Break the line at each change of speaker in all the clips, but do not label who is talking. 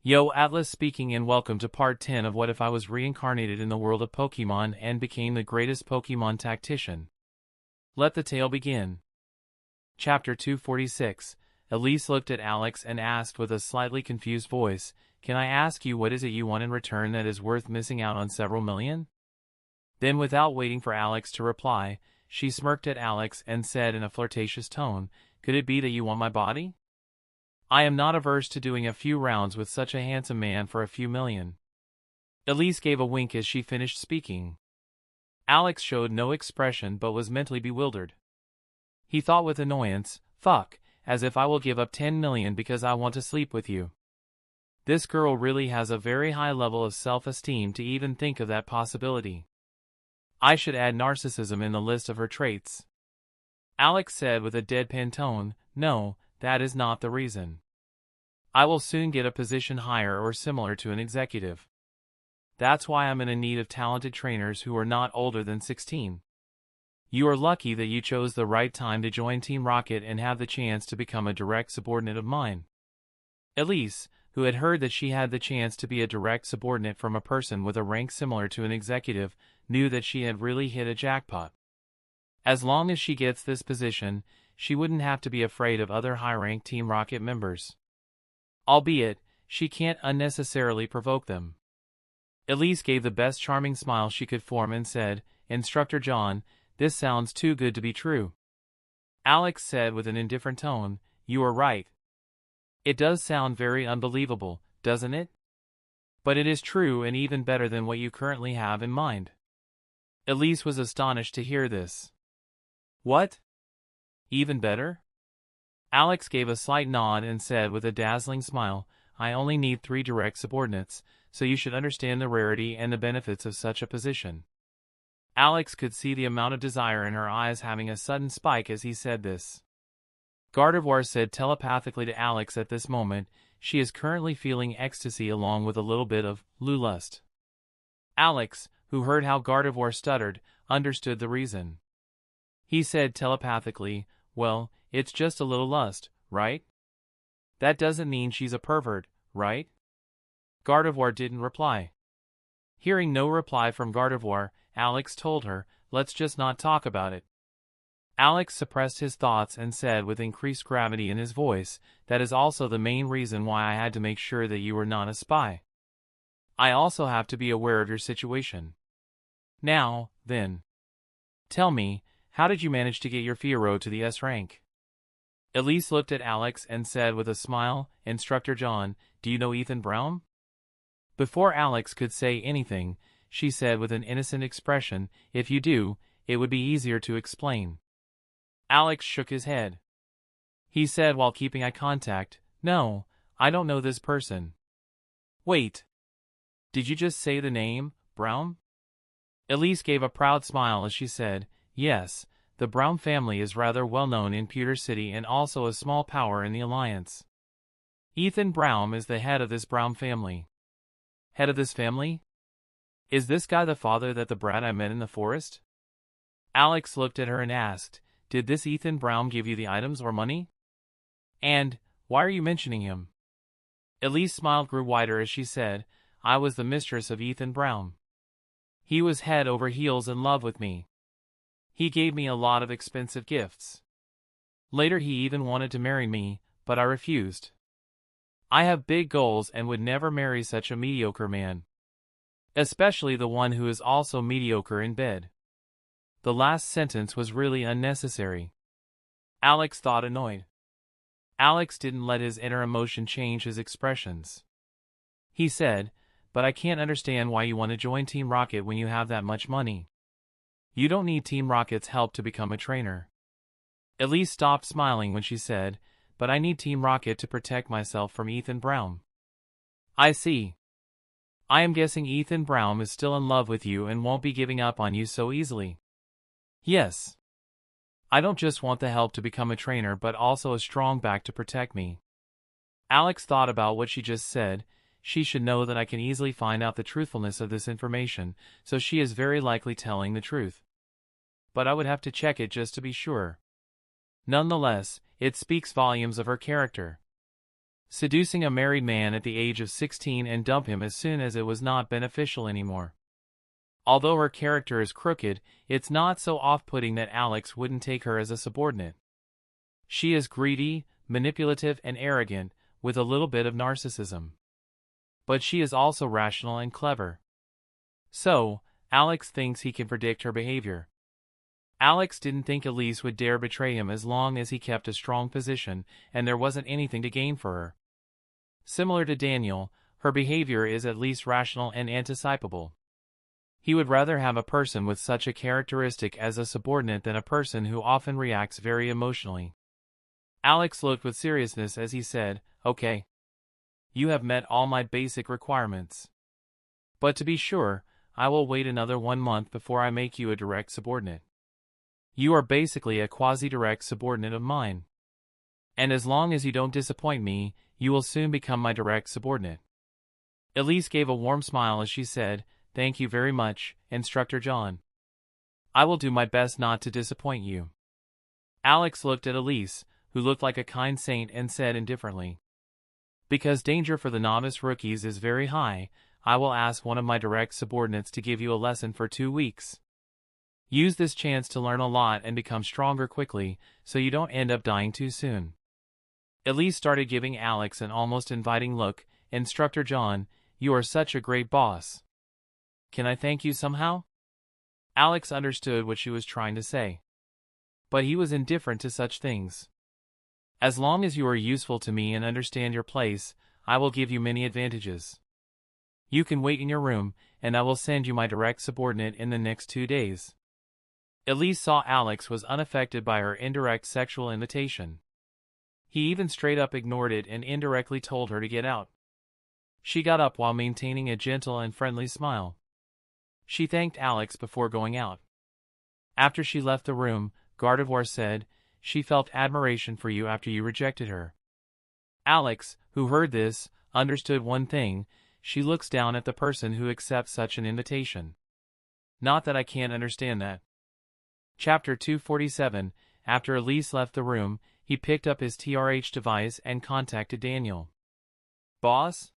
Yo, Atlas speaking and welcome to part 10 of What If I Was Reincarnated in the World of Pokemon and Became the Greatest Pokemon Tactician. Let the tale begin. Chapter 246. Elise looked at Alex and asked with a slightly confused voice, "Can I ask you what is it you want in return that is worth missing out on several million?" Then without waiting for Alex to reply, she smirked at Alex and said in a flirtatious tone, "Could it be that you want my body? I am not averse to doing a few rounds with such a handsome man for a few million." Elise gave a wink as she finished speaking. Alex showed no expression but was mentally bewildered. He thought with annoyance, "Fuck, as if I will give up 10 million because I want to sleep with you. This girl really has a very high level of self-esteem to even think of that possibility. I should add narcissism in the list of her traits." Alex said with a deadpan tone, "No, that is not the reason. I will soon get a position higher or similar to an executive. That's why I'm in need of talented trainers who are not older than 16. You are lucky that you chose the right time to join Team Rocket and have the chance to become a direct subordinate of mine." Elise, who had heard that she had the chance to be a direct subordinate from a person with a rank similar to an executive, knew that she had really hit a jackpot. As long as she gets this position, she wouldn't have to be afraid of other high-ranked Team Rocket members. Albeit, she can't unnecessarily provoke them. Elise gave the best charming smile she could form and said, "Instructor John, this sounds too good to be true." Alex said with an indifferent tone, "You are right. It does sound very unbelievable, doesn't it? But it is true and even better than what you currently have in mind." Elise was astonished to hear this. "What? Even better?" Alex gave a slight nod and said with a dazzling smile, "I only need 3 direct subordinates, so you should understand the rarity and the benefits of such a position." Alex could see the amount of desire in her eyes having a sudden spike as he said this. Gardevoir said telepathically to Alex at this moment, "She is currently feeling ecstasy along with a little bit of lust." Alex, who heard how Gardevoir stuttered, understood the reason. He said telepathically, "Well, it's just a little lust, right? That doesn't mean she's a pervert, right?" Gardevoir didn't reply. Hearing no reply from Gardevoir, Alex told her, "Let's just not talk about it." Alex suppressed his thoughts and said with increased gravity in his voice, "That is also the main reason why I had to make sure that you were not a spy. I also have to be aware of your situation. Now, then. Tell me, how did you manage to get your Fiero to the S rank?" Elise looked at Alex and said with a smile, "Instructor John, do you know Ethan Brown?" Before Alex could say anything, she said with an innocent expression, "If you do, it would be easier to explain." Alex shook his head. He said while keeping eye contact, "No, I don't know this person." "Wait. Did you just say the name, Brown?" Elise gave a proud smile as she said, "Yes, the Brown family is rather well known in Pewter City and also a small power in the Alliance. Ethan Brown is the head of this Brown family." "Head of this family? Is this guy the father that the brat I met in the forest?" Alex looked at her and asked, "Did this Ethan Brown give you the items or money? And, why are you mentioning him?" Elise's smile grew wider as she said, "I was the mistress of Ethan Brown. He was head over heels in love with me. He gave me a lot of expensive gifts. Later he even wanted to marry me, but I refused. I have big goals and would never marry such a mediocre man. Especially the one who is also mediocre in bed." The last sentence was really unnecessary. Alex thought annoyed. Alex didn't let his inner emotion change his expressions. He said, "But I can't understand why you want to join Team Rocket when you have that much money. You don't need Team Rocket's help to become a trainer." Elise stopped smiling when she said, "But I need Team Rocket to protect myself from Ethan Brown." "I see. I am guessing Ethan Brown is still in love with you and won't be giving up on you so easily." "Yes. I don't just want the help to become a trainer but also a strong back to protect me." Alex thought about what she just said. She should know that I can easily find out the truthfulness of this information, so she is very likely telling the truth. But I would have to check it just to be sure. Nonetheless, it speaks volumes of her character. seducing a married man at the age of 16 and dump him as soon as it was not beneficial anymore. Although her character is crooked, it's not so off-putting that Alex wouldn't take her as a subordinate. She is greedy, manipulative, and arrogant, with a little bit of narcissism. But she is also rational and clever. So, Alex thinks he can predict her behavior. Alex didn't think Elise would dare betray him as long as he kept a strong position and there wasn't anything to gain for her. Similar to Daniel, her behavior is at least rational and anticipable. He would rather have a person with such a characteristic as a subordinate than a person who often reacts very emotionally. Alex looked with seriousness as he said, "Okay. You have met all my basic requirements. But to be sure, I will wait another 1 month before I make you a direct subordinate. You are basically a quasi-direct subordinate of mine. And as long as you don't disappoint me, you will soon become my direct subordinate." Elise gave a warm smile as she said, "Thank you very much, Instructor John. I will do my best not to disappoint you." Alex looked at Elise, who looked like a kind saint, and said indifferently, "Because danger for the novice rookies is very high, I will ask one of my direct subordinates to give you a lesson for 2 weeks. Use this chance to learn a lot and become stronger quickly, so you don't end up dying too soon." Elise started giving Alex an almost inviting look. "Instructor John, you are such a great boss. Can I thank you somehow?" Alex understood what she was trying to say. But he was indifferent to such things. "As long as you are useful to me and understand your place, I will give you many advantages. You can wait in your room, and I will send you my direct subordinate in the next 2 days." Elise saw Alex was unaffected by her indirect sexual invitation. He even straight up ignored it and indirectly told her to get out. She got up while maintaining a gentle and friendly smile. She thanked Alex before going out. After she left the room, Gardevoir said, "She felt admiration for you after you rejected her." Alex, who heard this, understood one thing: she looks down at the person who accepts such an invitation. Not that I can't understand that. Chapter 247. After Elise left the room, he picked up his TRH device and contacted Daniel. "Boss?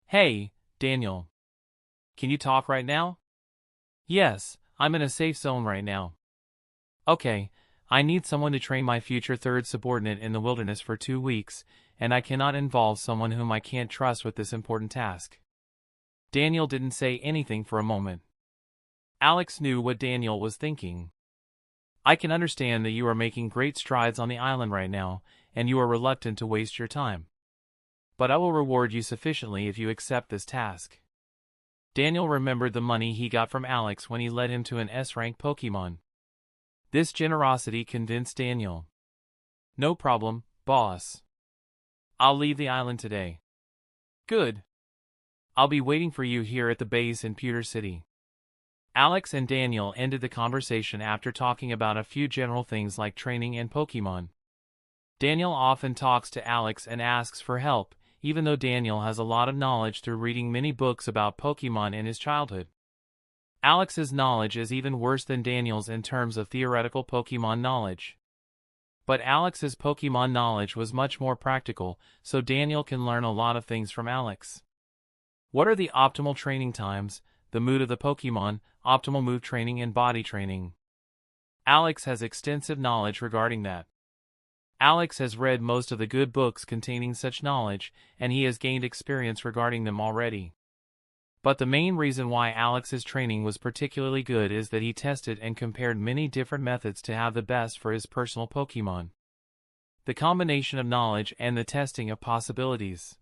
Hey, Daniel. Can you talk right now?" "Yes, I'm in a safe zone right now." "Okay, I need someone to train my future third subordinate in the wilderness for 2 weeks, and I cannot involve someone whom I can't trust with this important task." Daniel didn't say anything for a moment. Alex knew what Daniel was thinking. "I can understand that you are making great strides on the island right now, and you are reluctant to waste your time. But I will reward you sufficiently if you accept this task." Daniel remembered the money he got from Alex when he led him to an S-rank Pokemon. This generosity convinced Daniel. "No problem, boss. I'll leave the island today." "Good. I'll be waiting for you here at the base in Pewter City." Alex and Daniel ended the conversation after talking about a few general things like training and Pokemon. Daniel often talks to Alex and asks for help, even though Daniel has a lot of knowledge through reading many books about Pokemon in his childhood. Alex's knowledge is even worse than Daniel's in terms of theoretical Pokemon knowledge. But Alex's Pokemon knowledge was much more practical, so Daniel can learn a lot of things from Alex. What are the optimal training times, the mood of the Pokemon, optimal move training and body training? Alex has extensive knowledge regarding that. Alex has read most of the good books containing such knowledge, and he has gained experience regarding them already. But the main reason why Alex's training was particularly good is that he tested and compared many different methods to have the best for his personal Pokemon. The combination of knowledge and the testing of possibilities.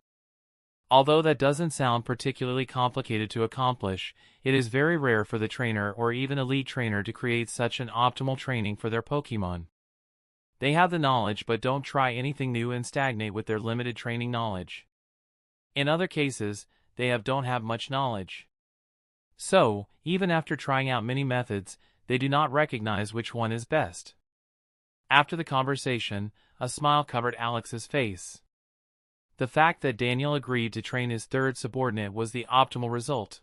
Although that doesn't sound particularly complicated to accomplish, it is very rare for the trainer or even elite trainer to create such an optimal training for their Pokemon. They have the knowledge but don't try anything new and stagnate with their limited training knowledge. In other cases, they don't have much knowledge. So, even after trying out many methods, they do not recognize which one is best. After the conversation, a smile covered Alex's face. The fact that Daniel agreed to train his third subordinate was the optimal result.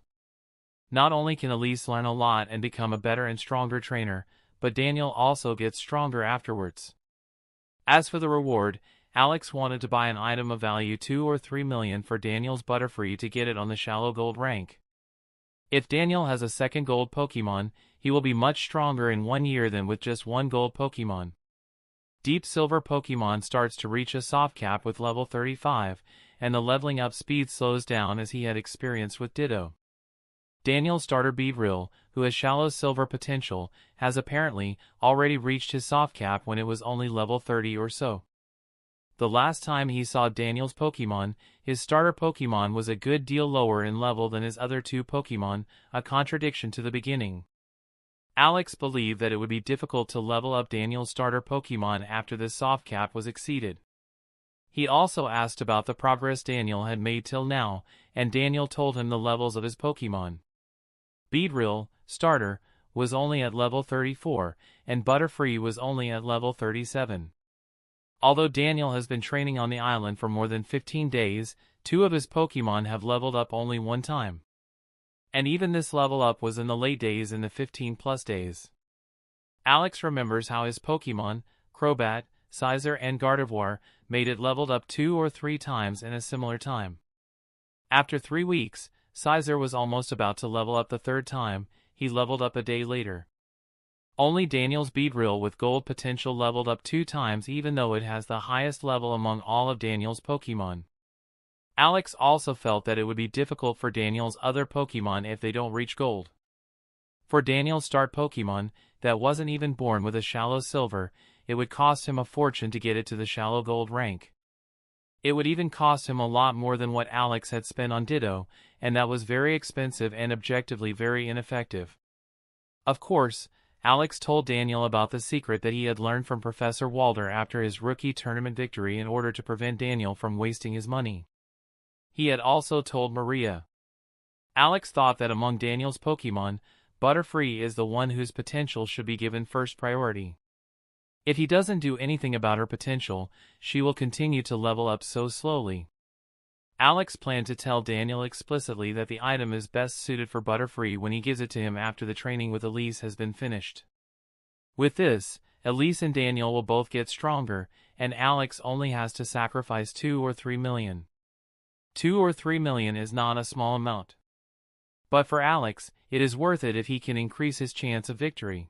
Not only can Elise learn a lot and become a better and stronger trainer, but Daniel also gets stronger afterwards. As for the reward, Alex wanted to buy an item of value 2 or 3 million for Daniel's Butterfree to get it on the shallow gold rank. If Daniel has a second gold Pokemon, he will be much stronger in 1 year than with just one gold Pokemon. Deep Silver Pokemon starts to reach a soft cap with level 35, and the leveling up speed slows down as he had experienced with Ditto. Daniel's starter Beedrill, who has shallow silver potential, has apparently already reached his soft cap when it was only level 30 or so. The last time he saw Daniel's Pokemon, his starter Pokemon was a good deal lower in level than his other two Pokemon, a contradiction to the beginning. Alex believed that it would be difficult to level up Daniel's starter Pokemon after this soft cap was exceeded. He also asked about the progress Daniel had made till now, and Daniel told him the levels of his Pokemon. Beedrill, starter, was only at level 34, and Butterfree was only at level 37. Although Daniel has been training on the island for more than 15 days, 2 of his Pokemon have leveled up only 1 time. And even this level up was in the late days in the 15+ days. Alex remembers how his Pokemon, Crobat, Cizer and Gardevoir, made it leveled up 2 or 3 times in a similar time. After 3 weeks, Cizer was almost about to level up the 3rd time. He leveled up a day later. Only Daniel's Beedrill with gold potential leveled up 2 times even though it has the highest level among all of Daniel's Pokemon. Alex also felt that it would be difficult for Daniel's other Pokemon if they don't reach gold. For Daniel's start Pokemon, that wasn't even born with a shallow silver, it would cost him a fortune to get it to the shallow gold rank. It would even cost him a lot more than what Alex had spent on Ditto, and that was very expensive and objectively very ineffective. Of course, Alex told Daniel about the secret that he had learned from Professor Walter after his rookie tournament victory in order to prevent Daniel from wasting his money. He had also told Maria. Alex thought that among Daniel's Pokemon, Butterfree is the one whose potential should be given first priority. If he doesn't do anything about her potential, she will continue to level up so slowly. Alex planned to tell Daniel explicitly that the item is best suited for Butterfree when he gives it to him after the training with Elise has been finished. With this, Elise and Daniel will both get stronger, and Alex only has to sacrifice 2 or 3 million. 2 or 3 million is not a small amount. But for Alex, it is worth it if he can increase his chance of victory.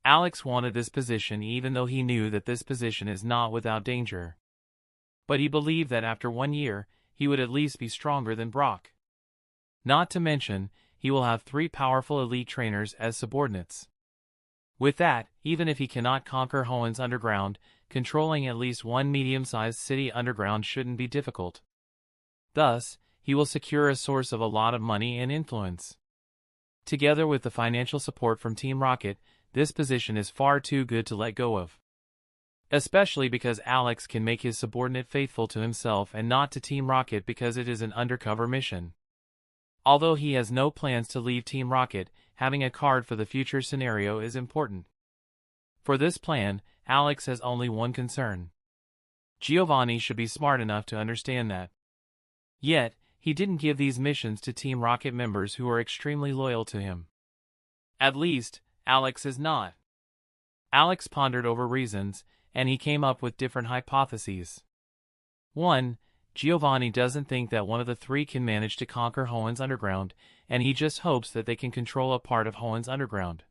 Alex wanted this position even though he knew that this position is not without danger. But he believed that after 1 year, he would at least be stronger than Brock. Not to mention, he will have 3 powerful elite trainers as subordinates. With that, even if he cannot conquer Hoenn Underground, controlling at least one medium-sized city underground shouldn't be difficult. Thus, he will secure a source of a lot of money and influence. Together with the financial support from Team Rocket, this position is far too good to let go of. Especially because Alex can make his subordinate faithful to himself and not to Team Rocket because it is an undercover mission. Although he has no plans to leave Team Rocket, having a card for the future scenario is important. For this plan, Alex has only one concern. Giovanni should be smart enough to understand that. Yet, he didn't give these missions to Team Rocket members who are extremely loyal to him. At least, Alex is not. Alex pondered over reasons, and he came up with different hypotheses. 1. Giovanni doesn't think that one of the 3 can manage to conquer Hoenn Underground, and he just hopes that they can control a part of Hoenn Underground.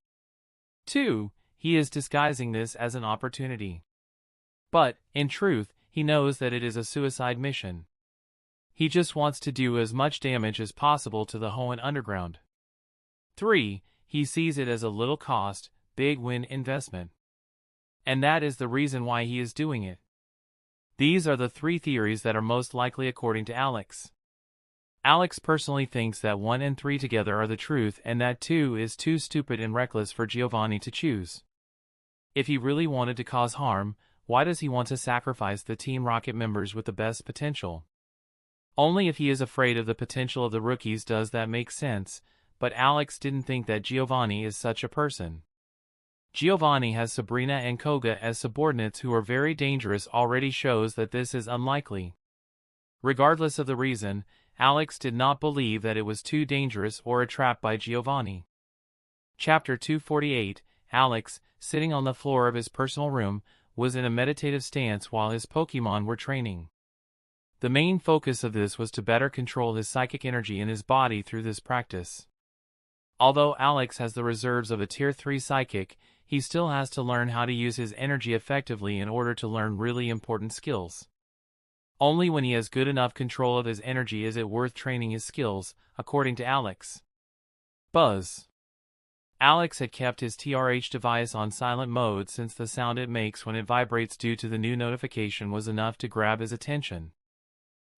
2. He is disguising this as an opportunity. But, in truth, he knows that it is a suicide mission. He just wants to do as much damage as possible to the Hoenn Underground. 3. He sees it as a little cost, big win investment. And that is the reason why he is doing it. These are the 3 theories that are most likely according to Alex. Alex personally thinks that 1 and 3 together are the truth and that 2 is too stupid and reckless for Giovanni to choose. If he really wanted to cause harm, why does he want to sacrifice the Team Rocket members with the best potential? Only if he is afraid of the potential of the rookies does that make sense, but Alex didn't think that Giovanni is such a person. Giovanni has Sabrina and Koga as subordinates who are very dangerous already shows that this is unlikely. Regardless of the reason, Alex did not believe that it was too dangerous or a trap by Giovanni. Chapter 248, Alex, sitting on the floor of his personal room, was in a meditative stance while his Pokémon were training. The main focus of this was to better control his psychic energy in his body through this practice. Although Alex has the reserves of a Tier 3 psychic, he still has to learn how to use his energy effectively in order to learn really important skills. Only when he has good enough control of his energy is it worth training his skills, according to Alex. Buzz. Alex had kept his TRH device on silent mode since the sound it makes when it vibrates due to the new notification was enough to grab his attention.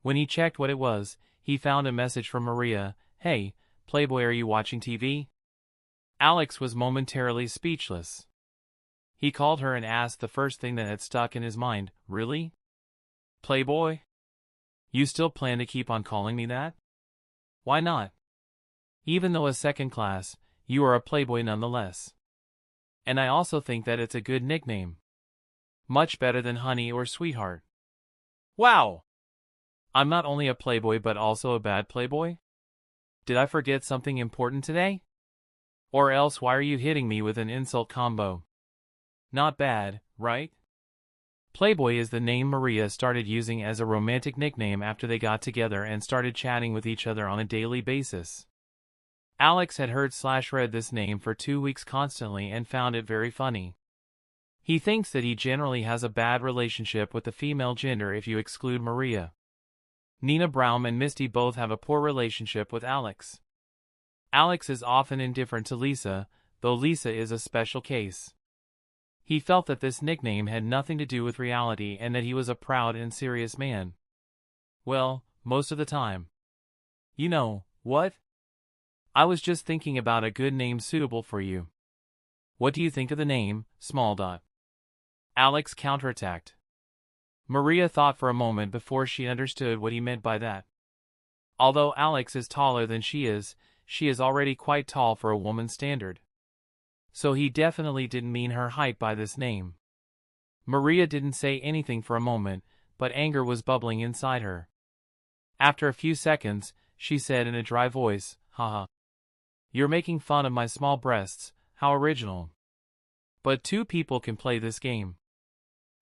When he checked what it was, he found a message from Maria. "Hey, Playboy, are you watching TV?" Alex was momentarily speechless. He called her and asked the first thing that had stuck in his mind, "Really? Playboy? You still plan to keep on calling me that?" "Why not? Even though a second class, you are a Playboy nonetheless. And I also think that it's a good nickname. Much better than Honey or Sweetheart." "Wow! I'm not only a Playboy but also a bad Playboy? Did I forget something important today? Or else why are you hitting me with an insult combo? Not bad, right?" Playboy is the name Maria started using as a romantic nickname after they got together and started chatting with each other on a daily basis. Alex had heard/read this name for 2 weeks constantly and found it very funny. He thinks that he generally has a bad relationship with the female gender if you exclude Maria. Nina Brown and Misty both have a poor relationship with Alex. Alex is often indifferent to Lisa, though Lisa is a special case. He felt that this nickname had nothing to do with reality and that he was a proud and serious man. Well, most of the time. "You know, what? I was just thinking about a good name suitable for you. What do you think of the name, Small Dot?" Alex counterattacked. Maria thought for a moment before she understood what he meant by that. Although Alex is taller than she is already quite tall for a woman's standard. So he definitely didn't mean her height by this name. Maria didn't say anything for a moment, but anger was bubbling inside her. After a few seconds, she said in a dry voice, "Haha. You're making fun of my small breasts, how original. But 2 people can play this game.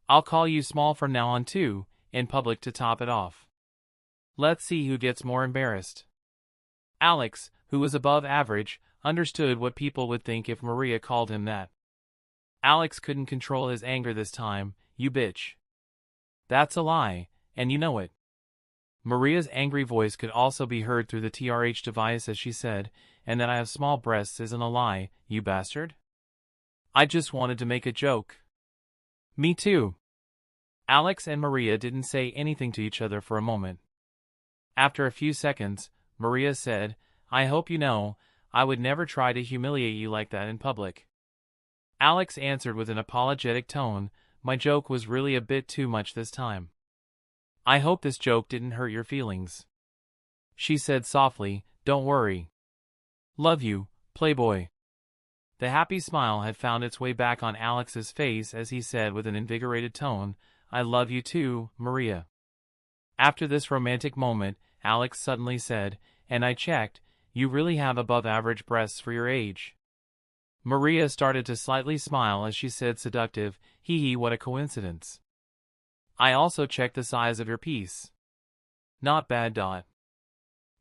I'll call you Small from now on too, in public to top it off. Let's see who gets more embarrassed." Alex, who was above average, understood what people would think if Maria called him that. Alex couldn't control his anger this time. "You bitch. That's a lie, and you know it." Maria's angry voice could also be heard through the TRH device as she said, "And that I have small breasts isn't a lie, you bastard. I just wanted to make a joke." "Me too." Alex and Maria didn't say anything to each other for a moment. After a few seconds, Maria said, "I hope you know, I would never try to humiliate you like that in public." Alex answered with an apologetic tone, "My joke was really a bit too much this time. I hope this joke didn't hurt your feelings." She said softly, "Don't worry. Love you, Playboy." The happy smile had found its way back on Alex's face as he said with an invigorated tone, "I love you too, Maria." After this romantic moment, Alex suddenly said, "And I checked, you really have above average breasts for your age." Maria started to slightly smile as she said seductive, "Hee hee, what a coincidence. I also checked the size of your piece. Not bad. Dot."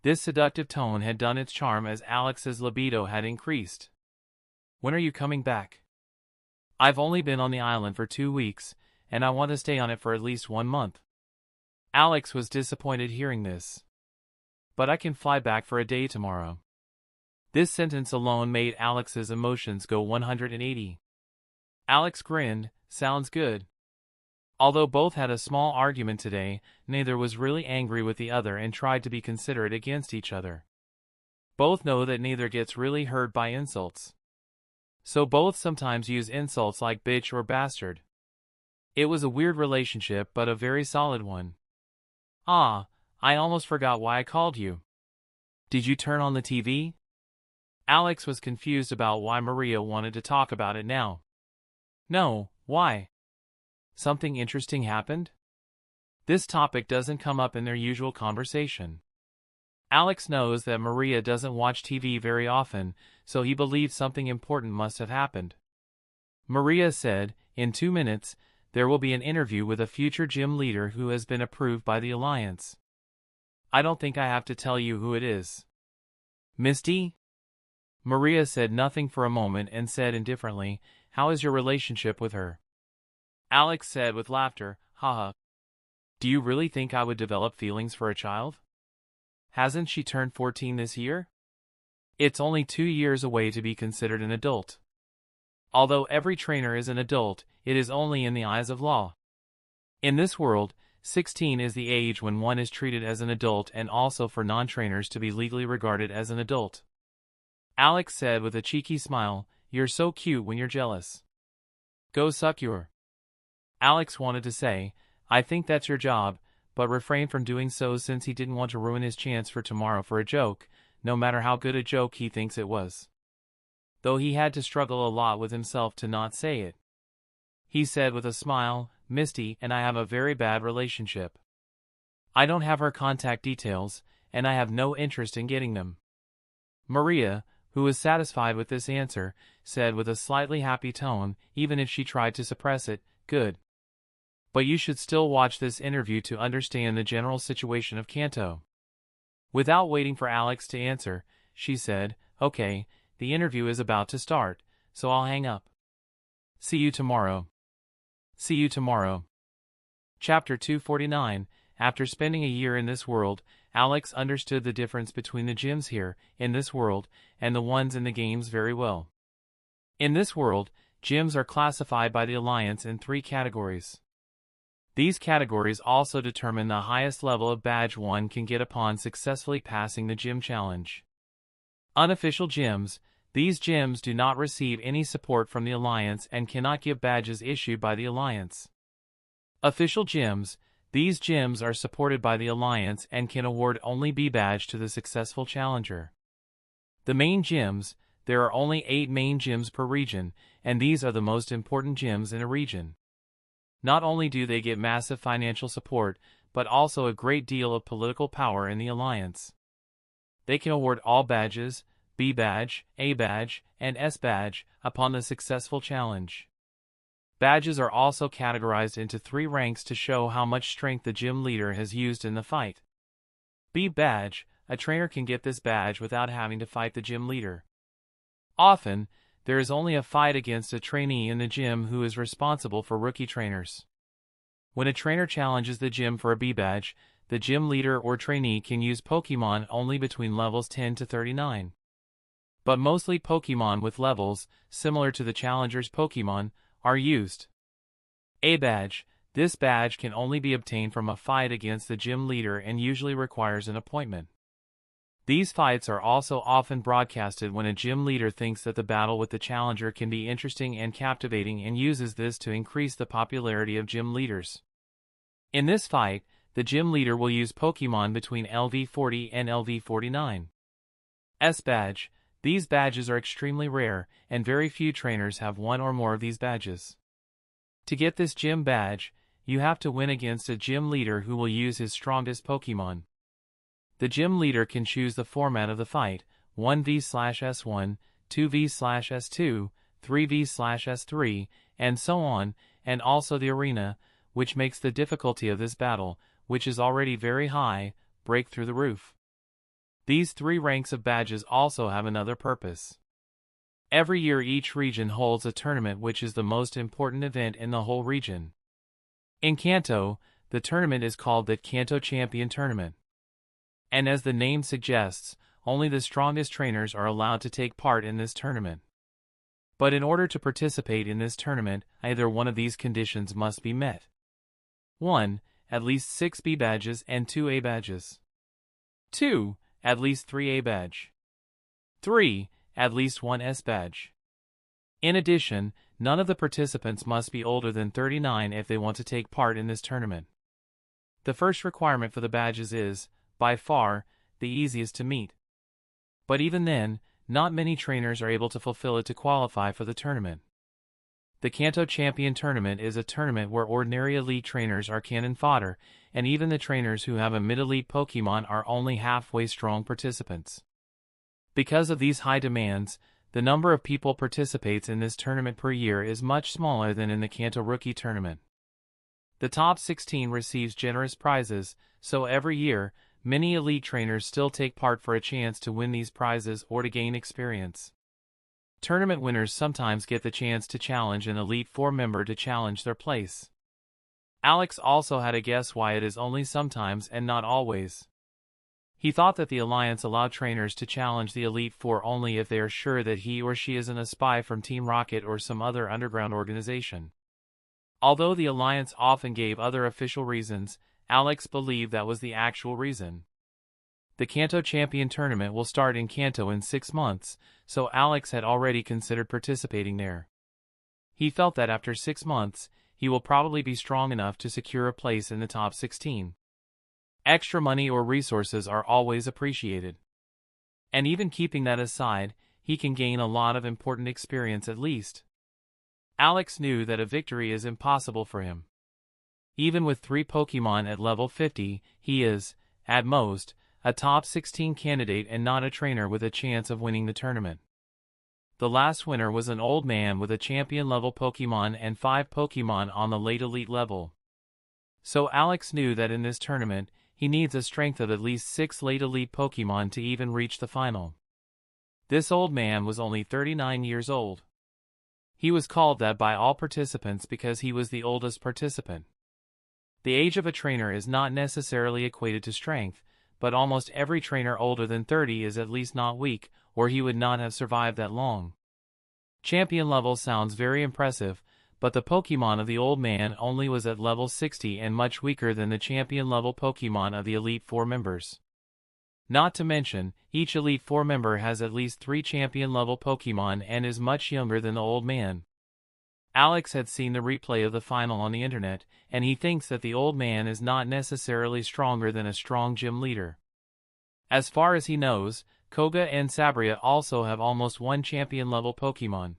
This seductive tone had done its charm as Alex's libido had increased. "When are you coming back?" "I've only been on the island for 2 weeks, and I want to stay on it for at least 1 month." Alex was disappointed hearing this. "But I can fly back for a day tomorrow." This sentence alone made Alex's emotions go 180. Alex grinned, "Sounds good." Although both had a small argument today, neither was really angry with the other and tried to be considerate against each other. Both know that neither gets really hurt by insults. So both sometimes use insults like bitch or bastard. It was a weird relationship but a very solid one. "Ah, I almost forgot why I called you. Did you turn on the TV?" Alex was confused about why Maria wanted to talk about it now. "No, why? Something interesting happened?" This topic doesn't come up in their usual conversation. Alex knows that Maria doesn't watch TV very often, so he believed something important must have happened. Maria said, "In 2 minutes, there will be an interview with a future gym leader who has been approved by the Alliance. I don't think I have to tell you who it is. Misty? Maria said nothing for a moment and said indifferently, "How is your relationship with her?" Alex said with laughter, "Haha. Do you really think I would develop feelings for a child? Hasn't she turned 14 this year? It's only 2 years away to be considered an adult. Although every trainer is an adult, it is only in the eyes of law. In this world, 16 is the age when one is treated as an adult and also for non-trainers to be legally regarded as an adult." Alex said with a cheeky smile, "You're so cute when you're jealous. Go suck your..." Alex wanted to say, "I think that's your job," but refrained from doing so since he didn't want to ruin his chance for tomorrow for a joke, no matter how good a joke he thinks it was. Though he had to struggle a lot with himself to not say it. He said with a smile, "Misty and I have a very bad relationship. I don't have her contact details, and I have no interest in getting them." Maria, who was satisfied with this answer, said with a slightly happy tone, even if she tried to suppress it, "Good. But you should still watch this interview to understand the general situation of Kanto." Without waiting for Alex to answer, she said, "Okay, the interview is about to start, so I'll hang up. See you tomorrow." See you tomorrow. Chapter 249. After spending a year in this world, Alex understood the difference between the gyms here, in this world, and the ones in the games very well. In this world, gyms are classified by the Alliance in 3 categories. These categories also determine the highest level of badge one can get upon successfully passing the gym challenge. Unofficial gyms. These gyms do not receive any support from the Alliance and cannot give badges issued by the Alliance. Official gyms. These gyms are supported by the Alliance and can award only B badge to the successful challenger. The main gyms. There are only 8 main gyms per region, and these are the most important gyms in a region. Not only do they get massive financial support, but also a great deal of political power in the Alliance. They can award all badges, B badge, A badge, and S badge, upon the successful challenge. Badges are also categorized into 3 ranks to show how much strength the gym leader has used in the fight. B badge. A trainer can get this badge without having to fight the gym leader. Often, there is only a fight against a trainee in the gym who is responsible for rookie trainers. When a trainer challenges the gym for a B badge, the gym leader or trainee can use Pokemon only between levels 10 to 39. But mostly Pokemon with levels, similar to the challenger's Pokemon, are used. A badge. This badge can only be obtained from a fight against the gym leader and usually requires an appointment. These fights are also often broadcasted when a gym leader thinks that the battle with the challenger can be interesting and captivating and uses this to increase the popularity of gym leaders. In this fight, the gym leader will use Pokemon between LV40 and LV49. S badge. These badges are extremely rare, and very few trainers have one or more of these badges. To get this gym badge, you have to win against a gym leader who will use his strongest Pokemon. The gym leader can choose the format of the fight, 1v/S1, 2v/S2, 3v/S3, and so on, and also the arena, which makes the difficulty of this battle, which is already very high, break through the roof. These 3 ranks of badges also have another purpose. Every year each region holds a tournament which is the most important event in the whole region. In Kanto, the tournament is called the Kanto Champion Tournament. And as the name suggests, only the strongest trainers are allowed to take part in this tournament. But in order to participate in this tournament, either one of these conditions must be met. 1. At least 6 B badges and 2 A badges. 2. At least 3 A badge. 3. At least 1 S badge. In addition, none of the participants must be older than 39 if they want to take part in this tournament. The first requirement for the badges is, by far, the easiest to meet. But even then, not many trainers are able to fulfill it to qualify for the tournament. The Kanto Champion Tournament is a tournament where ordinary elite trainers are cannon fodder, and even the trainers who have a mid-elite Pokemon are only halfway strong participants. Because of these high demands, the number of people participates in this tournament per year is much smaller than in the Kanto Rookie Tournament. The top 16 receives generous prizes, so every year, many elite trainers still take part for a chance to win these prizes or to gain experience. Tournament winners sometimes get the chance to challenge an Elite Four member to challenge their place. Alex also had to guess why it is only sometimes and not always. He thought that the Alliance allowed trainers to challenge the Elite Four only if they are sure that he or she isn't a spy from Team Rocket or some other underground organization. Although the Alliance often gave other official reasons, Alex believed that was the actual reason. The Kanto Champion Tournament will start in Kanto in 6 months, so Alex had already considered participating there. He felt that after 6 months, he will probably be strong enough to secure a place in the top 16. Extra money or resources are always appreciated. And even keeping that aside, he can gain a lot of important experience at least. Alex knew that a victory is impossible for him. Even with 3 Pokemon at level 50, he is, at most, a top 16 candidate and not a trainer with a chance of winning the tournament. The last winner was an old man with a champion-level Pokemon and 5 Pokemon on the late elite level. So Alex knew that in this tournament, he needs a strength of at least 6 late elite Pokemon to even reach the final. This old man was only 39 years old. He was called that by all participants because he was the oldest participant. The age of a trainer is not necessarily equated to strength, but almost every trainer older than 30 is at least not weak, or he would not have survived that long. Champion level sounds very impressive, but the Pokemon of the old man only was at level 60 and much weaker than the champion level Pokemon of the Elite Four members. Not to mention, each Elite Four member has at least 3 champion level Pokemon and is much younger than the old man. Alex had seen the replay of the final on the internet, and he thinks that the old man is not necessarily stronger than a strong gym leader. As far as he knows, Koga and Sabria also have almost 1 champion-level Pokemon.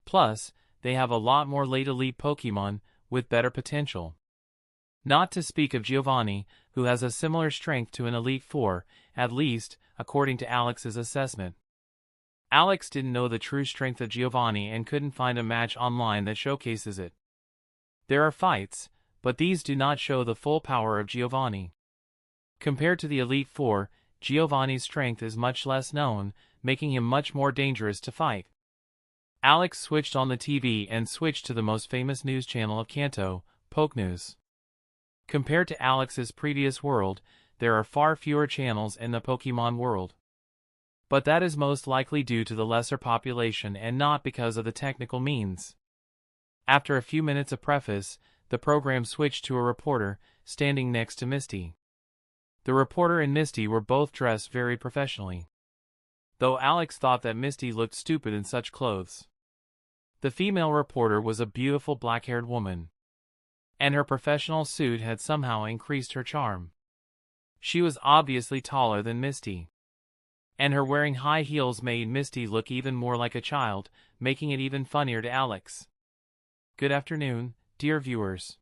Plus, they have a lot more late elite Pokemon, with better potential. Not to speak of Giovanni, who has a similar strength to an Elite Four, at least, according to Alex's assessment. Alex didn't know the true strength of Giovanni and couldn't find a match online that showcases it. There are fights, but these do not show the full power of Giovanni. Compared to the Elite Four, Giovanni's strength is much less known, making him much more dangerous to fight. Alex switched on the TV and switched to the most famous news channel of Kanto, Poke News. Compared to Alex's previous world, there are far fewer channels in the Pokemon world. But that is most likely due to the lesser population and not because of the technical means. After a few minutes of preface, the program switched to a reporter, standing next to Misty. The reporter and Misty were both dressed very professionally, though Alex thought that Misty looked stupid in such clothes. The female reporter was a beautiful black-haired woman, and her professional suit had somehow increased her charm. She was obviously taller than Misty, and her wearing high heels made Misty look even more like a child, making it even funnier to Alex. Good afternoon, dear viewers.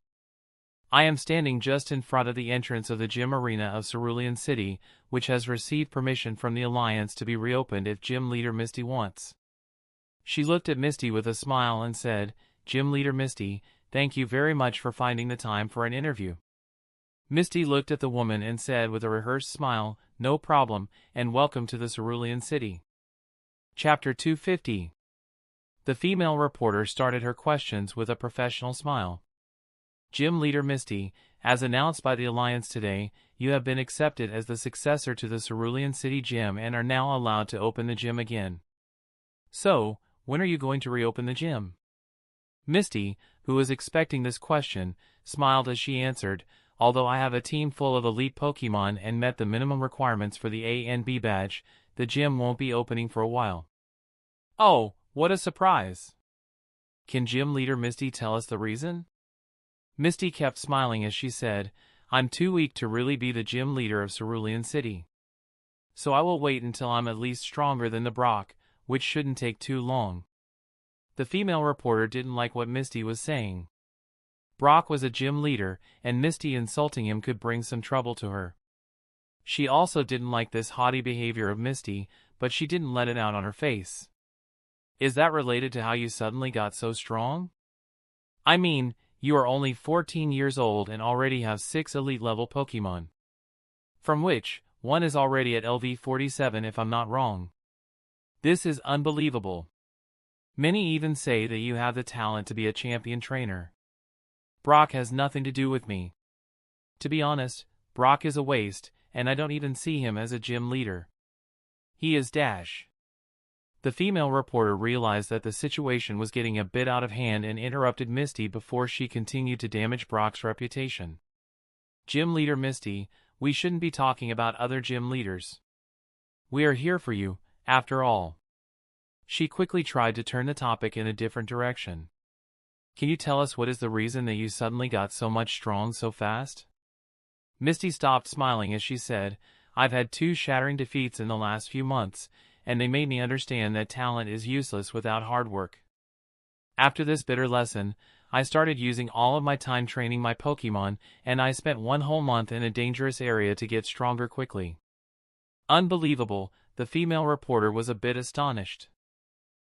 I am standing just in front of the entrance of the gym arena of Cerulean City, which has received permission from the Alliance to be reopened if Gym Leader Misty wants. She looked at Misty with a smile and said, Gym Leader Misty, thank you very much for finding the time for an interview. Misty looked at the woman and said with a rehearsed smile, no problem, and welcome to the Cerulean City. Chapter 250. The female reporter started her questions with a professional smile. Gym Leader Misty, as announced by the Alliance today, you have been accepted as the successor to the Cerulean City Gym and are now allowed to open the gym again. So, when are you going to reopen the gym? Misty, who was expecting this question, smiled as she answered, although I have a team full of elite Pokemon and met the minimum requirements for the A and B badge, the gym won't be opening for a while. Oh, what a surprise! Can Gym Leader Misty tell us the reason? Misty kept smiling as she said, I'm too weak to really be the gym leader of Cerulean City. So I will wait until I'm at least stronger than the Brock, which shouldn't take too long. The female reporter didn't like what Misty was saying. Brock was a gym leader, and Misty insulting him could bring some trouble to her. She also didn't like this haughty behavior of Misty, but she didn't let it out on her face. Is that related to how you suddenly got so strong? I mean, You are only 14 years old and already have 6 elite-level Pokemon. From which, one is already at LV 47 if I'm not wrong. This is unbelievable. Many even say that you have the talent to be a champion trainer. Brock has nothing to do with me. To be honest, Brock is a waste, and I don't even see him as a gym leader. He is dash. The female reporter realized that the situation was getting a bit out of hand and interrupted Misty before she continued to damage Brock's reputation. Gym leader Misty, we shouldn't be talking about other gym leaders. We are here for you, after all. She quickly tried to turn the topic in a different direction. Can you tell us what is the reason that you suddenly got so much strong so fast? Misty stopped smiling as she said, I've had 2 shattering defeats in the last few months, and they made me understand that talent is useless without hard work. After this bitter lesson, I started using all of my time training my Pokemon, and I spent 1 whole month in a dangerous area to get stronger quickly. Unbelievable, the female reporter was a bit astonished.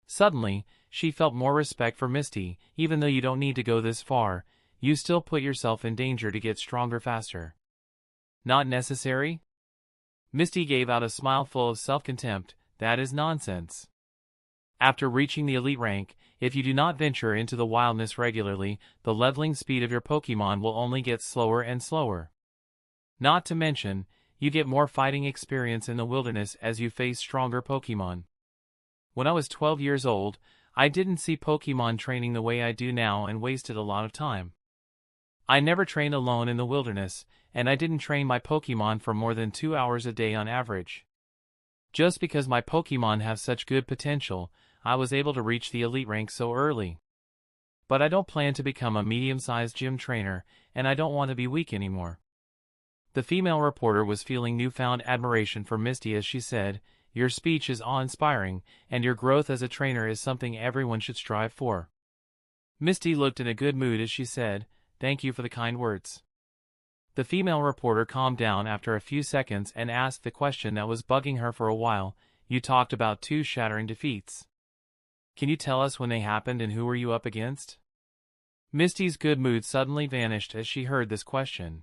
Suddenly, she felt more respect for Misty. Even though you don't need to go this far, you still put yourself in danger to get stronger faster. Not necessary? Misty gave out a smile full of self-contempt. That is nonsense. After reaching the elite rank, if you do not venture into the wilderness regularly, the leveling speed of your Pokemon will only get slower and slower. Not to mention, you get more fighting experience in the wilderness as you face stronger Pokemon. When I was 12 years old, I didn't see Pokemon training the way I do now and wasted a lot of time. I never trained alone in the wilderness, and I didn't train my Pokemon for more than 2 hours a day on average. Just because my Pokemon have such good potential, I was able to reach the elite rank so early. But I don't plan to become a medium-sized gym trainer, and I don't want to be weak anymore. The female reporter was feeling newfound admiration for Misty as she said, Your speech is awe-inspiring, and your growth as a trainer is something everyone should strive for. Misty looked in a good mood as she said, Thank you for the kind words. The female reporter calmed down after a few seconds and asked the question that was bugging her for a while. You talked about 2 shattering defeats. Can you tell us when they happened and who were you up against? Misty's good mood suddenly vanished as she heard this question.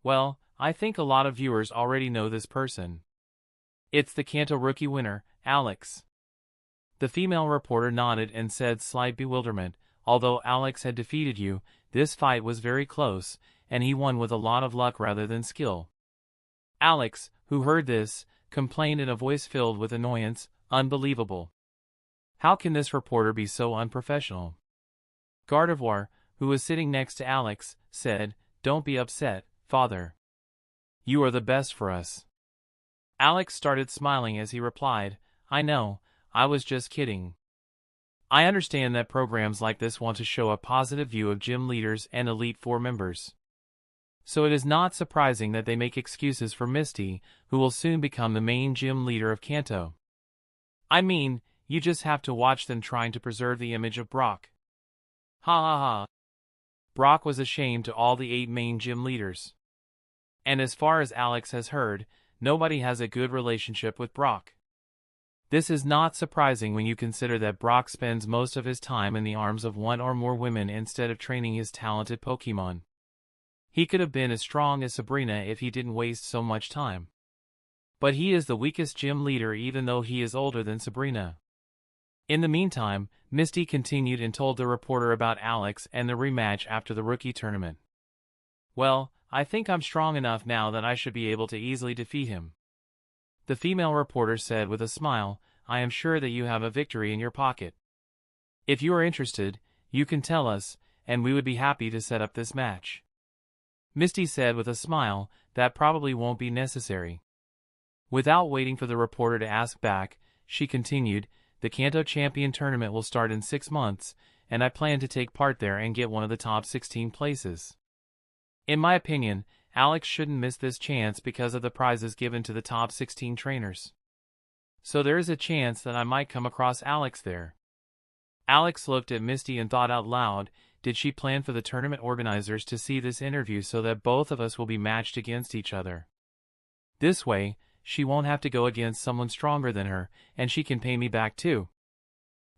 Well, I think a lot of viewers already know this person. It's the Kanto rookie winner, Alex. The female reporter nodded and said slight bewilderment. Although Alex had defeated you, this fight was very close, and he won with a lot of luck rather than skill. Alex, who heard this, complained in a voice filled with annoyance, Unbelievable. How can this reporter be so unprofessional? Gardevoir, who was sitting next to Alex, said, Don't be upset, father. You are the best for us. Alex started smiling as he replied, I know, I was just kidding. I understand that programs like this want to show a positive view of gym leaders and Elite Four members. So it is not surprising that they make excuses for Misty, who will soon become the main gym leader of Kanto. I mean, you just have to watch them trying to preserve the image of Brock. Ha ha ha. Brock was ashamed to all the 8 main gym leaders. And as far as Alex has heard, nobody has a good relationship with Brock. This is not surprising when you consider that Brock spends most of his time in the arms of 1 or more women instead of training his talented Pokemon. He could have been as strong as Sabrina if he didn't waste so much time. But he is the weakest gym leader even though he is older than Sabrina. In the meantime, Misty continued and told the reporter about Alex and the rematch after the rookie tournament. Well, I think I'm strong enough now that I should be able to easily defeat him. The female reporter said with a smile, I am sure that you have a victory in your pocket. If you are interested, you can tell us, and we would be happy to set up this match. Misty said with a smile, that probably won't be necessary. Without waiting for the reporter to ask back, she continued, the Kanto Champion Tournament will start in 6 months, and I plan to take part there and get one of the top 16 places. In my opinion, Alex shouldn't miss this chance because of the prizes given to the top 16 trainers. So there is a chance that I might come across Alex there. Alex looked at Misty and thought out loud, did she plan for the tournament organizers to see this interview so that both of us will be matched against each other? This way, she won't have to go against someone stronger than her, and she can pay me back too.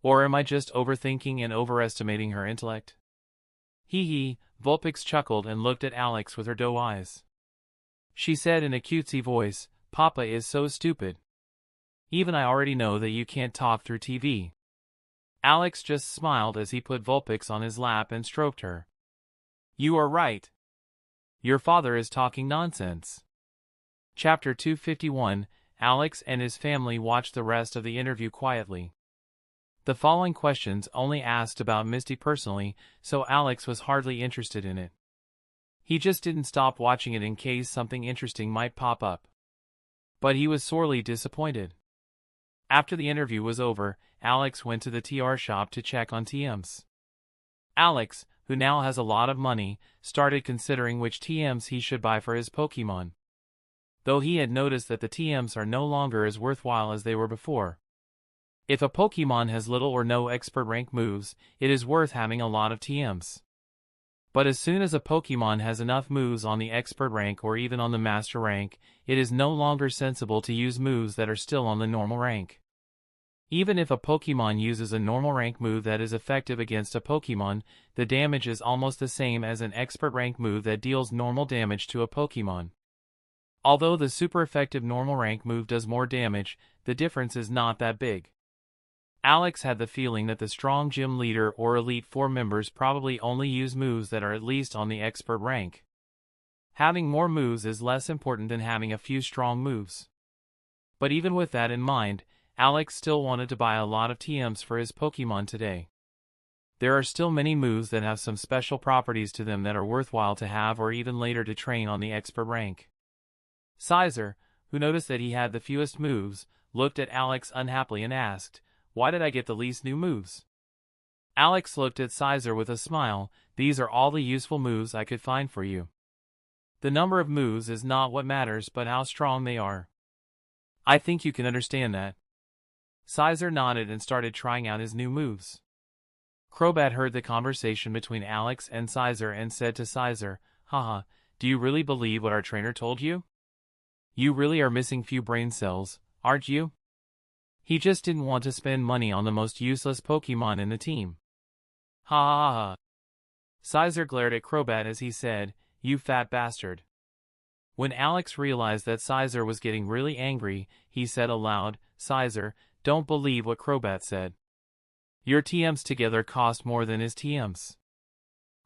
Or am I just overthinking and overestimating her intellect? Hee hee, Vulpix chuckled and looked at Alex with her doe eyes. She said in a cutesy voice, Papa is so stupid. Even I already know that you can't talk through TV. Alex just smiled as he put Vulpix on his lap and stroked her. You are right. Your father is talking nonsense. Chapter 251, Alex and his family watched the rest of the interview quietly. The following questions only asked about Misty personally, so Alex was hardly interested in it. He just didn't stop watching it in case something interesting might pop up. But he was sorely disappointed. After the interview was over, Alex went to the TR shop to check on TMs. Alex, who now has a lot of money, started considering which TMs he should buy for his Pokémon. Though he had noticed that the TMs are no longer as worthwhile as they were before. If a Pokémon has little or no expert rank moves, it is worth having a lot of TMs. But as soon as a Pokémon has enough moves on the expert rank or even on the master rank, it is no longer sensible to use moves that are still on the normal rank. Even if a Pokémon uses a normal rank move that is effective against a Pokémon, the damage is almost the same as an expert rank move that deals normal damage to a Pokémon. Although the super effective normal rank move does more damage, the difference is not that big. Alex had the feeling that the strong gym leader or Elite Four members probably only use moves that are at least on the expert rank. Having more moves is less important than having a few strong moves. But even with that in mind, Alex still wanted to buy a lot of TMs for his Pokémon today. There are still many moves that have some special properties to them that are worthwhile to have or even later to train on the expert rank. Cizer, who noticed that he had the fewest moves, looked at Alex unhappily and asked, Why did I get the least new moves? Alex looked at Cizer with a smile, These are all the useful moves I could find for you. The number of moves is not what matters but how strong they are. I think you can understand that. Cizer nodded and started trying out his new moves. Crobat heard the conversation between Alex and Cizer and said to Cizer, Haha, do you really believe what our trainer told you? You really are missing few brain cells, aren't you? He just didn't want to spend money on the most useless Pokémon in the team. Ha ha ha. Cizer glared at Crobat as he said, You fat bastard. When Alex realized that Cizer was getting really angry, he said aloud, Cizer, don't believe what Crobat said. Your TMs together cost more than his TMs.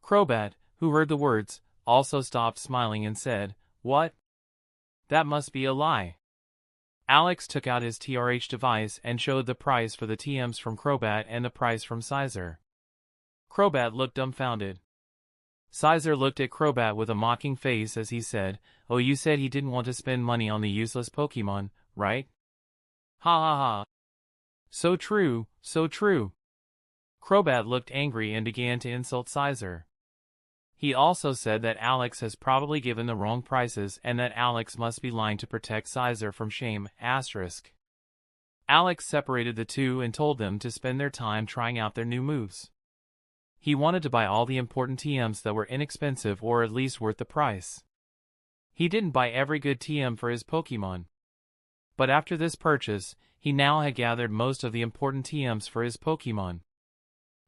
Crobat, who heard the words, also stopped smiling and said, What? That must be a lie. Alex took out his TRH device and showed the price for the TMs from Crobat and the price from Cizer. Crobat looked dumbfounded. Cizer looked at Crobat with a mocking face as he said, Oh, you said he didn't want to spend money on the useless Pokémon, right? Ha ha ha. So true, so true. Crobat looked angry and began to insult Cizer. He also said that Alex has probably given the wrong prices and that Alex must be lying to protect Cizer from shame, asterisk. Alex separated the two and told them to spend their time trying out their new moves. He wanted to buy all the important TMs that were inexpensive or at least worth the price. He didn't buy every good TM for his Pokémon. But after this purchase, he now had gathered most of the important TMs for his Pokémon.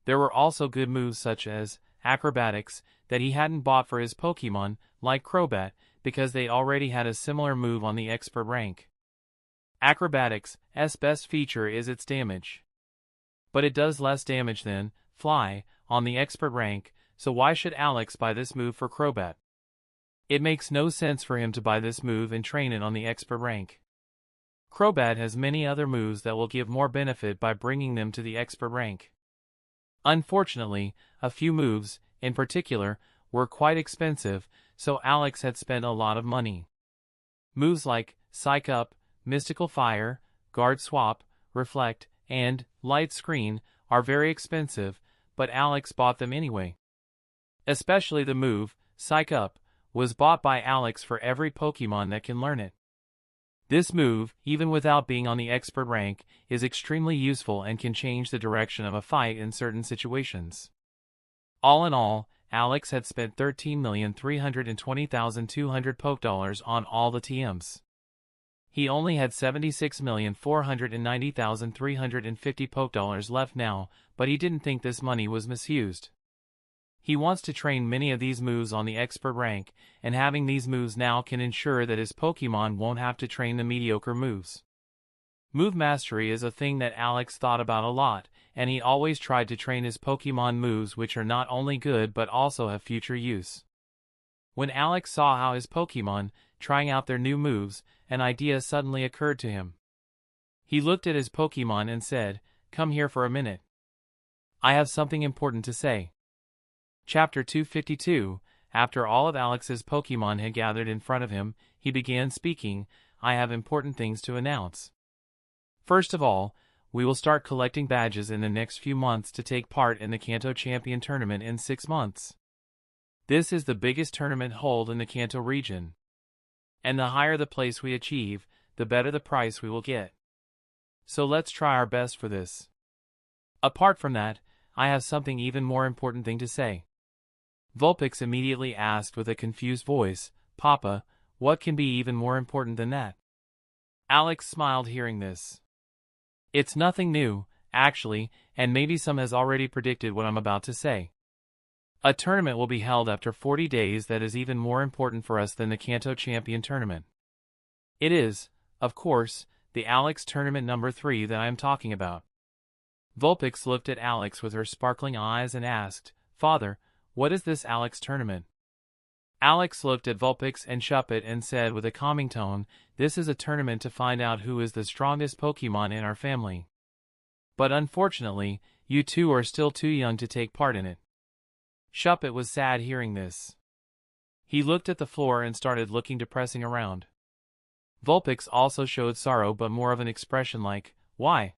There were also good moves such as acrobatics that he hadn't bought for his Pokémon, like Crobat, because they already had a similar move on the expert rank. Acrobatics' best feature is its damage. But it does less damage than Fly on the expert rank, so why should Alex buy this move for Crobat? It makes no sense for him to buy this move and train it on the expert rank. Crobat has many other moves that will give more benefit by bringing them to the expert rank. Unfortunately, a few moves, in particular, were quite expensive, so Alex had spent a lot of money. Moves like Psych Up, Mystical Fire, Guard Swap, Reflect, and Light Screen are very expensive, but Alex bought them anyway. Especially the move, Psych Up, was bought by Alex for every Pokémon that can learn it. This move, even without being on the expert rank, is extremely useful and can change the direction of a fight in certain situations. All in all, Alex had spent 13,320,200 Poké Dollars on all the TMs. He only had 76,490,350 poke dollars left now, but he didn't think this money was misused. He wants to train many of these moves on the expert rank, and having these moves now can ensure that his Pokemon won't have to train the mediocre moves. Move mastery is a thing that Alex thought about a lot, and he always tried to train his Pokemon moves which are not only good but also have future use. When Alex saw how his Pokemon, trying out their new moves, an idea suddenly occurred to him. He looked at his Pokemon and said, "Come here for a minute. I have something important to say." Chapter 252, after all of Alex's Pokemon had gathered in front of him, he began speaking. "I have important things to announce. First of all, we will start collecting badges in the next few months to take part in the Kanto Champion Tournament in 6 months. This is the biggest tournament held in the Kanto region. And the higher the place we achieve, the better the price we will get. So let's try our best for this. Apart from that, I have something even more important thing to say." Vulpix immediately asked with a confused voice, "Papa, what can be even more important than that?" Alex smiled hearing this. "It's nothing new, actually, and maybe some has already predicted what I'm about to say. A tournament will be held after 40 days that is even more important for us than the Kanto Champion Tournament. It is, of course, the Alex Tournament number 3 that I am talking about." Vulpix looked at Alex with her sparkling eyes and asked, "Father, what is this Alex Tournament?" Alex looked at Vulpix and Shuppet and said with a calming tone, "This is a tournament to find out who is the strongest Pokemon in our family. But unfortunately, you two are still too young to take part in it." Shuppet was sad hearing this. He looked at the floor and started looking depressing around. Vulpix also showed sorrow but more of an expression like, "Why?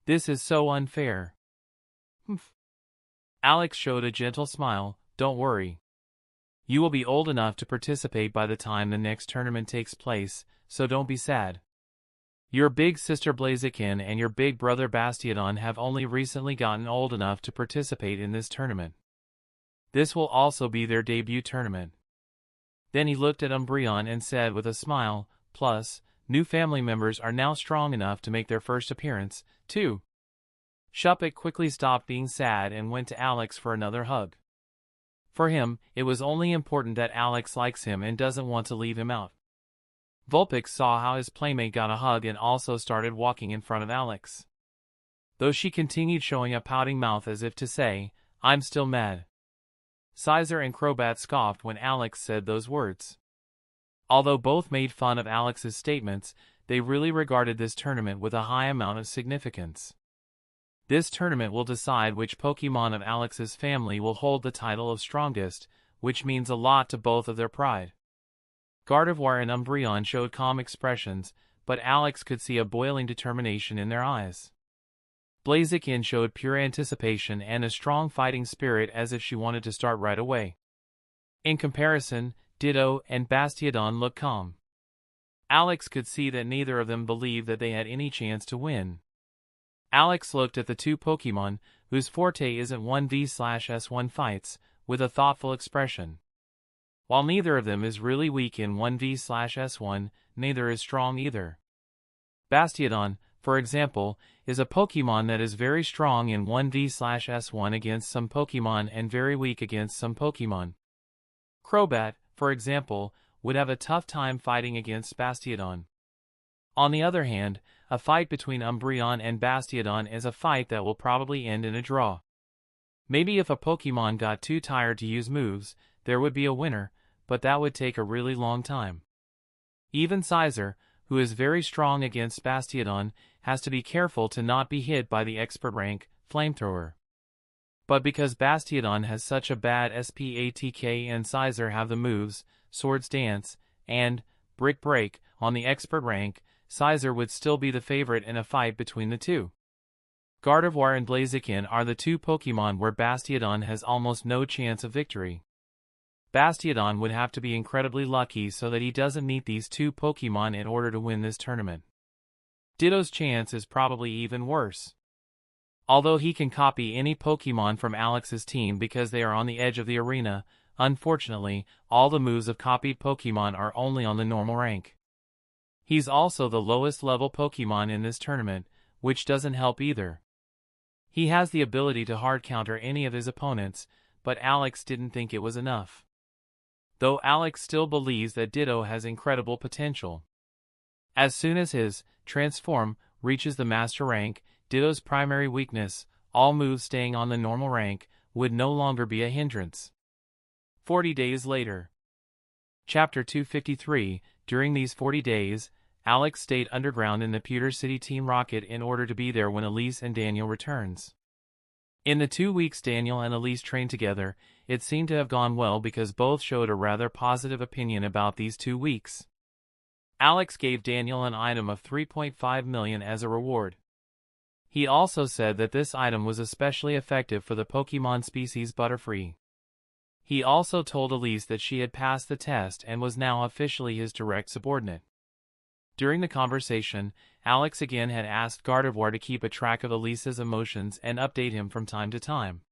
This is so unfair." "Humph." Alex showed a gentle smile, "Don't worry. You will be old enough to participate by the time the next tournament takes place, so don't be sad. Your big sister Blazakin and your big brother Bastiodon have only recently gotten old enough to participate in this tournament. This will also be their debut tournament." Then he looked at Umbreon and said with a smile, "Plus, new family members are now strong enough to make their first appearance, too." Shuppet quickly stopped being sad and went to Alex for another hug. For him, it was only important that Alex likes him and doesn't want to leave him out. Vulpix saw how his playmate got a hug and also started walking in front of Alex. Though she continued showing a pouting mouth as if to say, "I'm still mad." Cizer and Crobat scoffed when Alex said those words. Although both made fun of Alex's statements, they really regarded this tournament with a high amount of significance. This tournament will decide which Pokemon of Alex's family will hold the title of strongest, which means a lot to both of their pride. Gardevoir and Umbreon showed calm expressions, but Alex could see a boiling determination in their eyes. Blazakin showed pure anticipation and a strong fighting spirit as if she wanted to start right away. In comparison, Ditto and Bastiodon looked calm. Alex could see that neither of them believed that they had any chance to win. Alex looked at the two Pokemon, whose forte isn't 1v/S1 fights, with a thoughtful expression. While neither of them is really weak in 1v/S1, neither is strong either. Bastiodon, for example, is a Pokemon that is very strong in 1v/S1 against some Pokemon and very weak against some Pokemon. Crobat, for example, would have a tough time fighting against Bastiodon. On the other hand, a fight between Umbreon and Bastiodon is a fight that will probably end in a draw. Maybe if a Pokemon got too tired to use moves, there would be a winner, but that would take a really long time. Even Cizer, who is very strong against Bastiodon, has to be careful to not be hit by the expert rank, Flamethrower. But because Bastiodon has such a bad SPATK and Cizer have the moves, Swords Dance, and Brick Break, on the expert rank, Cizer would still be the favorite in a fight between the two. Gardevoir and Blazakin are the two Pokemon where Bastiodon has almost no chance of victory. Bastiodon would have to be incredibly lucky so that he doesn't meet these two Pokemon in order to win this tournament. Ditto's chance is probably even worse. Although he can copy any Pokemon from Alex's team because they are on the edge of the arena, unfortunately, all the moves of copied Pokemon are only on the normal rank. He's also the lowest level Pokemon in this tournament, which doesn't help either. He has the ability to hard counter any of his opponents, but Alex didn't think it was enough. Though Alex still believes that Ditto has incredible potential. As soon as his transform reaches the Master rank, Ditto's primary weakness, all moves staying on the normal rank, would no longer be a hindrance. 40 days later. Chapter 253. During these 40 days, Alex stayed underground in the Pewter City Team Rocket in order to be there when Elise and Daniel returns. In the 2 weeks Daniel and Elise trained together, it seemed to have gone well because both showed a rather positive opinion about these 2 weeks. Alex gave Daniel an item of 3.5 million as a reward. He also said that this item was especially effective for the Pokemon species Butterfree. He also told Elise that she had passed the test and was now officially his direct subordinate. During the conversation, Alex again had asked Gardevoir to keep a track of Elise's emotions and update him from time to time.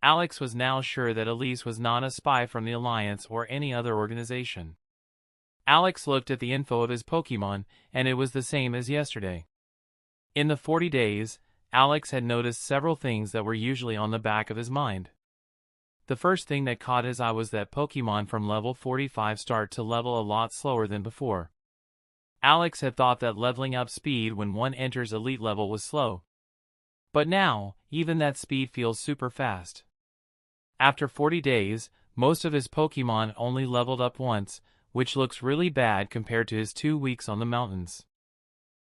Alex was now sure that Elise was not a spy from the Alliance or any other organization. Alex looked at the info of his Pokemon, and it was the same as yesterday. In the 40 days, Alex had noticed several things that were usually on the back of his mind. The first thing that caught his eye was that Pokemon from level 45 start to level a lot slower than before. Alex had thought that leveling up speed when one enters elite level was slow. But now, even that speed feels super fast. After 40 days, most of his Pokemon only leveled up once, which looks really bad compared to his 2 weeks on the mountains.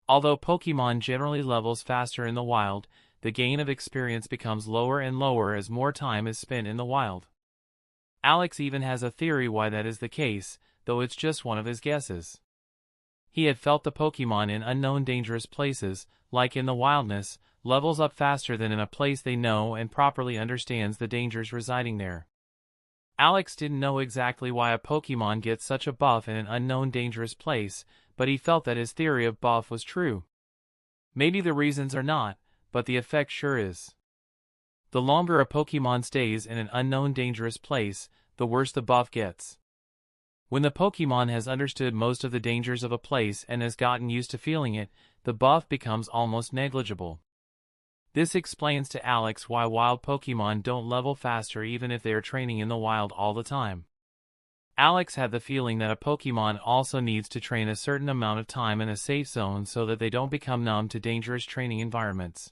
Although Pokemon generally levels faster in the wild, the gain of experience becomes lower and lower as more time is spent in the wild. Alex even has a theory why that is the case, though it's just one of his guesses. He had felt the Pokemon in unknown dangerous places, like in the wilderness, levels up faster than in a place they know and properly understands the dangers residing there. Alex didn't know exactly why a Pokemon gets such a buff in an unknown dangerous place, but he felt that his theory of buff was true. Maybe the reasons are not, but the effect sure is. The longer a Pokemon stays in an unknown dangerous place, the worse the buff gets. When the Pokemon has understood most of the dangers of a place and has gotten used to feeling it, the buff becomes almost negligible. This explains to Alex why wild Pokemon don't level faster even if they are training in the wild all the time. Alex had the feeling that a Pokemon also needs to train a certain amount of time in a safe zone so that they don't become numb to dangerous training environments.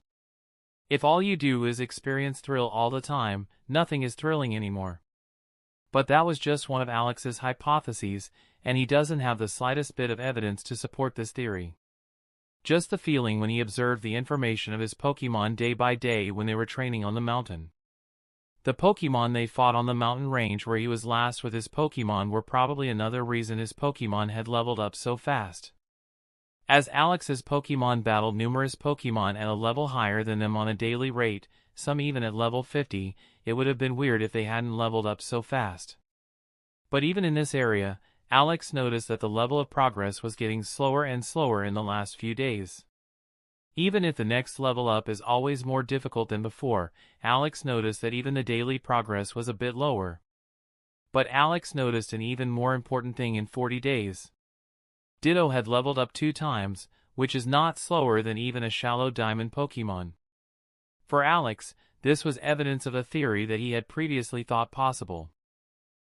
If all you do is experience thrill all the time, nothing is thrilling anymore. But that was just one of Alex's hypotheses, and he doesn't have the slightest bit of evidence to support this theory. Just the feeling when he observed the information of his Pokemon day by day when they were training on the mountain. The Pokemon they fought on the mountain range where he was last with his Pokemon were probably another reason his Pokemon had leveled up so fast. As Alex's Pokemon battled numerous Pokemon at a level higher than them on a daily rate, some even at level 50, it would have been weird if they hadn't leveled up so fast. But even in this area, Alex noticed that the level of progress was getting slower and slower in the last few days. Even if the next level up is always more difficult than before, Alex noticed that even the daily progress was a bit lower. But Alex noticed an even more important thing in 40 days. Ditto had leveled up 2 times, which is not slower than even a shallow diamond Pokemon. For Alex, this was evidence of a theory that he had previously thought possible.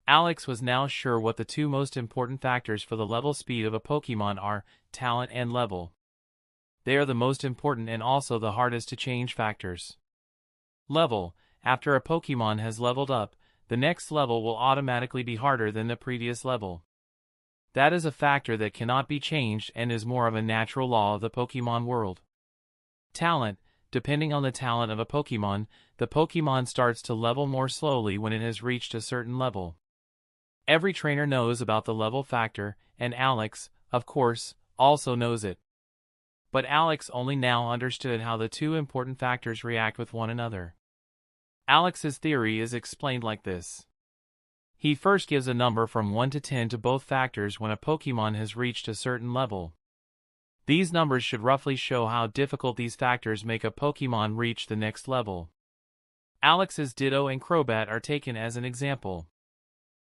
Alex was now sure what the 2 most important factors for the level speed of a Pokemon are: talent and level. They are the most important and also the hardest to change factors. Level: after a Pokemon has leveled up, the next level will automatically be harder than the previous level. That is a factor that cannot be changed and is more of a natural law of the Pokemon world. Talent: depending on the talent of a Pokemon, the Pokemon starts to level more slowly when it has reached a certain level. Every trainer knows about the level factor, and Alex, of course, also knows it. But Alex only now understood how the 2 important factors react with one another. Alex's theory is explained like this. He first gives a number from 1 to 10 to both factors when a Pokemon has reached a certain level. These numbers should roughly show how difficult these factors make a Pokemon reach the next level. Alex's Ditto and Crobat are taken as an example.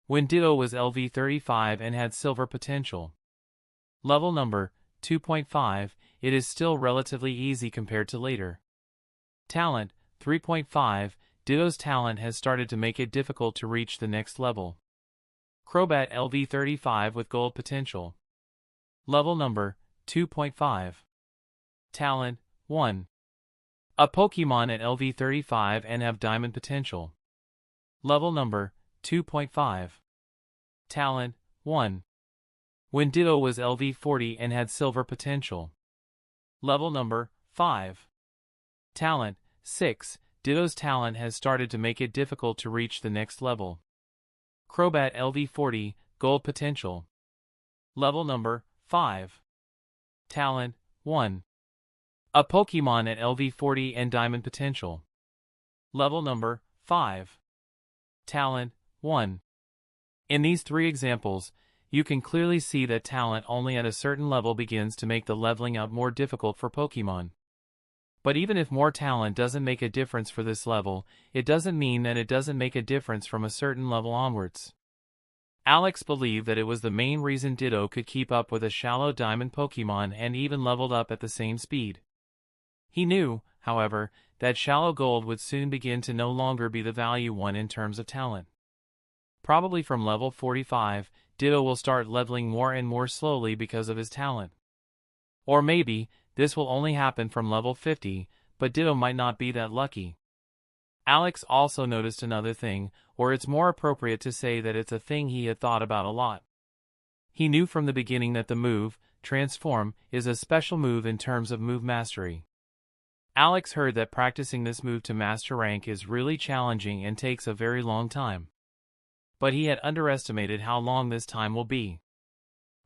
When Ditto was LV 35 and had silver potential, Level number 2.5, it is still relatively easy compared to later. Talent 3.5, Ditto's talent has started to make it difficult to reach the next level. Crobat LV35 with gold potential. Level number 2.5. Talent 1. A Pokemon at LV35 and have diamond potential. Level number 2.5. Talent 1. When Ditto was LV40 and had silver potential. Level number 5. Talent 6. Ditto's talent has started to make it difficult to reach the next level. Crobat LV40, gold potential. Level number 5. Talent 1. A Pokemon at LV40 and diamond potential. Level number 5. Talent 1. In these three examples, you can clearly see that talent only at a certain level begins to make the leveling up more difficult for Pokemon. But even if more talent doesn't make a difference for this level, it doesn't mean that it doesn't make a difference from a certain level onwards. Alex believed that it was the main reason Ditto could keep up with a shallow diamond Pokemon and even leveled up at the same speed. He knew, however, that shallow gold would soon begin to no longer be the value one in terms of talent. Probably from level 45, Ditto will start leveling more and more slowly because of his talent. Or maybe, this will only happen from level 50, but Ditto might not be that lucky. Alex also noticed another thing, or it's more appropriate to say that it's a thing he had thought about a lot. He knew from the beginning that the move, Transform, is a special move in terms of move mastery. Alex heard that practicing this move to master rank is really challenging and takes a very long time. But he had underestimated how long this time will be.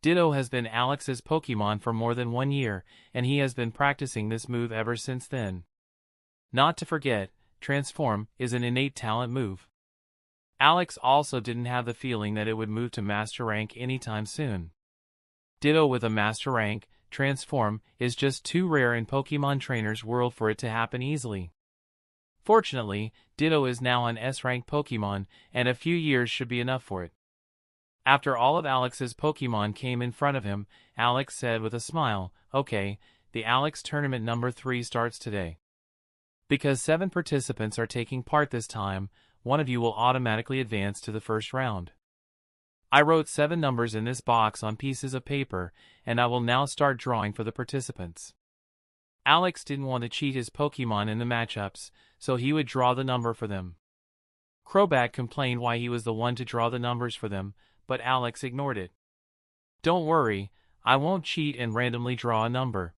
Ditto has been Alex's Pokemon for more than 1 year, and he has been practicing this move ever since then. Not to forget, Transform is an innate talent move. Alex also didn't have the feeling that it would move to Master Rank anytime soon. Ditto with a Master Rank, Transform, is just too rare in Pokemon Trainer's world for it to happen easily. Fortunately, Ditto is now an S-rank Pokemon, and a few years should be enough for it. After all of Alex's Pokemon came in front of him, Alex said with a smile, "Okay, the Alex Tournament number 3 starts today. Because 7 participants are taking part this time, one of you will automatically advance to the first round. I wrote 7 numbers in this box on pieces of paper, and I will now start drawing for the participants." Alex didn't want to cheat his Pokemon in the matchups, so he would draw the number for them. Crobat complained why he was the one to draw the numbers for them, but Alex ignored it. "Don't worry, I won't cheat and randomly draw a number.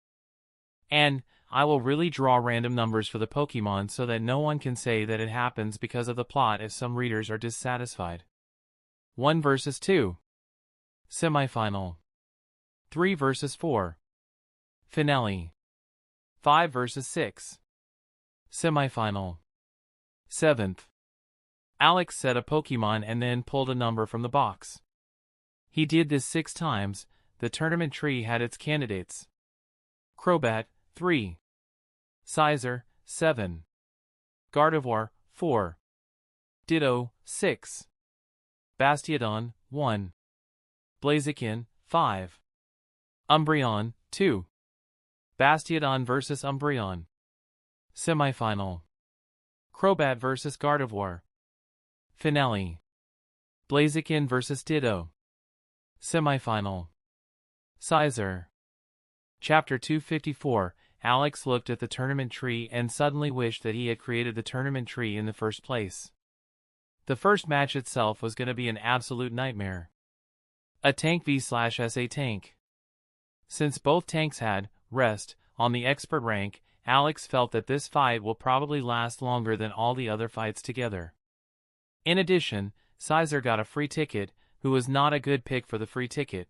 And I will really draw random numbers for the Pokemon so that no one can say that it happens because of the plot if some readers are dissatisfied." 1 versus 2. Semifinal. 3 versus 4. Finale. 5 versus 6. Semifinal. 7th. Alex set a Pokemon and then pulled a number from the box. He did this 6 times. The tournament tree had its candidates. Crobat, 3. Cizer, 7. Gardevoir, 4. Ditto, 6. Bastiodon, 1. Blazakin, 5. Umbreon, 2. Bastiodon vs Umbreon. Semifinal. Crobat vs Gardevoir. Finale. Blazakin vs Ditto. Semifinal. Cizer. Chapter 254. Alex looked at the tournament tree and suddenly wished that he had created the tournament tree in the first place. The first match itself was going to be an absolute nightmare. A tank v/SA tank. Since both tanks had rest on the expert rank, Alex felt that this fight will probably last longer than all the other fights together. In addition, Cizer got a free ticket, who was not a good pick for the free ticket.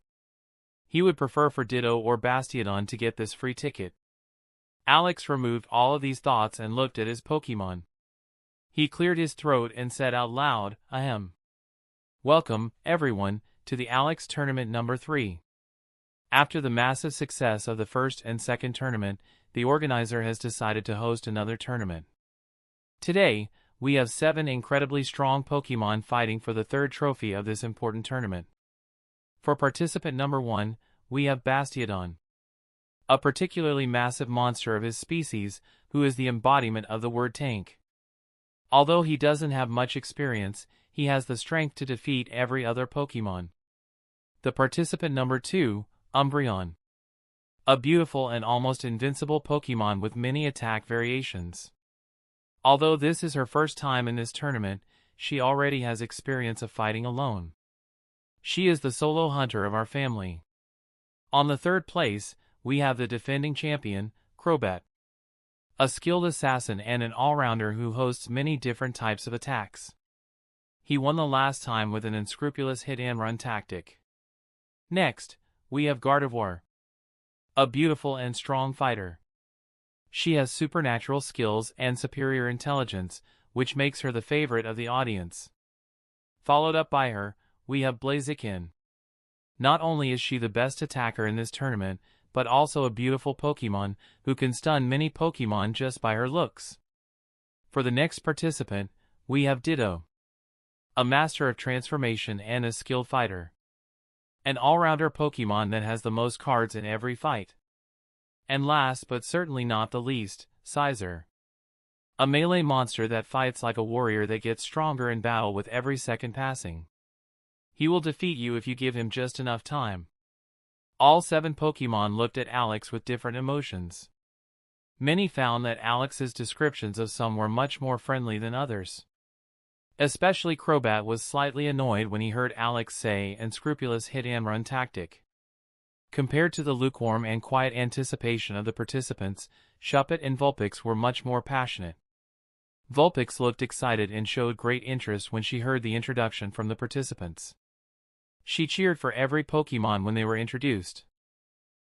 He would prefer for Ditto or Bastiodon to get this free ticket. Alex removed all of these thoughts and looked at his Pokemon. He cleared his throat and said out loud, "Ahem. Welcome, everyone, to the Alex Tournament number 3. After the massive success of the first and second tournament, the organizer has decided to host another tournament. Today, we have 7 incredibly strong Pokemon fighting for the third trophy of this important tournament. For participant number 1, we have Bastiodon, a particularly massive monster of his species, who is the embodiment of the word tank. Although he doesn't have much experience, he has the strength to defeat every other Pokemon. The participant number 2, Umbreon, a beautiful and almost invincible Pokemon with many attack variations. Although this is her first time in this tournament, she already has experience of fighting alone. She is the solo hunter of our family. On the third place, we have the defending champion, Crobat, a skilled assassin and an all-rounder who hosts many different types of attacks. He won the last time with an unscrupulous hit-and-run tactic. Next, we have Gardevoir, a beautiful and strong fighter. She has supernatural skills and superior intelligence, which makes her the favorite of the audience. Followed up by her, we have Blazakin. Not only is she the best attacker in this tournament, but also a beautiful Pokemon who can stun many Pokemon just by her looks. For the next participant, we have Ditto, a master of transformation and a skilled fighter. An all-rounder Pokemon that has the most cards in every fight. And last but certainly not the least, Cizer, a melee monster that fights like a warrior that gets stronger in battle with every second passing. He will defeat you if you give him just enough time. All 7 Pokemon looked at Alex with different emotions. Many found that Alex's descriptions of some were much more friendly than others. Especially Crobat was slightly annoyed when he heard Alex say unscrupulous hit-and-run tactic. Compared to the lukewarm and quiet anticipation of the participants, Shuppet and Vulpix were much more passionate. Vulpix looked excited and showed great interest when she heard the introduction from the participants. She cheered for every Pokemon when they were introduced.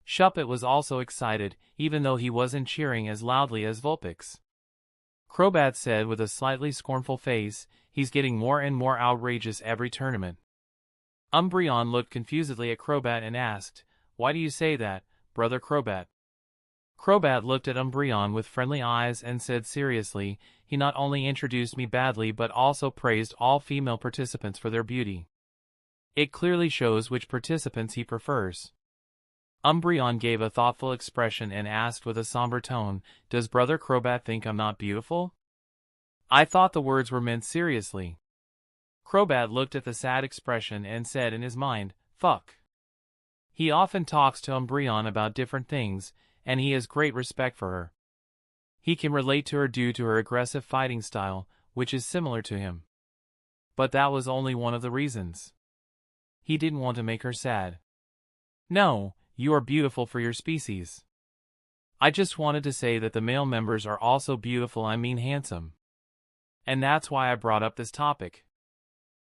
Shuppet was also excited, even though he wasn't cheering as loudly as Vulpix. Crobat said with a slightly scornful face, "He's getting more and more outrageous every tournament." Umbreon looked confusedly at Crobat and asked, "Why do you say that, brother Crobat?" Crobat looked at Umbreon with friendly eyes and said seriously, "He not only introduced me badly but also praised all female participants for their beauty. It clearly shows which participants he prefers." Umbreon gave a thoughtful expression and asked with a somber tone, "Does brother Crobat think I'm not beautiful?" I thought the words were meant seriously. Crobat looked at the sad expression and said in his mind, "Fuck." He often talks to Umbreon about different things, and he has great respect for her. He can relate to her due to her aggressive fighting style, which is similar to him. But that was only one of the reasons. He didn't want to make her sad. "No, you are beautiful for your species. I just wanted to say that the male members are also beautiful, I mean handsome. And that's why I brought up this topic."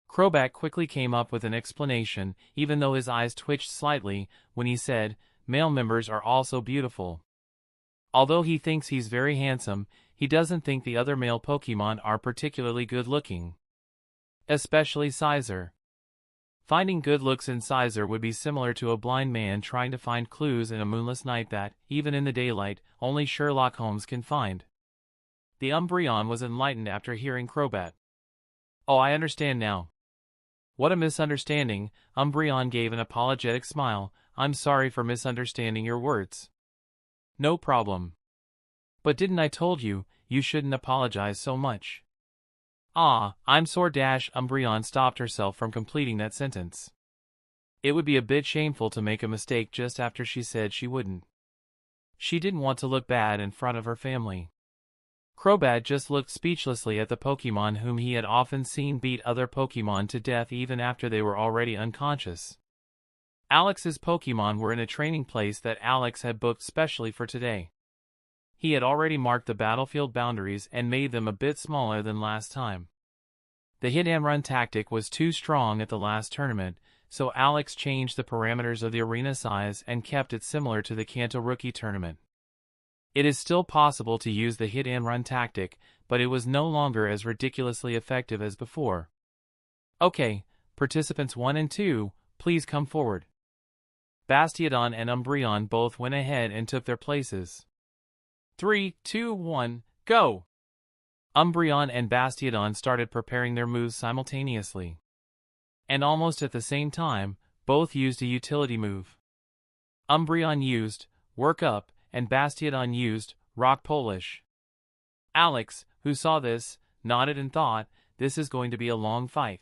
Crobat quickly came up with an explanation, even though his eyes twitched slightly, when he said, "Male members are also beautiful. Although he thinks he's very handsome, he doesn't think the other male Pokemon are particularly good-looking. Especially Cizer. Finding good looks in Cizer would be similar to a blind man trying to find clues in a moonless night that, even in the daylight, only Sherlock Holmes can find." The Umbreon was enlightened after hearing Crobat. "Oh, I understand now. What a misunderstanding." Umbreon gave an apologetic smile. "I'm sorry for misunderstanding your words." "No problem. But didn't I told you, you shouldn't apologize so much." "Ah, I'm sore." Umbreon stopped herself from completing that sentence. It would be a bit shameful to make a mistake just after she said she wouldn't. She didn't want to look bad in front of her family. Crobat just looked speechlessly at the Pokemon whom he had often seen beat other Pokemon to death even after they were already unconscious. Alex's Pokemon were in a training place that Alex had booked specially for today. He had already marked the battlefield boundaries and made them a bit smaller than last time. The hit-and-run tactic was too strong at the last tournament, so Alex changed the parameters of the arena size and kept it similar to the Kanto Rookie Tournament. It is still possible to use the hit-and-run tactic, but it was no longer as ridiculously effective as before. "Okay, participants 1 and 2, please come forward." Bastiodon and Umbreon both went ahead and took their places. 3, 2, 1, go! Umbreon and Bastiodon started preparing their moves simultaneously. And almost at the same time, both used a utility move. Umbreon used Work Up, and Bastiodon used Rock Polish. Alex, who saw this, nodded and thought, this is going to be a long fight.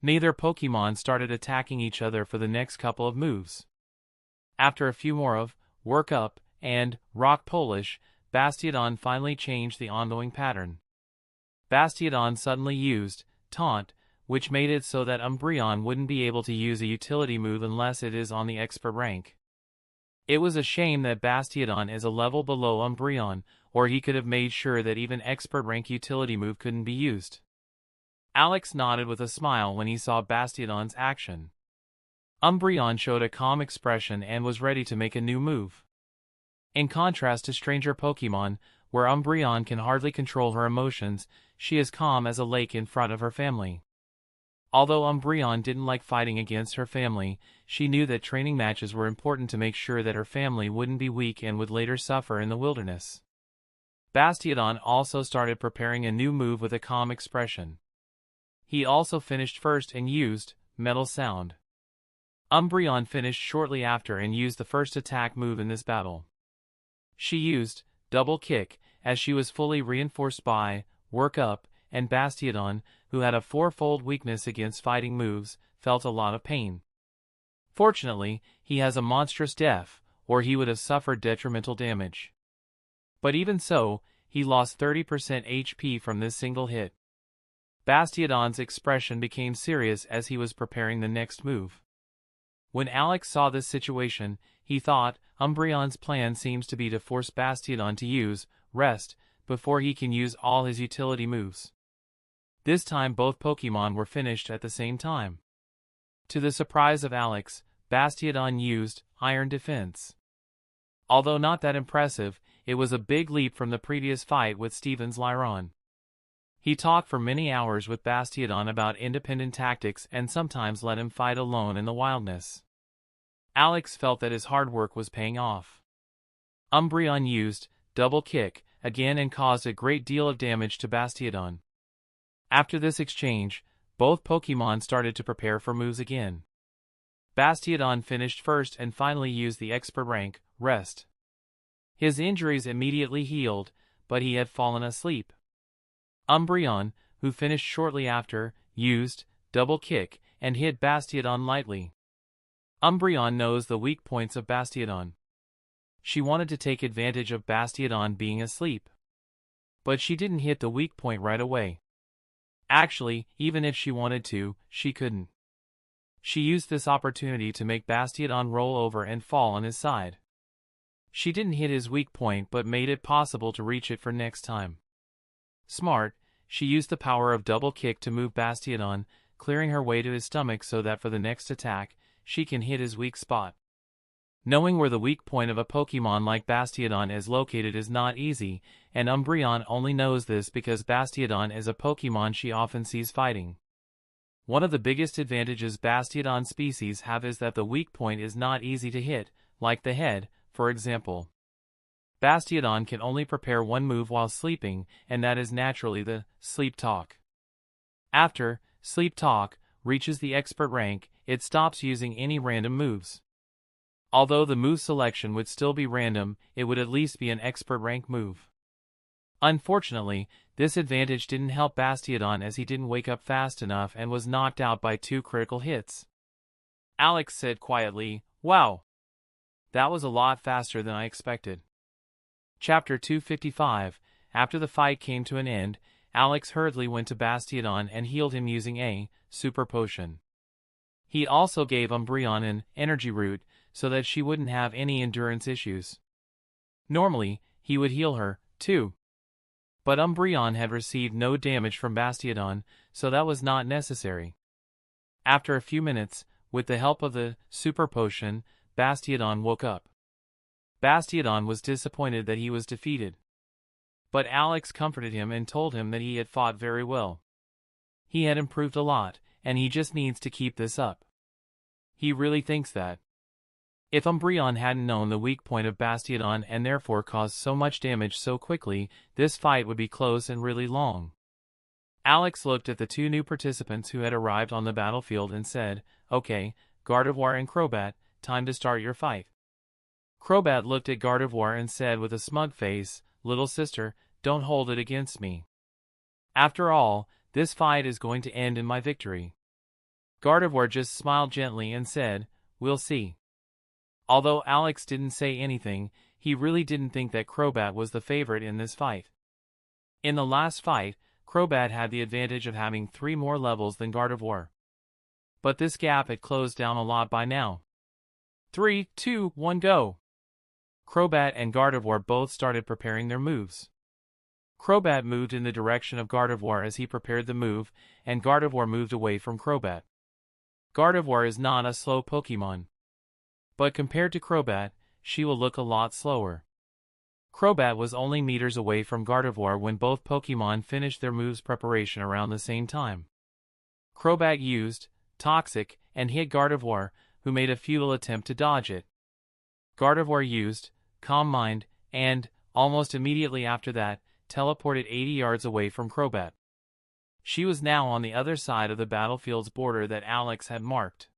Neither Pokemon started attacking each other for the next couple of moves. After a few more of Work Up and Rock Polish, Bastiodon finally changed the ongoing pattern. Bastiodon suddenly used Taunt, which made it so that Umbreon wouldn't be able to use a utility move unless it is on the expert rank. It was a shame that Bastiodon is a level below Umbreon, or he could have made sure that even expert rank utility move couldn't be used. Alex nodded with a smile when he saw Bastiodon's action. Umbreon showed a calm expression and was ready to make a new move. In contrast to stranger Pokemon, where Umbreon can hardly control her emotions, she is calm as a lake in front of her family. Although Umbreon didn't like fighting against her family, she knew that training matches were important to make sure that her family wouldn't be weak and would later suffer in the wilderness. Bastiodon also started preparing a new move with a calm expression. He also finished first and used Metal Sound. Umbreon finished shortly after and used the first attack move in this battle. She used Double Kick, as she was fully reinforced by Work Up, and Bastiodon, who had a fourfold weakness against fighting moves, felt a lot of pain. Fortunately, he has a monstrous def, or he would have suffered detrimental damage. But even so, he lost 30% HP from this single hit. Bastiodon's expression became serious as he was preparing the next move. When Alex saw this situation, he thought, Umbreon's plan seems to be to force Bastiodon to use Rest before he can use all his utility moves. This time both Pokemon were finished at the same time. To the surprise of Alex, Bastiodon used Iron Defense. Although not that impressive, it was a big leap from the previous fight with Steven's Lyron. He talked for many hours with Bastiodon about independent tactics and sometimes let him fight alone in the wilderness. Alex felt that his hard work was paying off. Umbreon used Double Kick again and caused a great deal of damage to Bastiodon. After this exchange, both Pokemon started to prepare for moves again. Bastiodon finished first and finally used the expert rank, Rest. His injuries immediately healed, but he had fallen asleep. Umbreon, who finished shortly after, used Double Kick and hit Bastiodon lightly. Umbreon knows the weak points of Bastiodon. She wanted to take advantage of Bastiodon being asleep. But she didn't hit the weak point right away. Actually, even if she wanted to, she couldn't. She used this opportunity to make Bastiodon roll over and fall on his side. She didn't hit his weak point but made it possible to reach it for next time. Smart, she used the power of Double Kick to move Bastiodon, clearing her way to his stomach so that for the next attack, she can hit his weak spot. Knowing where the weak point of a Pokemon like Bastiodon is located is not easy, and Umbreon only knows this because Bastiodon is a Pokemon she often sees fighting. One of the biggest advantages Bastiodon species have is that the weak point is not easy to hit, like the head, for example. Bastiodon can only prepare one move while sleeping, and that is naturally the Sleep Talk. After Sleep Talk reaches the expert rank, it stops using any random moves. Although the move selection would still be random, it would at least be an expert rank move. Unfortunately, this advantage didn't help Bastiodon as he didn't wake up fast enough and was knocked out by 2 critical hits. Alex said quietly, "Wow! That was a lot faster than I expected." Chapter 255. After the fight came to an end, Alex hurriedly went to Bastiodon and healed him using a super potion. He also gave Umbreon an energy root so that she wouldn't have any endurance issues. Normally, he would heal her, too. But Umbreon had received no damage from Bastiodon, so that was not necessary. After a few minutes, with the help of the super potion, Bastiodon woke up. Bastiodon was disappointed that he was defeated. But Alex comforted him and told him that he had fought very well. He had improved a lot, and he just needs to keep this up. He really thinks that. If Umbreon hadn't known the weak point of Bastiodon and therefore caused so much damage so quickly, this fight would be close and really long. Alex looked at the 2 new participants who had arrived on the battlefield and said, "Okay, Gardevoir and Crobat, time to start your fight." Crobat looked at Gardevoir and said with a smug face, "Little sister, don't hold it against me. After all, this fight is going to end in my victory." Gardevoir just smiled gently and said, "We'll see." Although Alex didn't say anything, he really didn't think that Crobat was the favorite in this fight. In the last fight, Crobat had the advantage of having 3 more levels than Gardevoir. But this gap had closed down a lot by now. 3, 2, 1, go! Crobat and Gardevoir both started preparing their moves. Crobat moved in the direction of Gardevoir as he prepared the move, and Gardevoir moved away from Crobat. Gardevoir is not a slow Pokemon. But compared to Crobat, she will look a lot slower. Crobat was only meters away from Gardevoir when both Pokemon finished their moves preparation around the same time. Crobat used Toxic and hit Gardevoir, who made a futile attempt to dodge it. Gardevoir used Calm Mind and, almost immediately after that, teleported 80 yards away from Crobat. She was now on the other side of the battlefield's border that Alex had marked.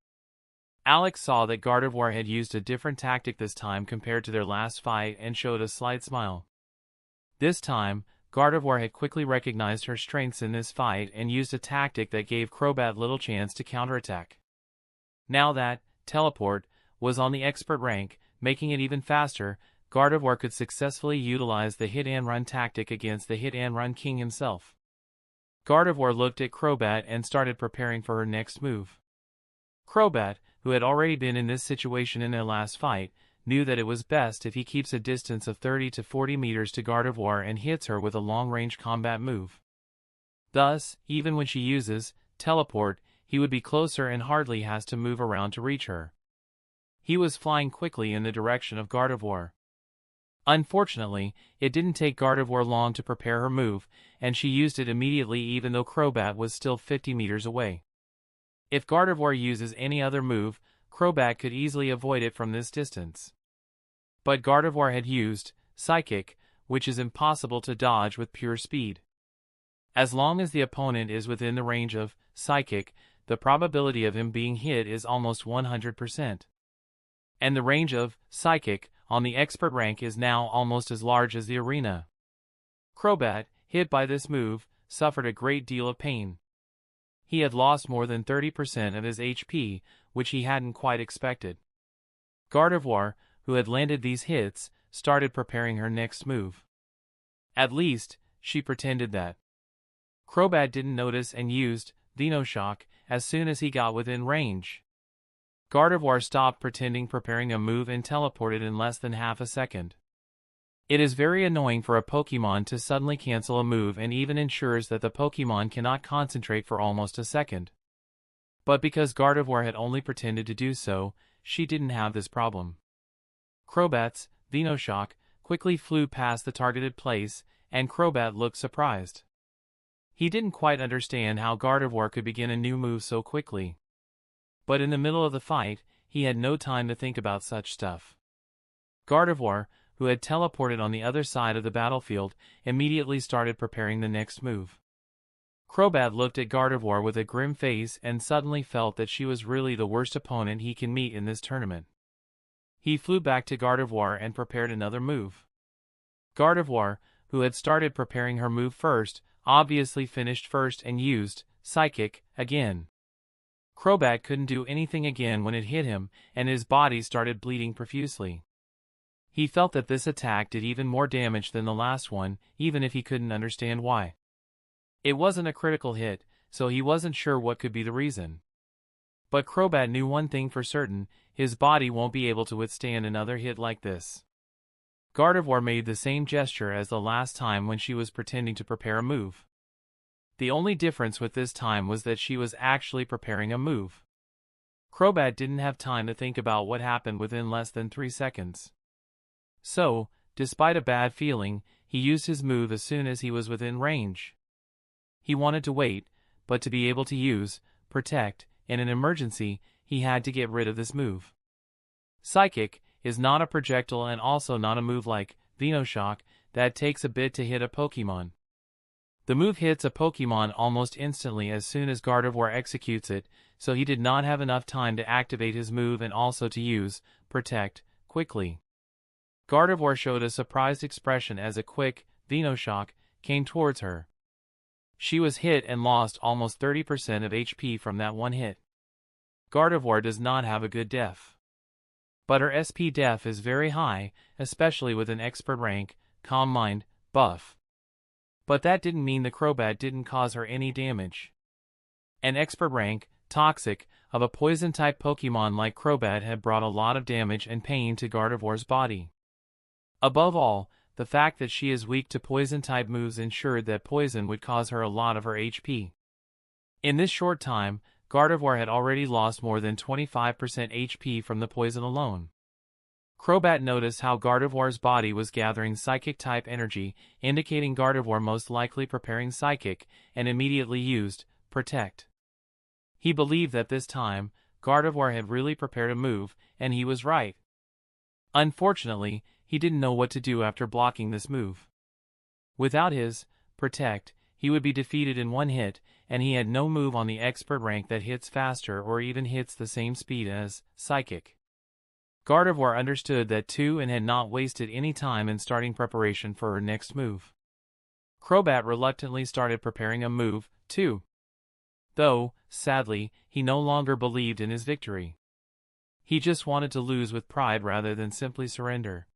Alex saw that Gardevoir had used a different tactic this time compared to their last fight and showed a slight smile. This time, Gardevoir had quickly recognized her strengths in this fight and used a tactic that gave Crobat little chance to counterattack. Now that Teleport was on the expert rank, making it even faster, Gardevoir could successfully utilize the hit-and-run tactic against the hit-and-run king himself. Gardevoir looked at Crobat and started preparing for her next move. Crobat, who had already been in this situation in their last fight, knew that it was best if he keeps a distance of 30 to 40 meters to Gardevoir and hits her with a long-range combat move. Thus, even when she uses Teleport, he would be closer and hardly has to move around to reach her. He was flying quickly in the direction of Gardevoir. Unfortunately, it didn't take Gardevoir long to prepare her move, and she used it immediately even though Crobat was still 50 meters away. If Gardevoir uses any other move, Crobat could easily avoid it from this distance. But Gardevoir had used Psychic, which is impossible to dodge with pure speed. As long as the opponent is within the range of Psychic, the probability of him being hit is almost 100%. And the range of Psychic on the expert rank is now almost as large as the arena. Crobat, hit by this move, suffered a great deal of pain. He had lost more than 30% of his HP, which he hadn't quite expected. Gardevoir, who had landed these hits, started preparing her next move. At least, she pretended that. Crobat didn't notice and used Dino Shock as soon as he got within range. Gardevoir stopped pretending preparing a move and teleported in less than half a second. It is very annoying for a Pokemon to suddenly cancel a move and even ensures that the Pokemon cannot concentrate for almost a second. But because Gardevoir had only pretended to do so, she didn't have this problem. Crobat's Dino Shock quickly flew past the targeted place, and Crobat looked surprised. He didn't quite understand how Gardevoir could begin a new move so quickly. But in the middle of the fight, he had no time to think about such stuff. Gardevoir, who had teleported on the other side of the battlefield, immediately started preparing the next move. Crobat looked at Gardevoir with a grim face and suddenly felt that she was really the worst opponent he can meet in this tournament. He flew back to Gardevoir and prepared another move. Gardevoir, who had started preparing her move first, obviously finished first and used Psychic again. Crobat couldn't do anything again when it hit him, and his body started bleeding profusely. He felt that this attack did even more damage than the last one, even if he couldn't understand why. It wasn't a critical hit, so he wasn't sure what could be the reason. But Crobat knew one thing for certain: his body won't be able to withstand another hit like this. Gardevoir made the same gesture as the last time when she was pretending to prepare a move. The only difference with this time was that she was actually preparing a move. Crobat didn't have time to think about what happened within less than 3 seconds. So, despite a bad feeling, he used his move as soon as he was within range. He wanted to wait, but to be able to use Protect in an emergency, he had to get rid of this move. Psychic is not a projectile and also not a move like Dino Shock that takes a bit to hit a Pokemon. The move hits a Pokemon almost instantly as soon as Gardevoir executes it, so he did not have enough time to activate his move and also to use Protect quickly. Gardevoir showed a surprised expression as a quick Venoshock came towards her. She was hit and lost almost 30% of HP from that one hit. Gardevoir does not have a good def, but her SP def is very high, especially with an expert rank, Calm Mind, buff. But that didn't mean the Crobat didn't cause her any damage. An expert rank, Toxic, of a poison-type Pokemon like Crobat had brought a lot of damage and pain to Gardevoir's body. Above all, the fact that she is weak to poison-type moves ensured that poison would cause her a lot of her HP. In this short time, Gardevoir had already lost more than 25% HP from the poison alone. Crobat noticed how Gardevoir's body was gathering Psychic-type energy, indicating Gardevoir most likely preparing Psychic, and immediately used Protect. He believed that this time, Gardevoir had really prepared a move, and he was right. Unfortunately, he didn't know what to do after blocking this move. Without his Protect, he would be defeated in one hit, and he had no move on the expert rank that hits faster or even hits the same speed as Psychic. Gardevoir understood that too and had not wasted any time in starting preparation for her next move. Crobat reluctantly started preparing a move, too. Though, sadly, he no longer believed in his victory. He just wanted to lose with pride rather than simply surrender.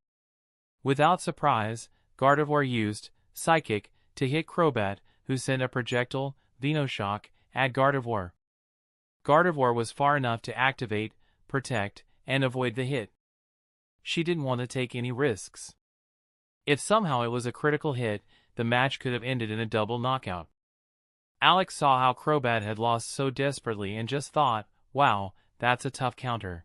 Without surprise, Gardevoir used Psychic to hit Crobat, who sent a projectile Venoshock at Gardevoir. Gardevoir was far enough to activate Protect and avoid the hit. She didn't want to take any risks. If somehow it was a critical hit, the match could have ended in a double knockout. Alex saw how Crobat had lost so desperately and just thought, wow, that's a tough counter.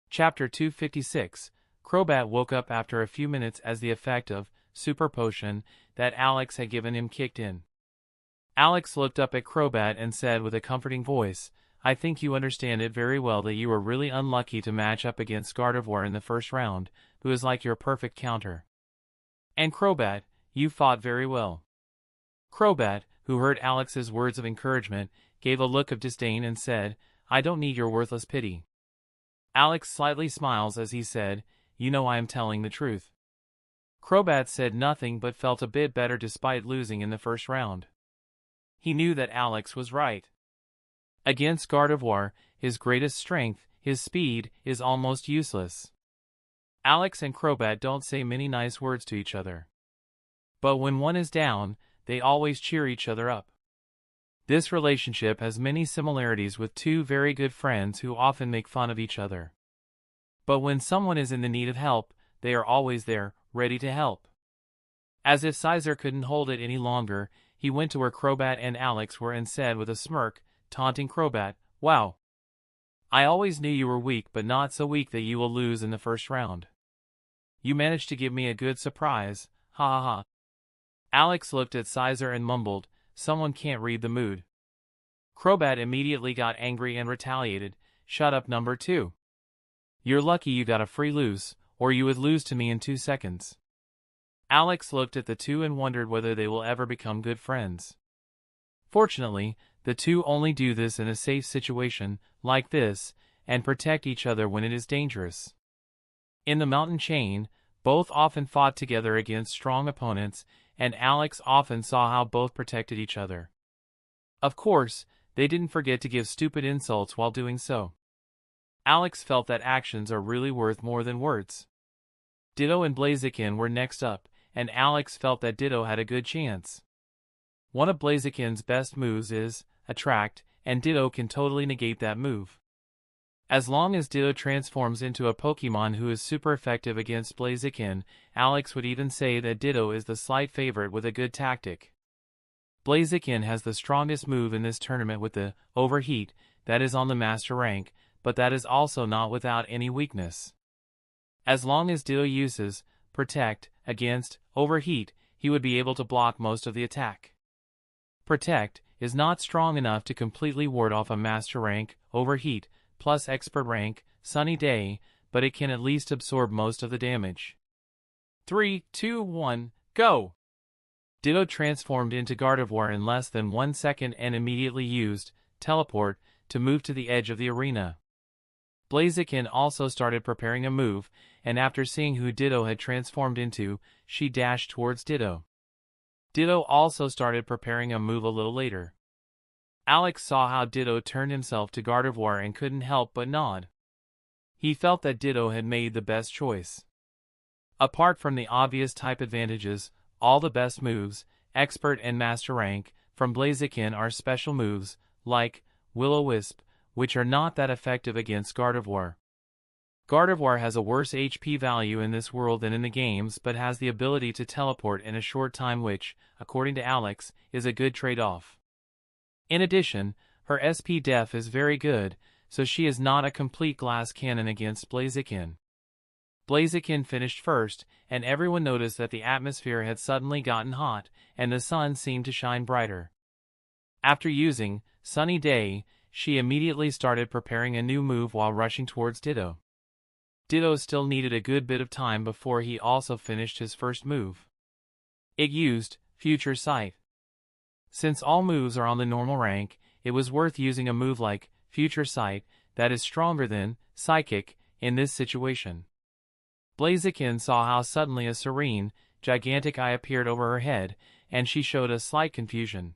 Chapter 256. Crobat woke up after a few minutes as the effect of Super Potion that Alex had given him kicked in. Alex looked up at Crobat and said with a comforting voice, I think you understand it very well that you were really unlucky to match up against Gardevoir in the first round, who is like your perfect counter. And Crobat, you fought very well. Crobat, who heard Alex's words of encouragement, gave a look of disdain and said, I don't need your worthless pity. Alex slightly smiles as he said, you know I am telling the truth. Crobat said nothing but felt a bit better despite losing in the first round. He knew that Alex was right. Against Gardevoir, his greatest strength, his speed, is almost useless. Alex and Crobat don't say many nice words to each other. But when one is down, they always cheer each other up. This relationship has many similarities with two very good friends who often make fun of each other. But when someone is in the need of help, they are always there, ready to help. As if Cizer couldn't hold it any longer, he went to where Crobat and Alex were and said with a smirk, taunting Crobat, wow. I always knew you were weak, but not so weak that you will lose in the first round. You managed to give me a good surprise, ha ha ha. Alex looked at Cizer and mumbled, someone can't read the mood. Crobat immediately got angry and retaliated, shut up number 2. You're lucky you got a free lose, or you would lose to me in 2 seconds. Alex looked at the two and wondered whether they will ever become good friends. Fortunately, the two only do this in a safe situation, like this, and protect each other when it is dangerous. In the mountain chain, both often fought together against strong opponents, and Alex often saw how both protected each other. Of course, they didn't forget to give stupid insults while doing so. Alex felt that actions are really worth more than words. Ditto and Blazakin were next up, and Alex felt that Ditto had a good chance. One of Blazakin's best moves is Attract, and Ditto can totally negate that move. As long as Ditto transforms into a Pokemon who is super effective against Blazakin, Alex would even say that Ditto is the slight favorite with a good tactic. Blazakin has the strongest move in this tournament with the Overheat, that is on the Master rank, but that is also not without any weakness. As long as Ditto uses Protect against Overheat, he would be able to block most of the attack. Protect is not strong enough to completely ward off a Master rank Overheat, plus expert rank, Sunny Day, but it can at least absorb most of the damage. 3, 2, 1, go! Ditto transformed into Gardevoir in less than 1 second and immediately used Teleport to move to the edge of the arena. Blazakin also started preparing a move, and after seeing who Ditto had transformed into, she dashed towards Ditto. Ditto also started preparing a move a little later. Alex saw how Ditto turned himself to Gardevoir and couldn't help but nod. He felt that Ditto had made the best choice. Apart from the obvious type advantages, all the best moves, Expert and Master rank, from Blazakin are special moves, like Will-O-Wisp, which are not that effective against Gardevoir. Gardevoir has a worse HP value in this world than in the games but has the ability to teleport in a short time which, according to Alex, is a good trade-off. In addition, her SP def is very good, so she is not a complete glass cannon against Blazakin. Blazakin finished first, and everyone noticed that the atmosphere had suddenly gotten hot, and the sun seemed to shine brighter. After using Sunny Day, she immediately started preparing a new move while rushing towards Ditto. Ditto still needed a good bit of time before he also finished his first move. It used Future Sight. Since all moves are on the normal rank, it was worth using a move like Future Sight that is stronger than Psychic in this situation. Blazakin saw how suddenly a serene, gigantic eye appeared over her head, and she showed a slight confusion.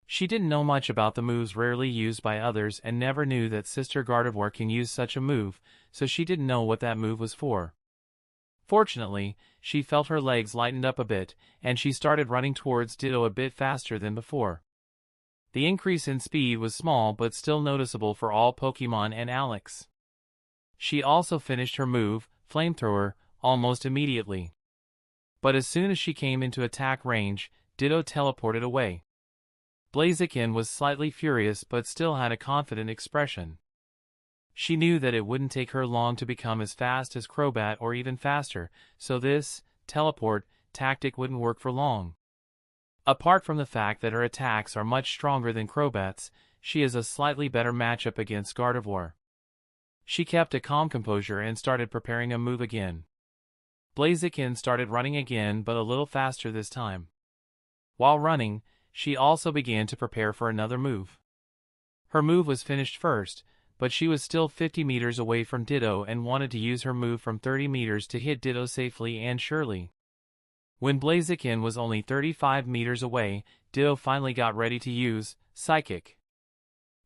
She didn't know much about the moves rarely used by others and never knew that Sister Gardevoir can use such a move, so she didn't know what that move was for. Fortunately, she felt her legs lightened up a bit, and she started running towards Ditto a bit faster than before. The increase in speed was small but still noticeable for all Pokemon and Alex. She also finished her move, Flamethrower, almost immediately. But as soon as she came into attack range, Ditto teleported away. Blazakin was slightly furious but still had a confident expression. She knew that it wouldn't take her long to become as fast as Crobat or even faster, so this teleport tactic wouldn't work for long. Apart from the fact that her attacks are much stronger than Crobat's, she is a slightly better matchup against Gardevoir. She kept a calm composure and started preparing a move again. Blazakin started running again but a little faster this time. While running, she also began to prepare for another move. Her move was finished first, but she was still 50 meters away from Ditto and wanted to use her move from 30 meters to hit Ditto safely and surely. When Blazakin was only 35 meters away, Ditto finally got ready to use Psychic.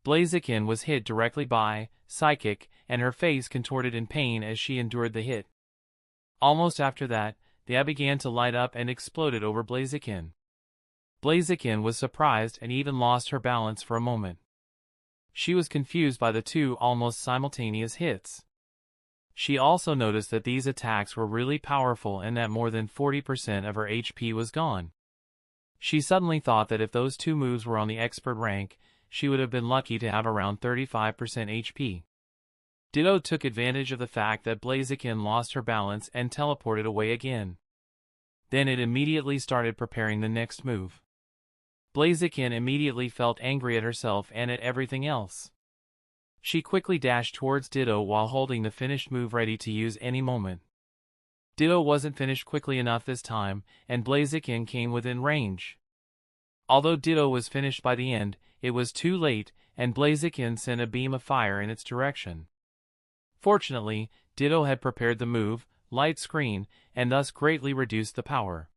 Blazakin was hit directly by Psychic, and her face contorted in pain as she endured the hit. Almost after that, the eye began to light up and exploded over Blazakin. Blazakin was surprised and even lost her balance for a moment. She was confused by the two almost simultaneous hits. She also noticed that these attacks were really powerful and that more than 40% of her HP was gone. She suddenly thought that if those two moves were on the expert rank, she would have been lucky to have around 35% HP. Ditto took advantage of the fact that Blazakin lost her balance and teleported away again. Then it immediately started preparing the next move. Blazakin immediately felt angry at herself and at everything else. She quickly dashed towards Ditto while holding the finished move ready to use any moment. Ditto wasn't finished quickly enough this time, and Blazakin came within range. Although Ditto was finished by the end, it was too late, and Blazakin sent a beam of fire in its direction. Fortunately, Ditto had prepared the move, Light Screen, and thus greatly reduced the power.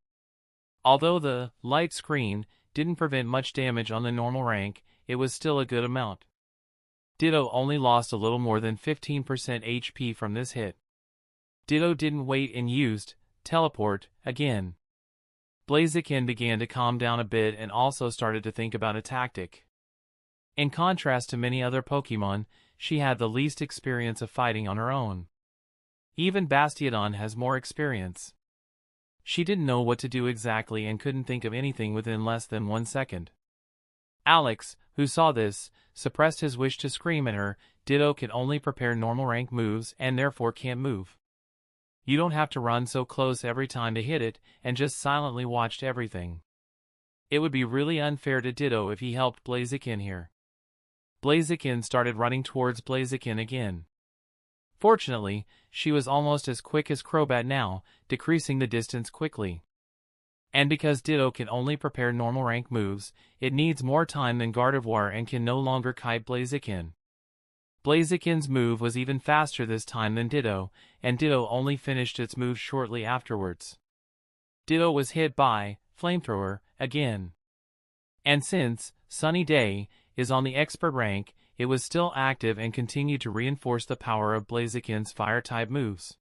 Although the Light Screen didn't prevent much damage on the normal rank, it was still a good amount. Ditto only lost a little more than 15% HP from this hit. Ditto didn't wait and used Teleport again. Blazakin began to calm down a bit and also started to think about a tactic. In contrast to many other Pokemon, she had the least experience of fighting on her own. Even Bastiodon has more experience. She didn't know what to do exactly and couldn't think of anything within less than 1 second. Alex, who saw this, suppressed his wish to scream at her. Ditto can only prepare normal rank moves and therefore can't move. You don't have to run so close every time to hit it and just silently watched everything. It would be really unfair to Ditto if he helped Blazakin here. Blazakin started running towards Blazakin again. Fortunately, she was almost as quick as Crobat now, decreasing the distance quickly. And because Ditto can only prepare normal rank moves, it needs more time than Gardevoir and can no longer kite Blazakin. Blazakin's move was even faster this time than Ditto, and Ditto only finished its move shortly afterwards. Ditto was hit by Flamethrower again. And since Sunny Day is on the expert rank, it was still active and continued to reinforce the power of Blazakin's fire-type moves.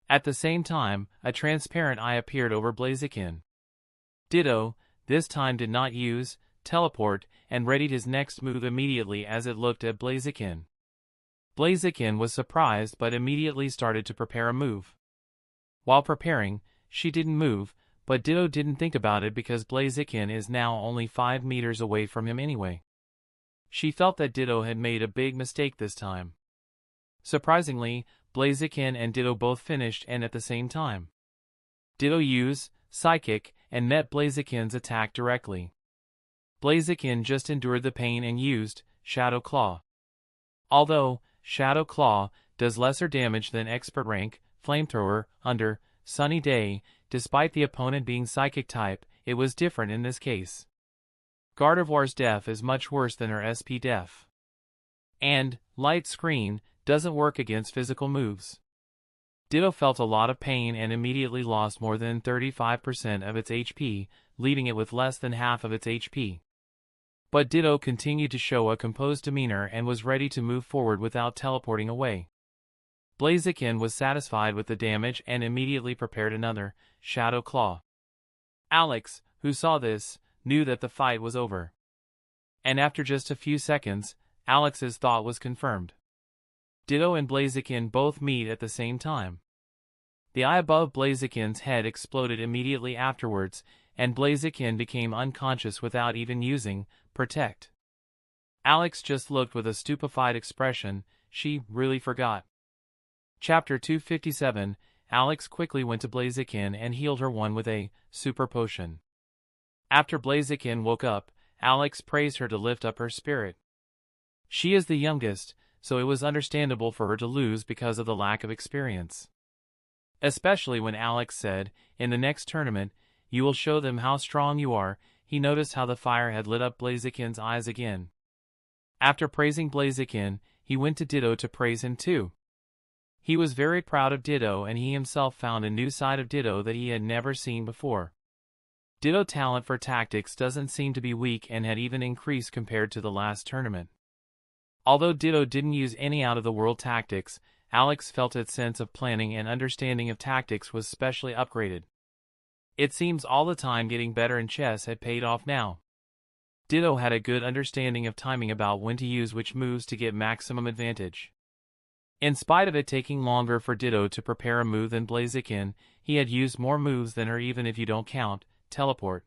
At the same time, a transparent eye appeared over Blazakin. Ditto, this time, did not use Teleport and readied his next move immediately as it looked at Blazakin. Blazakin was surprised but immediately started to prepare a move. While preparing, she didn't move, but Ditto didn't think about it because Blazakin is now only 5 meters away from him anyway. She felt that Ditto had made a big mistake this time. Surprisingly, Blazakin and Ditto both finished and at the same time. Ditto used Psychic and met Blazakin's attack directly. Blazakin just endured the pain and used Shadow Claw. Although Shadow Claw does lesser damage than expert rank Flamethrower under Sunny Day, despite the opponent being Psychic type, it was different in this case. Gardevoir's def is much worse than her SP def. And Light Screen doesn't work against physical moves. Ditto felt a lot of pain and immediately lost more than 35% of its HP, leaving it with less than half of its HP. But Ditto continued to show a composed demeanor and was ready to move forward without teleporting away. Blazakin was satisfied with the damage and immediately prepared another Shadow Claw. Alex, who saw this, knew that the fight was over. And after just a few seconds, Alex's thought was confirmed. Ditto and Blazakin both meet at the same time. The eye above Blazakin's head exploded immediately afterwards, and Blazakin became unconscious without even using Protect. Alex just looked with a stupefied expression. She really forgot. Chapter 257. Alex quickly went to Blazakin and healed her one with a super potion. After Blazakin woke up, Alex praised her to lift up her spirit. She is the youngest, so it was understandable for her to lose because of the lack of experience. Especially when Alex said, "In the next tournament, you will show them how strong you are." He noticed how the fire had lit up Blazakin's eyes again. After praising Blazakin, he went to Ditto to praise him too. He was very proud of Ditto, and he himself found a new side of Ditto that he had never seen before. Ditto's talent for tactics doesn't seem to be weak and had even increased compared to the last tournament. Although Ditto didn't use any out-of-the-world tactics, Alex felt its sense of planning and understanding of tactics was specially upgraded. It seems all the time getting better in chess had paid off now. Ditto had a good understanding of timing about when to use which moves to get maximum advantage. In spite of it taking longer for Ditto to prepare a move than Blazakin, he had used more moves than her even if you don't count Teleport.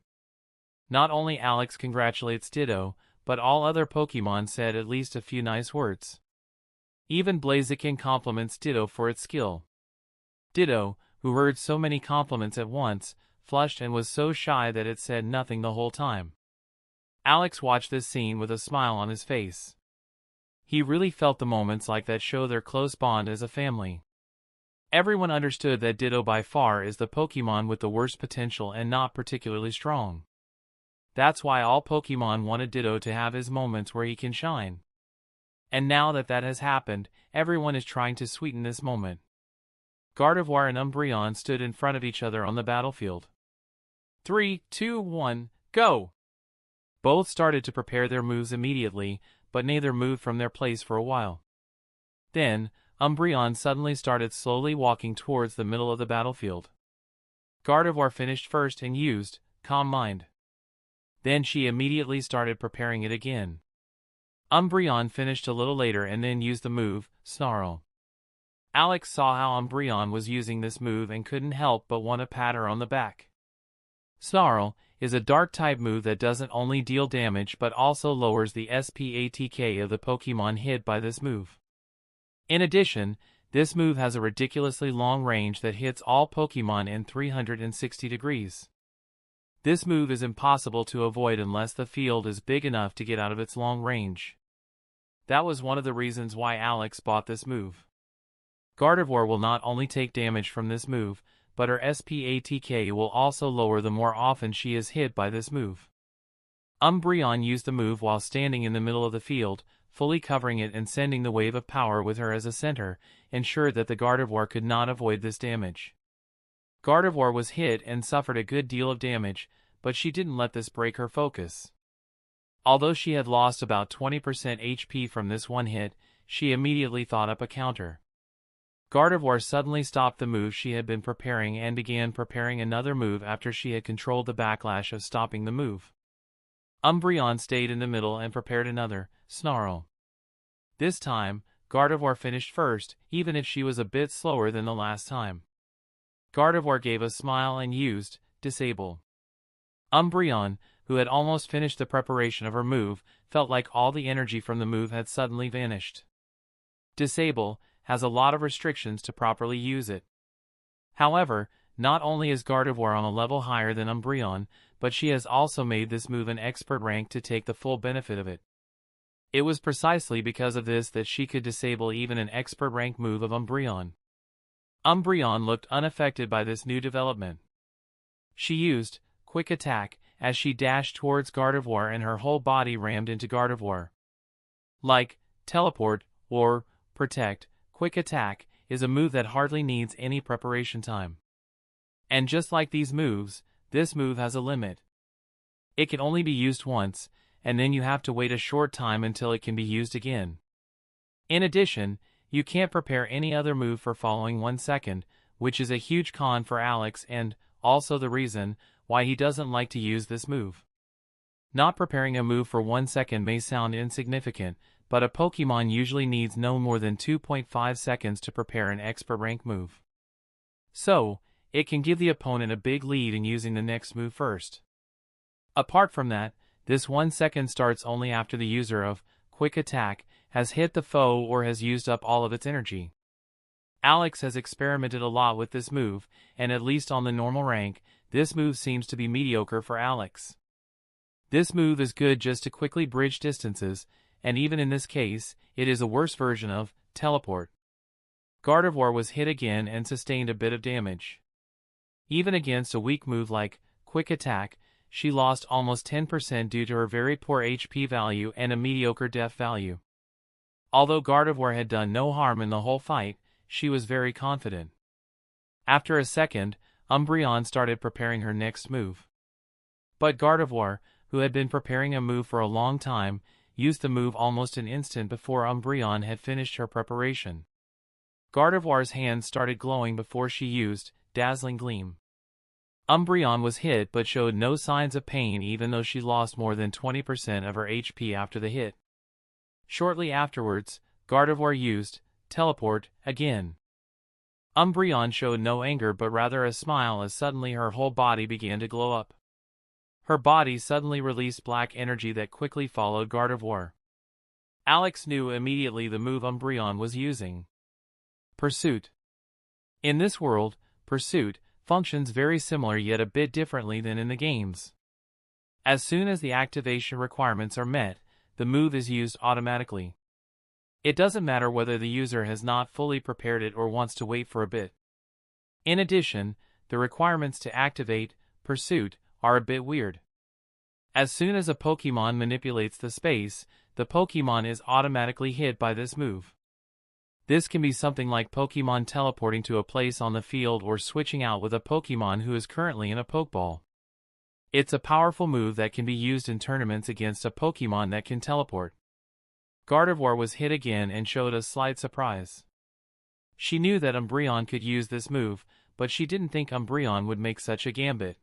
Not only Alex congratulates Ditto, but all other Pokemon said at least a few nice words. Even Blazakin compliments Ditto for its skill. Ditto, who heard so many compliments at once, flushed and was so shy that it said nothing the whole time. Alex watched this scene with a smile on his face. He really felt the moments like that show their close bond as a family. Everyone understood that Ditto by far is the Pokemon with the worst potential and not particularly strong. That's why all Pokemon wanted Ditto to have his moments where he can shine. And now that that has happened, everyone is trying to sweeten this moment. Gardevoir and Umbreon stood in front of each other on the battlefield. 3, 2, 1, go! Both started to prepare their moves immediately, but neither moved from their place for a while. Then, Umbreon suddenly started slowly walking towards the middle of the battlefield. Gardevoir finished first and used Calm Mind. Then she immediately started preparing it again. Umbreon finished a little later and then used the move Snarl. Alex saw how Umbreon was using this move and couldn't help but want to pat her on the back. Snarl is a dark-type move that doesn't only deal damage but also lowers the SPATK of the Pokemon hit by this move. In addition, this move has a ridiculously long range that hits all Pokemon in 360 degrees. This move is impossible to avoid unless the field is big enough to get out of its long range. That was one of the reasons why Alex bought this move. Gardevoir will not only take damage from this move, but her SPATK will also lower the more often she is hit by this move. Umbreon used the move while standing in the middle of the field, fully covering it and sending the wave of power with her as a center, ensured that the Gardevoir could not avoid this damage. Gardevoir was hit and suffered a good deal of damage, but she didn't let this break her focus. Although she had lost about 20% HP from this one hit, she immediately thought up a counter. Gardevoir suddenly stopped the move she had been preparing and began preparing another move after she had controlled the backlash of stopping the move. Umbreon stayed in the middle and prepared another, Snarl. This time, Gardevoir finished first, even if she was a bit slower than the last time. Gardevoir gave a smile and used Disable. Umbreon, who had almost finished the preparation of her move, felt like all the energy from the move had suddenly vanished. Disable has a lot of restrictions to properly use it. However, not only is Gardevoir on a level higher than Umbreon, but she has also made this move an expert rank to take the full benefit of it. It was precisely because of this that she could disable even an expert rank move of Umbreon. Umbreon looked unaffected by this new development. She used Quick Attack as she dashed towards Gardevoir and her whole body rammed into Gardevoir. Like Teleport or Protect, Quick Attack is a move that hardly needs any preparation time. And just like these moves, this move has a limit. It can only be used once, and then you have to wait a short time until it can be used again. In addition, you can't prepare any other move for following 1 second, which is a huge con for Alex and also the reason why he doesn't like to use this move. Not preparing a move for 1 second may sound insignificant, but a Pokemon usually needs no more than 2.5 seconds to prepare an expert rank move. So, it can give the opponent a big lead in using the next move first. Apart from that, this 1 second starts only after the user of Quick Attack has hit the foe or has used up all of its energy. Alex has experimented a lot with this move, and at least on the normal rank, this move seems to be mediocre for Alex. This move is good just to quickly bridge distances, and even in this case, it is a worse version of Teleport. Gardevoir was hit again and sustained a bit of damage. Even against a weak move like Quick Attack, she lost almost 10% due to her very poor HP value and a mediocre def value. Although Gardevoir had done no harm in the whole fight, she was very confident. After a second, Umbreon started preparing her next move. But Gardevoir, who had been preparing a move for a long time, used the move almost an instant before Umbreon had finished her preparation. Gardevoir's hands started glowing before she used Dazzling Gleam. Umbreon was hit but showed no signs of pain even though she lost more than 20% of her HP after the hit. Shortly afterwards, Gardevoir used Teleport again. Umbreon showed no anger but rather a smile as suddenly her whole body began to glow up. Her body suddenly released black energy that quickly followed Gardevoir. Alex knew immediately the move Umbreon was using. Pursuit. In this world, Pursuit functions very similar yet a bit differently than in the games. As soon as the activation requirements are met, the move is used automatically. It doesn't matter whether the user has not fully prepared it or wants to wait for a bit. In addition, the requirements to activate Pursuit are a bit weird. As soon as a Pokemon manipulates the space, the Pokemon is automatically hit by this move. This can be something like Pokemon teleporting to a place on the field or switching out with a Pokemon who is currently in a Pokeball. It's a powerful move that can be used in tournaments against a Pokemon that can teleport. Gardevoir was hit again and showed a slight surprise. She knew that Umbreon could use this move, but she didn't think Umbreon would make such a gambit.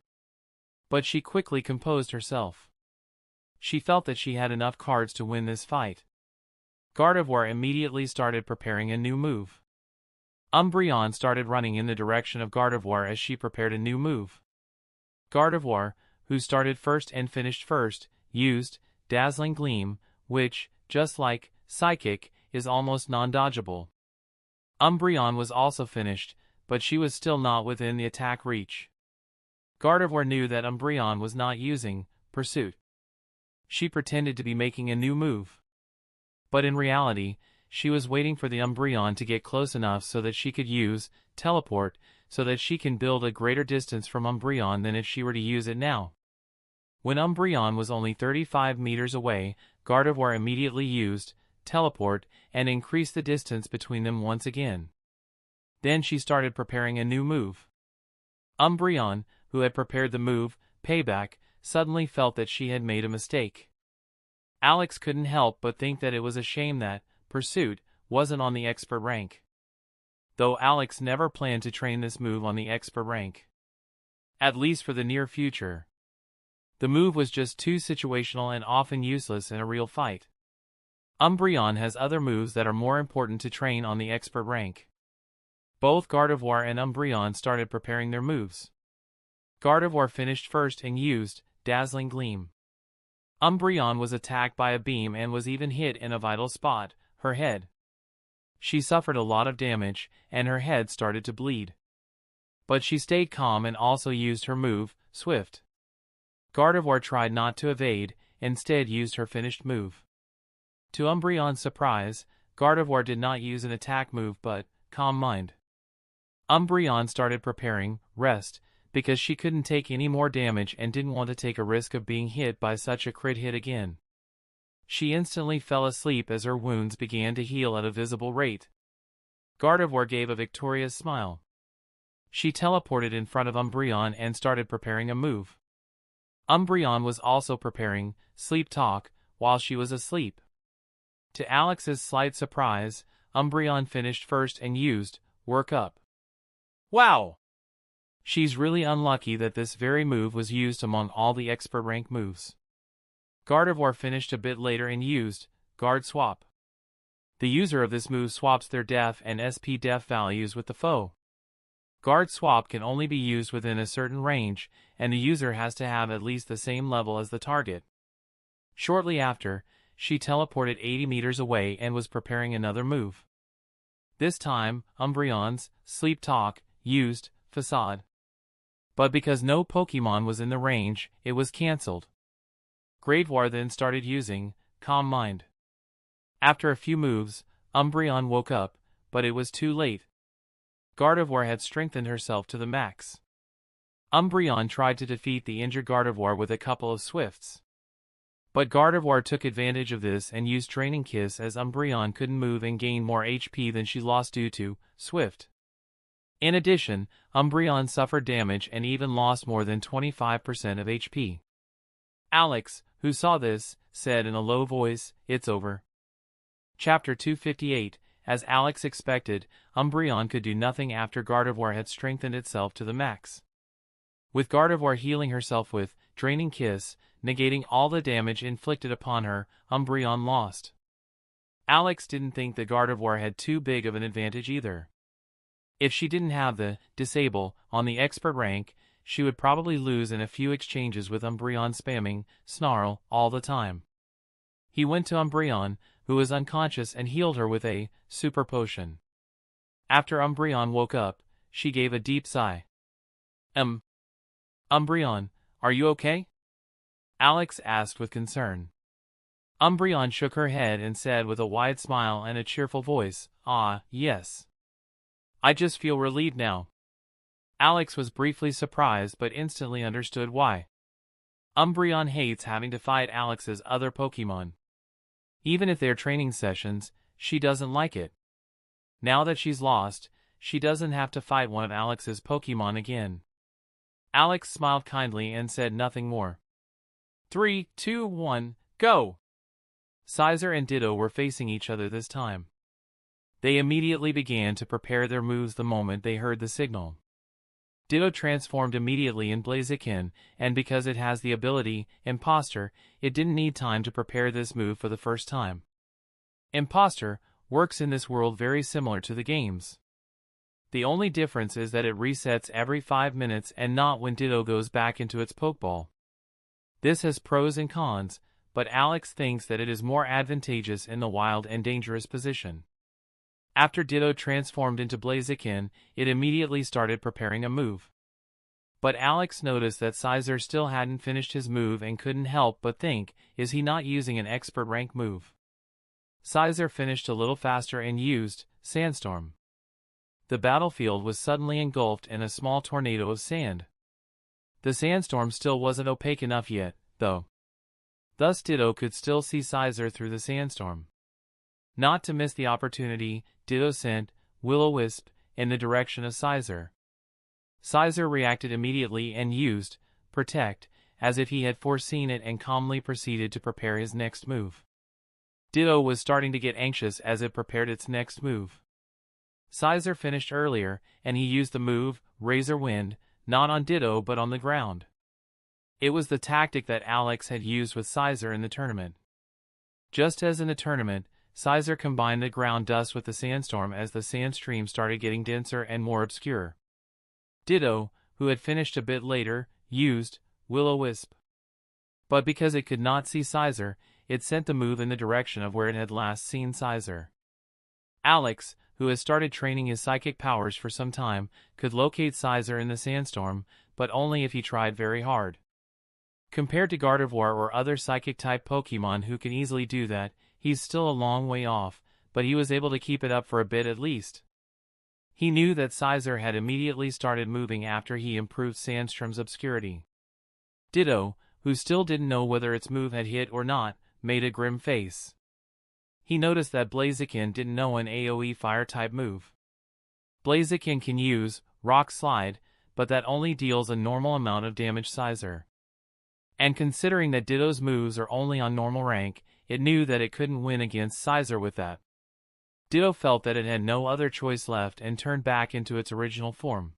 But she quickly composed herself. She felt that she had enough cards to win this fight. Gardevoir immediately started preparing a new move. Umbreon started running in the direction of Gardevoir as she prepared a new move. Gardevoir, who started first and finished first, used Dazzling Gleam, which, just like Psychic, is almost non-dodgeable. Umbreon was also finished, but she was still not within the attack reach. Gardevoir knew that Umbreon was not using Pursuit. She pretended to be making a new move. But in reality, she was waiting for the Umbreon to get close enough so that she could use Teleport, so that she can build a greater distance from Umbreon than if she were to use it now. When Umbreon was only 35 meters away, Gardevoir immediately used teleport, and increase the distance between them once again. Then she started preparing a new move. Umbreon, who had prepared the move, Payback, suddenly felt that she had made a mistake. Alex couldn't help but think that it was a shame that Pursuit wasn't on the expert rank. Though Alex never planned to train this move on the expert rank. At least for the near future. The move was just too situational and often useless in a real fight. Umbreon has other moves that are more important to train on the expert rank. Both Gardevoir and Umbreon started preparing their moves. Gardevoir finished first and used Dazzling Gleam. Umbreon was attacked by a beam and was even hit in a vital spot, her head. She suffered a lot of damage, and her head started to bleed. But she stayed calm and also used her move, Swift. Gardevoir tried not to evade, instead used her finished move. To Umbreon's surprise, Gardevoir did not use an attack move but Calm Mind. Umbreon started preparing Rest, because she couldn't take any more damage and didn't want to take a risk of being hit by such a crit hit again. She instantly fell asleep as her wounds began to heal at a visible rate. Gardevoir gave a victorious smile. She teleported in front of Umbreon and started preparing a move. Umbreon was also preparing Sleep Talk while she was asleep. To Alex's slight surprise, Umbreon finished first and used Work Up. Wow! She's really unlucky that this very move was used among all the expert rank moves. Gardevoir finished a bit later and used Guard Swap. The user of this move swaps their def and SP def values with the foe. Guard Swap can only be used within a certain range, and the user has to have at least the same level as the target. Shortly after, she teleported 80 meters away and was preparing another move. This time, Umbreon's Sleep Talk used Facade. But because no Pokemon was in the range, it was cancelled. Gardevoir then started using Calm Mind. After a few moves, Umbreon woke up, but it was too late. Gardevoir had strengthened herself to the max. Umbreon tried to defeat the injured Gardevoir with a couple of Swifts. But Gardevoir took advantage of this and used Training Kiss as Umbreon couldn't move and gain more HP than she lost due to Swift. In addition, Umbreon suffered damage and even lost more than 25% of HP. Alex, who saw this, said in a low voice, "It's over." Chapter 258. As Alex expected, Umbreon could do nothing after Gardevoir had strengthened itself to the max. With Gardevoir healing herself with Draining Kiss, negating all the damage inflicted upon her, Umbreon lost. Alex didn't think that Gardevoir had too big of an advantage either. If she didn't have the Disable on the expert rank, she would probably lose in a few exchanges with Umbreon spamming Snarl all the time. He went to Umbreon, who was unconscious, and healed her with a Super Potion. After Umbreon woke up, she gave a deep sigh. Umbreon, are you okay?" Alex asked with concern. Umbreon shook her head and said with a wide smile and a cheerful voice, "Ah, yes. I just feel relieved now." Alex was briefly surprised but instantly understood why. Umbreon hates having to fight Alex's other Pokemon. Even if they're training sessions, she doesn't like it. Now that she's lost, she doesn't have to fight one of Alex's Pokemon again. Alex smiled kindly and said nothing more. 3, 2, 1, go! Cizer and Ditto were facing each other this time. They immediately began to prepare their moves the moment they heard the signal. Ditto transformed immediately in Blazakin, and because it has the ability Imposter, it didn't need time to prepare this move for the first time. Imposter works in this world very similar to the games. The only difference is that it resets every 5 minutes and not when Ditto goes back into its Pokeball. This has pros and cons, but Alex thinks that it is more advantageous in the wild and dangerous position. After Ditto transformed into Blazakin, it immediately started preparing a move. But Alex noticed that Cizer still hadn't finished his move and couldn't help but think, is he not using an expert rank move? Cizer finished a little faster and used Sandstorm. The battlefield was suddenly engulfed in a small tornado of sand. The sandstorm still wasn't opaque enough yet, though. Thus Ditto could still see Cizer through the sandstorm. Not to miss the opportunity, Ditto sent Will-O-Wisp in the direction of Cizer. Cizer reacted immediately and used Protect, as if he had foreseen it, and calmly proceeded to prepare his next move. Ditto was starting to get anxious as it prepared its next move. Cizer finished earlier, and he used the move Razor Wind, not on Ditto but on the ground. It was the tactic that Alex had used with Cizer in the tournament. Just as in the tournament, Cizer combined the ground dust with the sandstorm as the sandstream started getting denser and more obscure. Ditto, who had finished a bit later, used Will-O-Wisp. But because it could not see Cizer, it sent the move in the direction of where it had last seen Cizer. Alex, who has started training his psychic powers for some time, could locate Cizer in the sandstorm, but only if he tried very hard. Compared to Gardevoir or other psychic-type Pokemon who can easily do that, he's still a long way off, but he was able to keep it up for a bit at least. He knew that Cizer had immediately started moving after he improved Sandstrom's obscurity. Ditto, who still didn't know whether its move had hit or not, made a grim face. He noticed that Blazakin didn't know an AoE fire-type move. Blazakin can use Rock Slide, but that only deals a normal amount of damage to Cizer. And considering that Ditto's moves are only on normal rank, it knew that it couldn't win against Cizer with that. Ditto felt that it had no other choice left and turned back into its original form.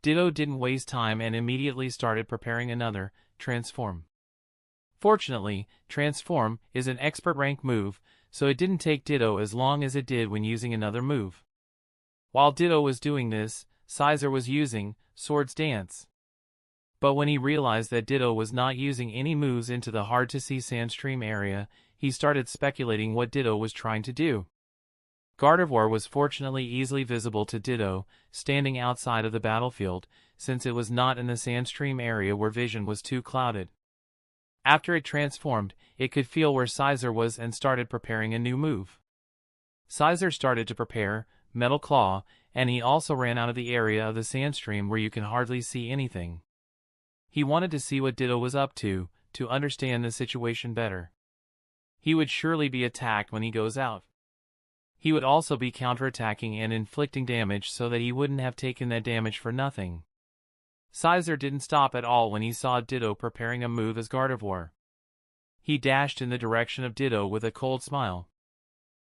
Ditto didn't waste time and immediately started preparing another Transform. Fortunately, Transform is an expert rank move, so it didn't take Ditto as long as it did when using another move. While Ditto was doing this, Cizer was using Swords Dance. But when he realized that Ditto was not using any moves into the hard-to-see Sandstream area, he started speculating what Ditto was trying to do. Gardevoir was fortunately easily visible to Ditto, standing outside of the battlefield, since it was not in the Sandstream area where vision was too clouded. After it transformed, it could feel where Cizer was and started preparing a new move. Cizer started to prepare Metal Claw, and he also ran out of the area of the Sandstream where you can hardly see anything. He wanted to see what Ditto was up to understand the situation better. He would surely be attacked when he goes out. He would also be counterattacking and inflicting damage so that he wouldn't have taken that damage for nothing. Cizer didn't stop at all when he saw Ditto preparing a move as Gardevoir. He dashed in the direction of Ditto with a cold smile.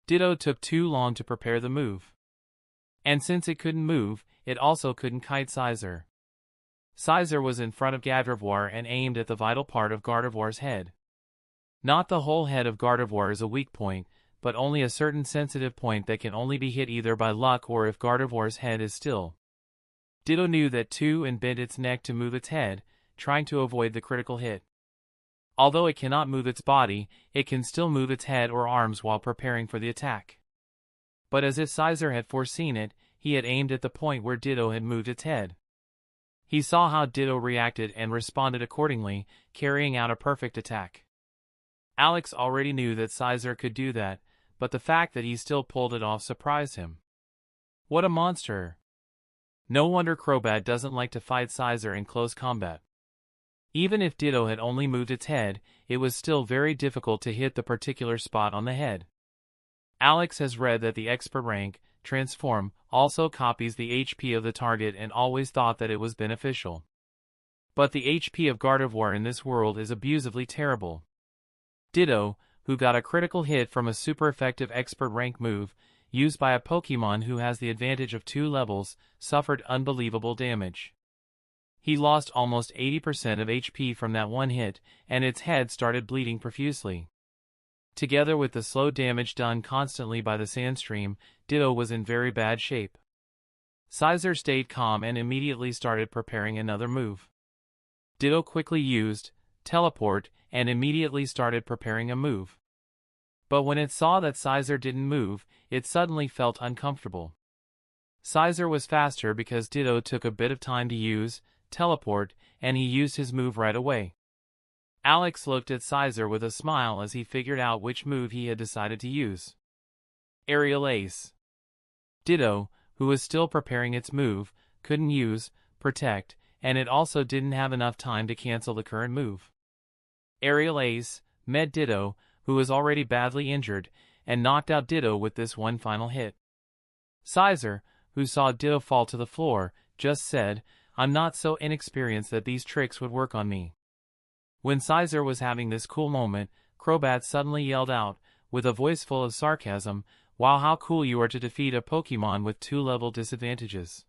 Ditto took too long to prepare the move. And since it couldn't move, it also couldn't kite Cizer. Cizer was in front of Gardevoir and aimed at the vital part of Gardevoir's head. Not the whole head of Gardevoir is a weak point, but only a certain sensitive point that can only be hit either by luck or if Gardevoir's head is still. Ditto knew that too and bent its neck to move its head, trying to avoid the critical hit. Although it cannot move its body, it can still move its head or arms while preparing for the attack. But as if Cizer had foreseen it, he had aimed at the point where Ditto had moved its head. He saw how Ditto reacted and responded accordingly, carrying out a perfect attack. Alex already knew that Cizer could do that, but the fact that he still pulled it off surprised him. What a monster! No wonder Crobat doesn't like to fight Cizer in close combat. Even if Ditto had only moved its head, it was still very difficult to hit the particular spot on the head. Alex has read that the expert rank, Transform, also copies the HP of the target and always thought that it was beneficial. But the HP of Gardevoir in this world is abusively terrible. Ditto, who got a critical hit from a super effective expert rank move, used by a Pokemon who has the advantage of 2 levels, suffered unbelievable damage. He lost almost 80% of HP from that one hit, and its head started bleeding profusely. Together with the slow damage done constantly by the Sandstream, Ditto was in very bad shape. Cizer stayed calm and immediately started preparing another move. Ditto quickly used Teleport and immediately started preparing a move. But when it saw that Cizer didn't move, it suddenly felt uncomfortable. Cizer was faster because Ditto took a bit of time to use Teleport, and he used his move right away. Alex looked at Cizer with a smile as he figured out which move he had decided to use. Aerial Ace. Ditto, who was still preparing its move, couldn't use Protect, and it also didn't have enough time to cancel the current move. Aerial Ace met Ditto, who was already badly injured, and knocked out Ditto with this one final hit. Cizer, who saw Ditto fall to the floor, just said, "I'm not so inexperienced that these tricks would work on me." When Cizer was having this cool moment, Crobat suddenly yelled out, with a voice full of sarcasm, "Wow, how cool you are to defeat a Pokemon with 2-level disadvantages.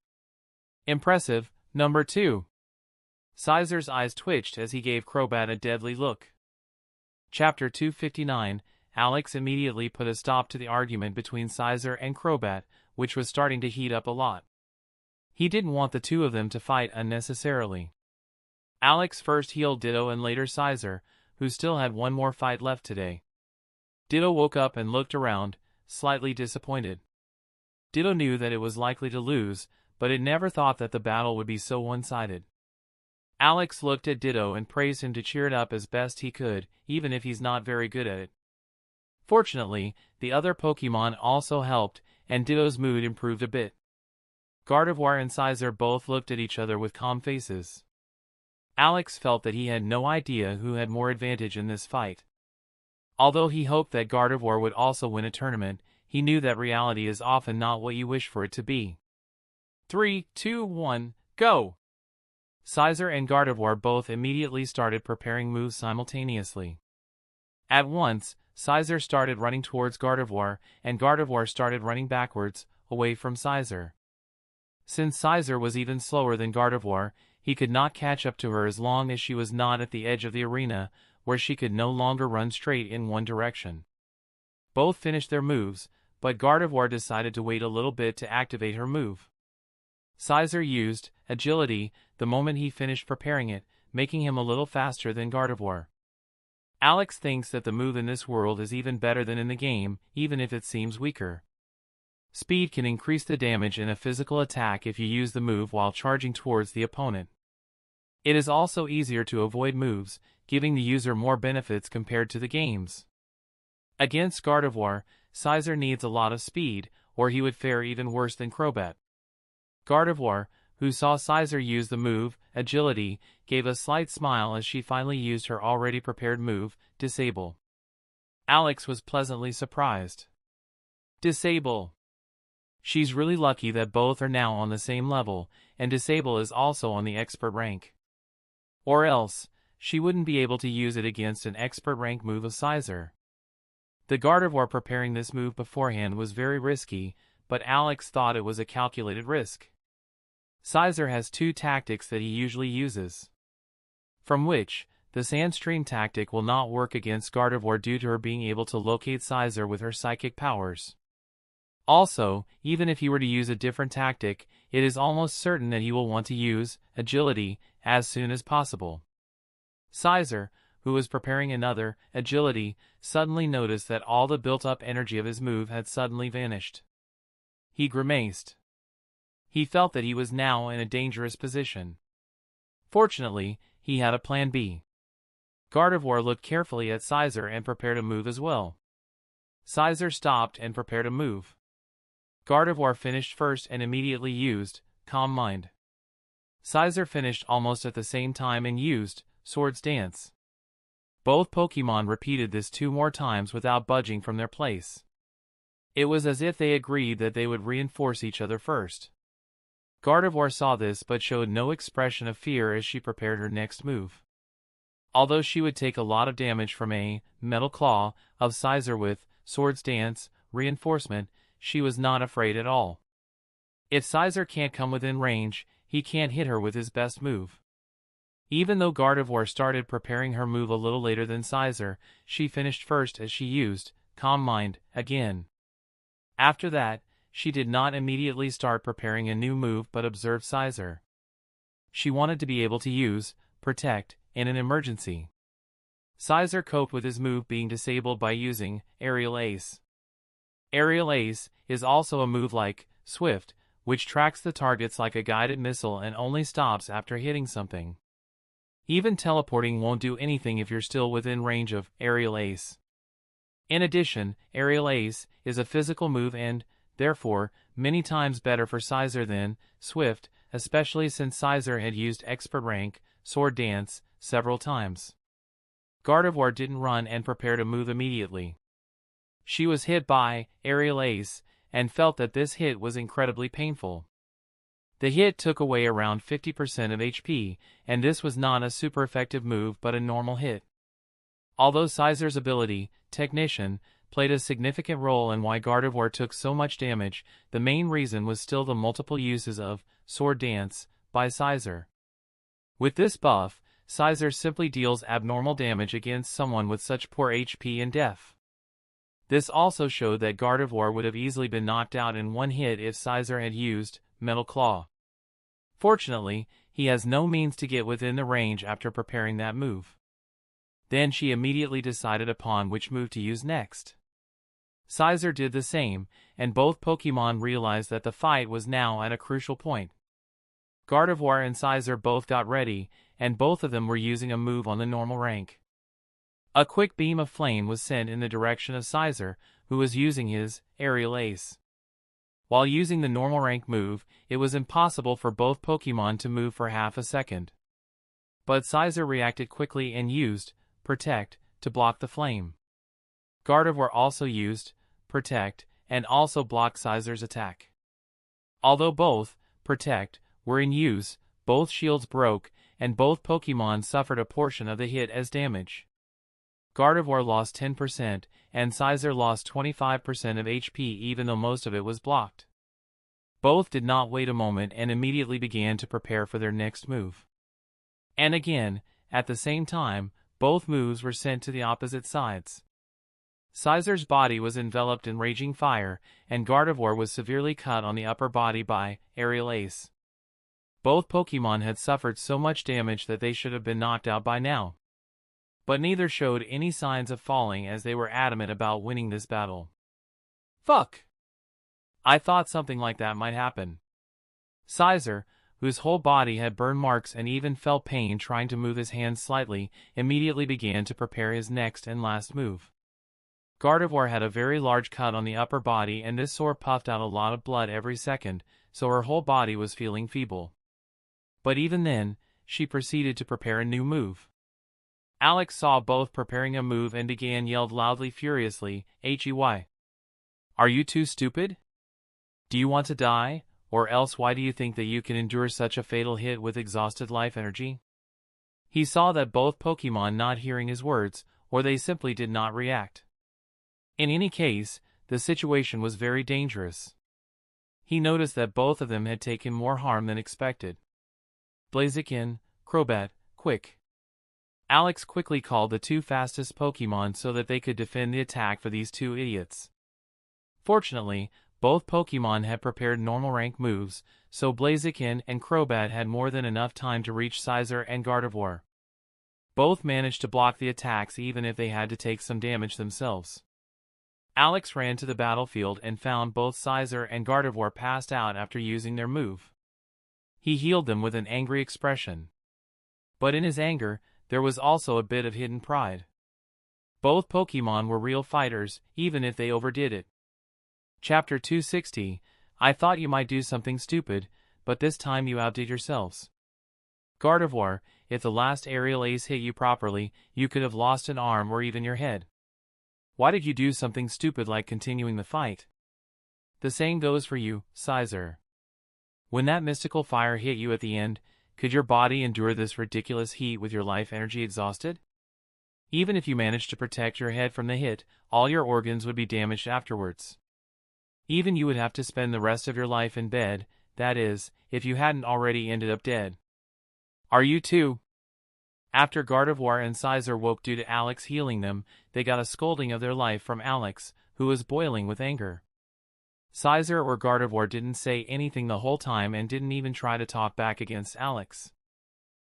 Impressive, number 2. Cizer's eyes twitched as he gave Crobat a deadly look. Chapter 259. Alex immediately put a stop to the argument between Cizer and Crobat, which was starting to heat up a lot. He didn't want the two of them to fight unnecessarily. Alex first healed Ditto and later Cizer, who still had one more fight left today. Ditto woke up and looked around, slightly disappointed. Ditto knew that it was likely to lose, but it never thought that the battle would be so one-sided. Alex looked at Ditto and praised him to cheer it up as best he could, even if he's not very good at it. Fortunately, the other Pokemon also helped, and Ditto's mood improved a bit. Gardevoir and Cizer both looked at each other with calm faces. Alex felt that he had no idea who had more advantage in this fight. Although he hoped that Gardevoir would also win a tournament, he knew that reality is often not what you wish for it to be. 3, 2, 1, go! Cizer and Gardevoir both immediately started preparing moves simultaneously. At once, Cizer started running towards Gardevoir, and Gardevoir started running backwards, away from Cizer. Since Cizer was even slower than Gardevoir, he could not catch up to her as long as she was not at the edge of the arena, where she could no longer run straight in one direction. Both finished their moves, but Gardevoir decided to wait a little bit to activate her move. Cizer used agility the moment he finished preparing it, making him a little faster than Gardevoir. Alex thinks that the move in this world is even better than in the game, even if it seems weaker. Speed can increase the damage in a physical attack if you use the move while charging towards the opponent. It is also easier to avoid moves, giving the user more benefits compared to the games. Against Gardevoir, Cizer needs a lot of speed, or he would fare even worse than Crobat. Gardevoir, who saw Cizer use the move, agility, gave a slight smile as she finally used her already prepared move, disable. Alex was pleasantly surprised. Disable. She's really lucky that both are now on the same level, and disable is also on the expert rank. Or else, she wouldn't be able to use it against an expert rank move of Cizer. The Gardevoir preparing this move beforehand was very risky, but Alex thought it was a calculated risk. Cizer has 2 tactics that he usually uses, from which, the Sandstream tactic will not work against Gardevoir due to her being able to locate Cizer with her psychic powers. Also, even if he were to use a different tactic, it is almost certain that he will want to use agility as soon as possible. Cizer, who was preparing another agility, suddenly noticed that all the built-up energy of his move had suddenly vanished. He grimaced. He felt that he was now in a dangerous position. Fortunately, he had a plan B. Gardevoir looked carefully at Cizer and prepared a move as well. Cizer stopped and prepared a move. Gardevoir finished first and immediately used Calm Mind. Cizer finished almost at the same time and used Swords Dance. Both Pokemon repeated this 2 more times without budging from their place. It was as if they agreed that they would reinforce each other first. Gardevoir saw this but showed no expression of fear as she prepared her next move. Although she would take a lot of damage from a Metal Claw of Cizer with Swords Dance reinforcement, she was not afraid at all. If Cizer can't come within range, he can't hit her with his best move. Even though Gardevoir started preparing her move a little later than Cizer, she finished first as she used Calm Mind again. After that, she did not immediately start preparing a new move but observed Cizer. She wanted to be able to use Protect in an emergency. Cizer coped with his move being disabled by using Aerial Ace. Aerial Ace is also a move like Swift, which tracks the targets like a guided missile and only stops after hitting something. Even teleporting won't do anything if you're still within range of Aerial Ace. In addition, Aerial Ace is a physical move and, therefore, many times better for Cizer than Swift, especially since Cizer had used Expert Rank, Sword Dance, several times. Gardevoir didn't run and prepared a move immediately. She was hit by Aerial Ace, and felt that this hit was incredibly painful. The hit took away around 50% of HP, and this was not a super effective move but a normal hit. Although Cizer's ability, Technician, played a significant role in why Gardevoir took so much damage, the main reason was still the multiple uses of Sword Dance by Cizer. With this buff, Cizer simply deals abnormal damage against someone with such poor HP and def. This also showed that Gardevoir would have easily been knocked out in one hit if Cizer had used Metal Claw. Fortunately, he has no means to get within the range after preparing that move. Then she immediately decided upon which move to use next. Cizer did the same, and both Pokémon realized that the fight was now at a crucial point. Gardevoir and Cizer both got ready, and both of them were using a move on the normal rank. A quick beam of flame was sent in the direction of Cizer, who was using his Aerial Ace. While using the normal rank move, it was impossible for both Pokémon to move for half a second. But Cizer reacted quickly and used Protect to block the flame. Gardevoir also used Protect and also blocked Cizer's attack. Although both Protect were in use, both shields broke, and both Pokémon suffered a portion of the hit as damage. Gardevoir lost 10%, and Cizer lost 25% of HP even though most of it was blocked. Both did not wait a moment and immediately began to prepare for their next move. And again, at the same time, both moves were sent to the opposite sides. Cizer's body was enveloped in raging fire, and Gardevoir was severely cut on the upper body by Aerial Ace. Both Pokémon had suffered so much damage that they should have been knocked out by now. But neither showed any signs of falling as they were adamant about winning this battle. Fuck! I thought something like that might happen. Cizer, whose whole body had burn marks and even felt pain trying to move his hands slightly, immediately began to prepare his next and last move. Gardevoir had a very large cut on the upper body and this sore puffed out a lot of blood every second, so her whole body was feeling feeble. But even then, she proceeded to prepare a new move. Alex saw both preparing a move and yelled loudly furiously, "Hey! Are you too stupid? Do you want to die, or else why do you think that you can endure such a fatal hit with exhausted life energy?" He saw that both Pokémon not hearing his words, or they simply did not react. In any case, the situation was very dangerous. He noticed that both of them had taken more harm than expected. Blazakin, Crobat, quick! Alex quickly called the two fastest Pokémon so that they could defend the attack for these two idiots. Fortunately, both Pokémon had prepared normal rank moves, so Blazakin and Crobat had more than enough time to reach Cizer and Gardevoir. Both managed to block the attacks even if they had to take some damage themselves. Alex ran to the battlefield and found both Cizer and Gardevoir passed out after using their move. He healed them with an angry expression. But in his anger, there was also a bit of hidden pride. Both Pokémon were real fighters, even if they overdid it. Chapter 260, I thought you might do something stupid, but this time you outdid yourselves. Gardevoir, if the last Aerial Ace hit you properly, you could have lost an arm or even your head. Why did you do something stupid like continuing the fight? The same goes for you, Cizer. When that mystical fire hit you at the end, could your body endure this ridiculous heat with your life energy exhausted? Even if you managed to protect your head from the hit, all your organs would be damaged afterwards. Even you would have to spend the rest of your life in bed, that is, if you hadn't already ended up dead. Are you too? After Gardevoir and Cizer woke due to Alex healing them, they got a scolding of their life from Alex, who was boiling with anger. Cizer or Gardevoir didn't say anything the whole time and didn't even try to talk back against Alex.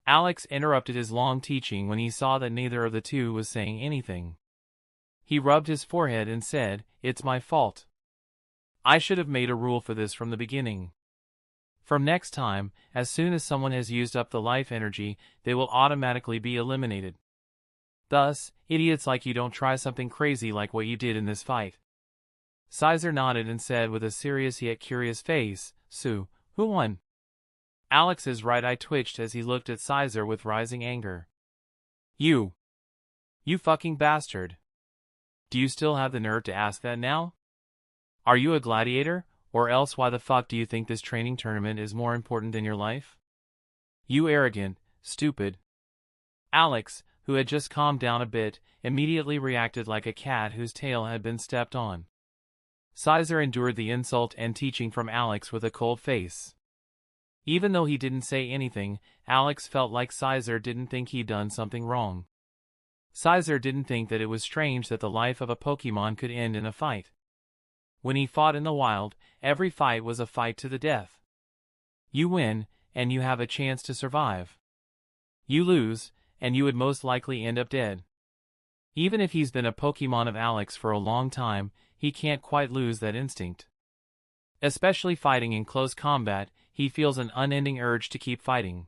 Alex interrupted his long teaching when he saw that neither of the two was saying anything. He rubbed his forehead and said, "It's my fault. I should have made a rule for this from the beginning. From next time, as soon as someone has used up the life energy, they will automatically be eliminated. Thus, idiots like you don't try something crazy like what you did in this fight." Cizer nodded and said with a serious yet curious face, "So, who won?" Alex's right eye twitched as he looked at Cizer with rising anger. You fucking bastard. Do you still have the nerve to ask that now? Are you a gladiator, or else why the fuck do you think this training tournament is more important than your life? You arrogant, stupid. Alex, who had just calmed down a bit, immediately reacted like a cat whose tail had been stepped on. Cizer endured the insult and teaching from Alex with a cold face. Even though he didn't say anything, Alex felt like Cizer didn't think he'd done something wrong. Cizer didn't think that it was strange that the life of a Pokemon could end in a fight. When he fought in the wild, every fight was a fight to the death. You win, and you have a chance to survive. You lose, and you would most likely end up dead. Even if he's been a Pokemon of Alex for a long time, he can't quite lose that instinct. Especially fighting in close combat, he feels an unending urge to keep fighting.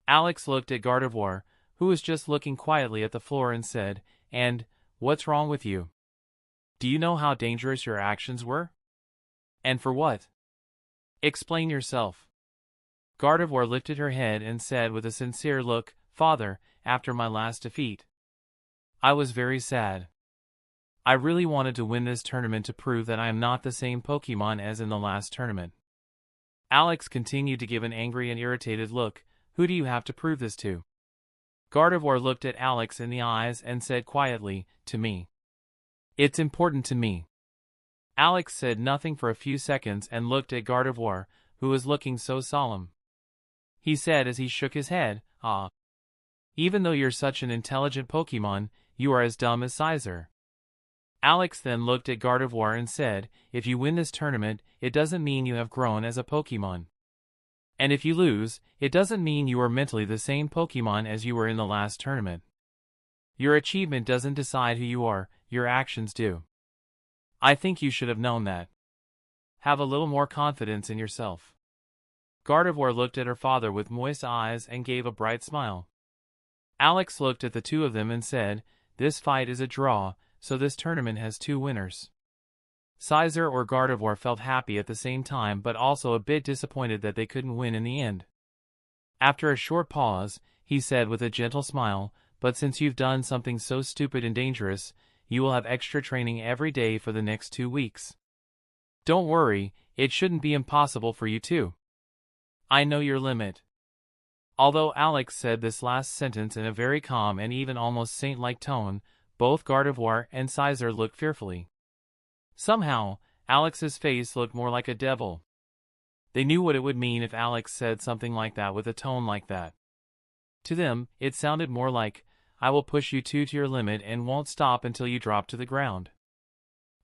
Alex looked at Gardevoir, who was just looking quietly at the floor and said, "And, what's wrong with you? Do you know how dangerous your actions were? And for what? Explain yourself." Gardevoir lifted her head and said with a sincere look, "Father, after my last defeat, I was very sad. I really wanted to win this tournament to prove that I am not the same Pokemon as in the last tournament." Alex continued to give an angry and irritated look. "Who do you have to prove this to?" Gardevoir looked at Alex in the eyes and said quietly, "To me. It's important to me." Alex said nothing for a few seconds and looked at Gardevoir, who was looking so solemn. He said as he shook his head, "Ah. Even though you're such an intelligent Pokemon, you are as dumb as Cizer." Alex then looked at Gardevoir and said, "If you win this tournament, it doesn't mean you have grown as a Pokemon. And if you lose, it doesn't mean you are mentally the same Pokemon as you were in the last tournament. Your achievement doesn't decide who you are, your actions do. I think you should have known that. Have a little more confidence in yourself." Gardevoir looked at her father with moist eyes and gave a bright smile. Alex looked at the two of them and said, "This fight is a draw, so this tournament has two winners." Cizer or Gardevoir felt happy at the same time but also a bit disappointed that they couldn't win in the end. After a short pause, he said with a gentle smile, "But since you've done something so stupid and dangerous, you will have extra training every day for the next 2 weeks. Don't worry, it shouldn't be impossible for you too. I know your limit." Although Alex said this last sentence in a very calm and even almost saint-like tone, both Gardevoir and Cizer looked fearfully. Somehow, Alex's face looked more like a devil. They knew what it would mean if Alex said something like that with a tone like that. To them, it sounded more like, "I will push you two to your limit and won't stop until you drop to the ground."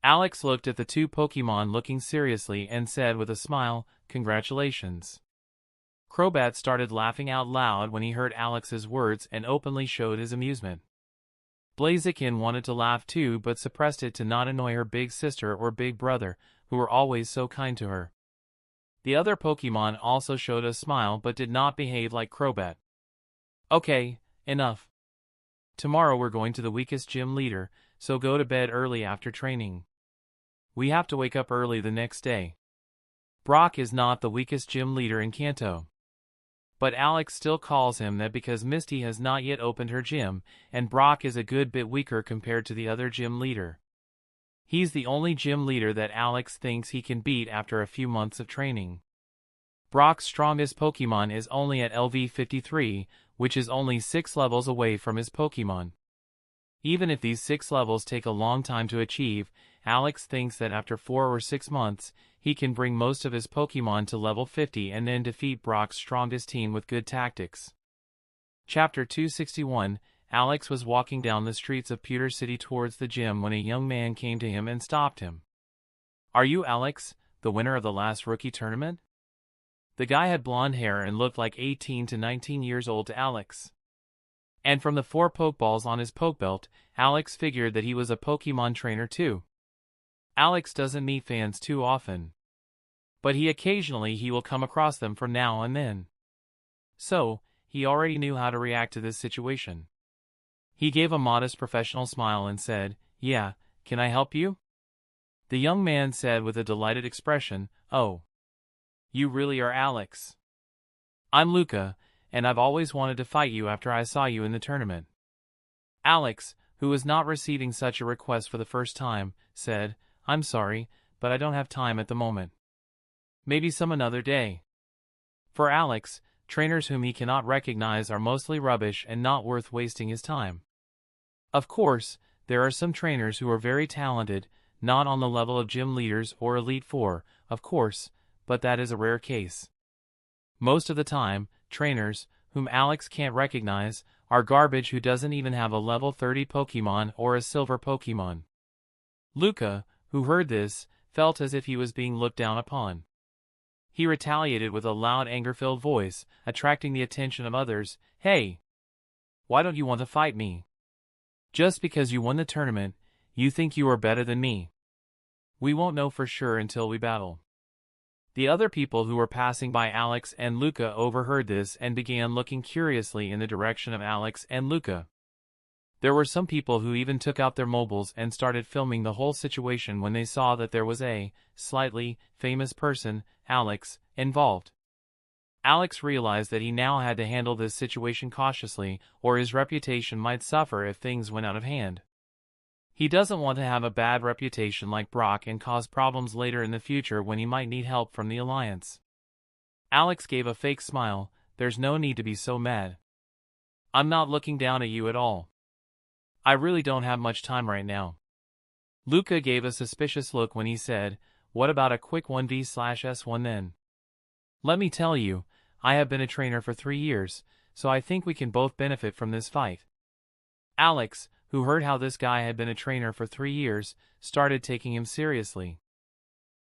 Alex looked at the two Pokemon looking seriously and said with a smile, "Congratulations." Crobat started laughing out loud when he heard Alex's words and openly showed his amusement. Blazakin wanted to laugh too but suppressed it to not annoy her big sister or big brother, who were always so kind to her. The other Pokemon also showed a smile but did not behave like Crobat. "Okay, enough. Tomorrow we're going to the weakest gym leader, so go to bed early after training. We have to wake up early the next day. Brock is not the weakest gym leader in Kanto. But Alex still calls him that because Misty has not yet opened her gym, and Brock is a good bit weaker compared to the other gym leader. He's the only gym leader that Alex thinks he can beat after a few months of training. Brock's strongest Pokemon is only at LV 53, which is only 6 levels away from his Pokemon. Even if these 6 levels take a long time to achieve, Alex thinks that after 4 or 6 months, he can bring most of his Pokemon to level 50 and then defeat Brock's strongest team with good tactics. Chapter 261. Alex was walking down the streets of Pewter City towards the gym when a young man came to him and stopped him. "Are you Alex, the winner of the last rookie tournament?" The guy had blonde hair and looked like 18 to 19 years old to Alex. And from the 4 Pokeballs on his Pokebelt, Alex figured that he was a Pokemon trainer too. Alex doesn't meet fans too often, but occasionally he will come across them from now and then. So, he already knew how to react to this situation. He gave a modest professional smile and said, "Yeah, can I help you?" The young man said with a delighted expression, "Oh, you really are Alex. I'm Luca, and I've always wanted to fight you after I saw you in the tournament." Alex, who was not receiving such a request for the first time, said, "I'm sorry, but I don't have time at the moment. Maybe some another day." For Alex, trainers whom he cannot recognize are mostly rubbish and not worth wasting his time. Of course, there are some trainers who are very talented, not on the level of gym leaders or Elite Four, of course, but that is a rare case. Most of the time, trainers, whom Alex can't recognize, are garbage who doesn't even have a level 30 Pokemon or a silver Pokemon. Luca, who heard this, felt as if he was being looked down upon. He retaliated with a loud anger-filled voice, attracting the attention of others. "Hey! Why don't you want to fight me? Just because you won the tournament, you think you are better than me. We won't know for sure until we battle." The other people who were passing by Alex and Luca overheard this and began looking curiously in the direction of Alex and Luca. There were some people who even took out their mobiles and started filming the whole situation when they saw that there was a slightly famous person, Alex, involved. Alex realized that he now had to handle this situation cautiously, or his reputation might suffer if things went out of hand. He doesn't want to have a bad reputation like Brock and cause problems later in the future when he might need help from the Alliance. Alex gave a fake smile. "There's no need to be so mad. I'm not looking down at you at all. I really don't have much time right now." Luca gave a suspicious look when he said, "What about a quick 1v/S1 then? Let me tell you, I have been a trainer for 3 years, so I think we can both benefit from this fight." Alex, who heard how this guy had been a trainer for 3 years, started taking him seriously.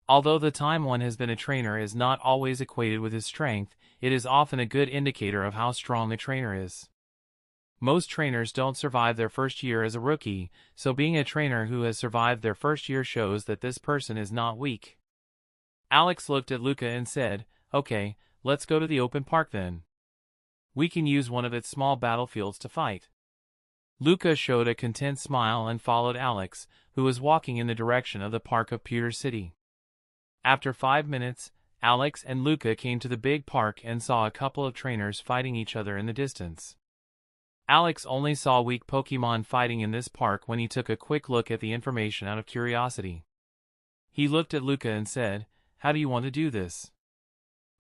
Although the time one has been a trainer is not always equated with his strength, it is often a good indicator of how strong a trainer is. Most trainers don't survive their first year as a rookie, so being a trainer who has survived their first year shows that this person is not weak. Alex looked at Luca and said, "Okay, let's go to the open park then. We can use one of its small battlefields to fight." Luca showed a content smile and followed Alex, who was walking in the direction of the park of Pewter City. After 5 minutes, Alex and Luca came to the big park and saw a couple of trainers fighting each other in the distance. Alex only saw weak Pokemon fighting in this park when he took a quick look at the information out of curiosity. He looked at Luca and said, "How do you want to do this?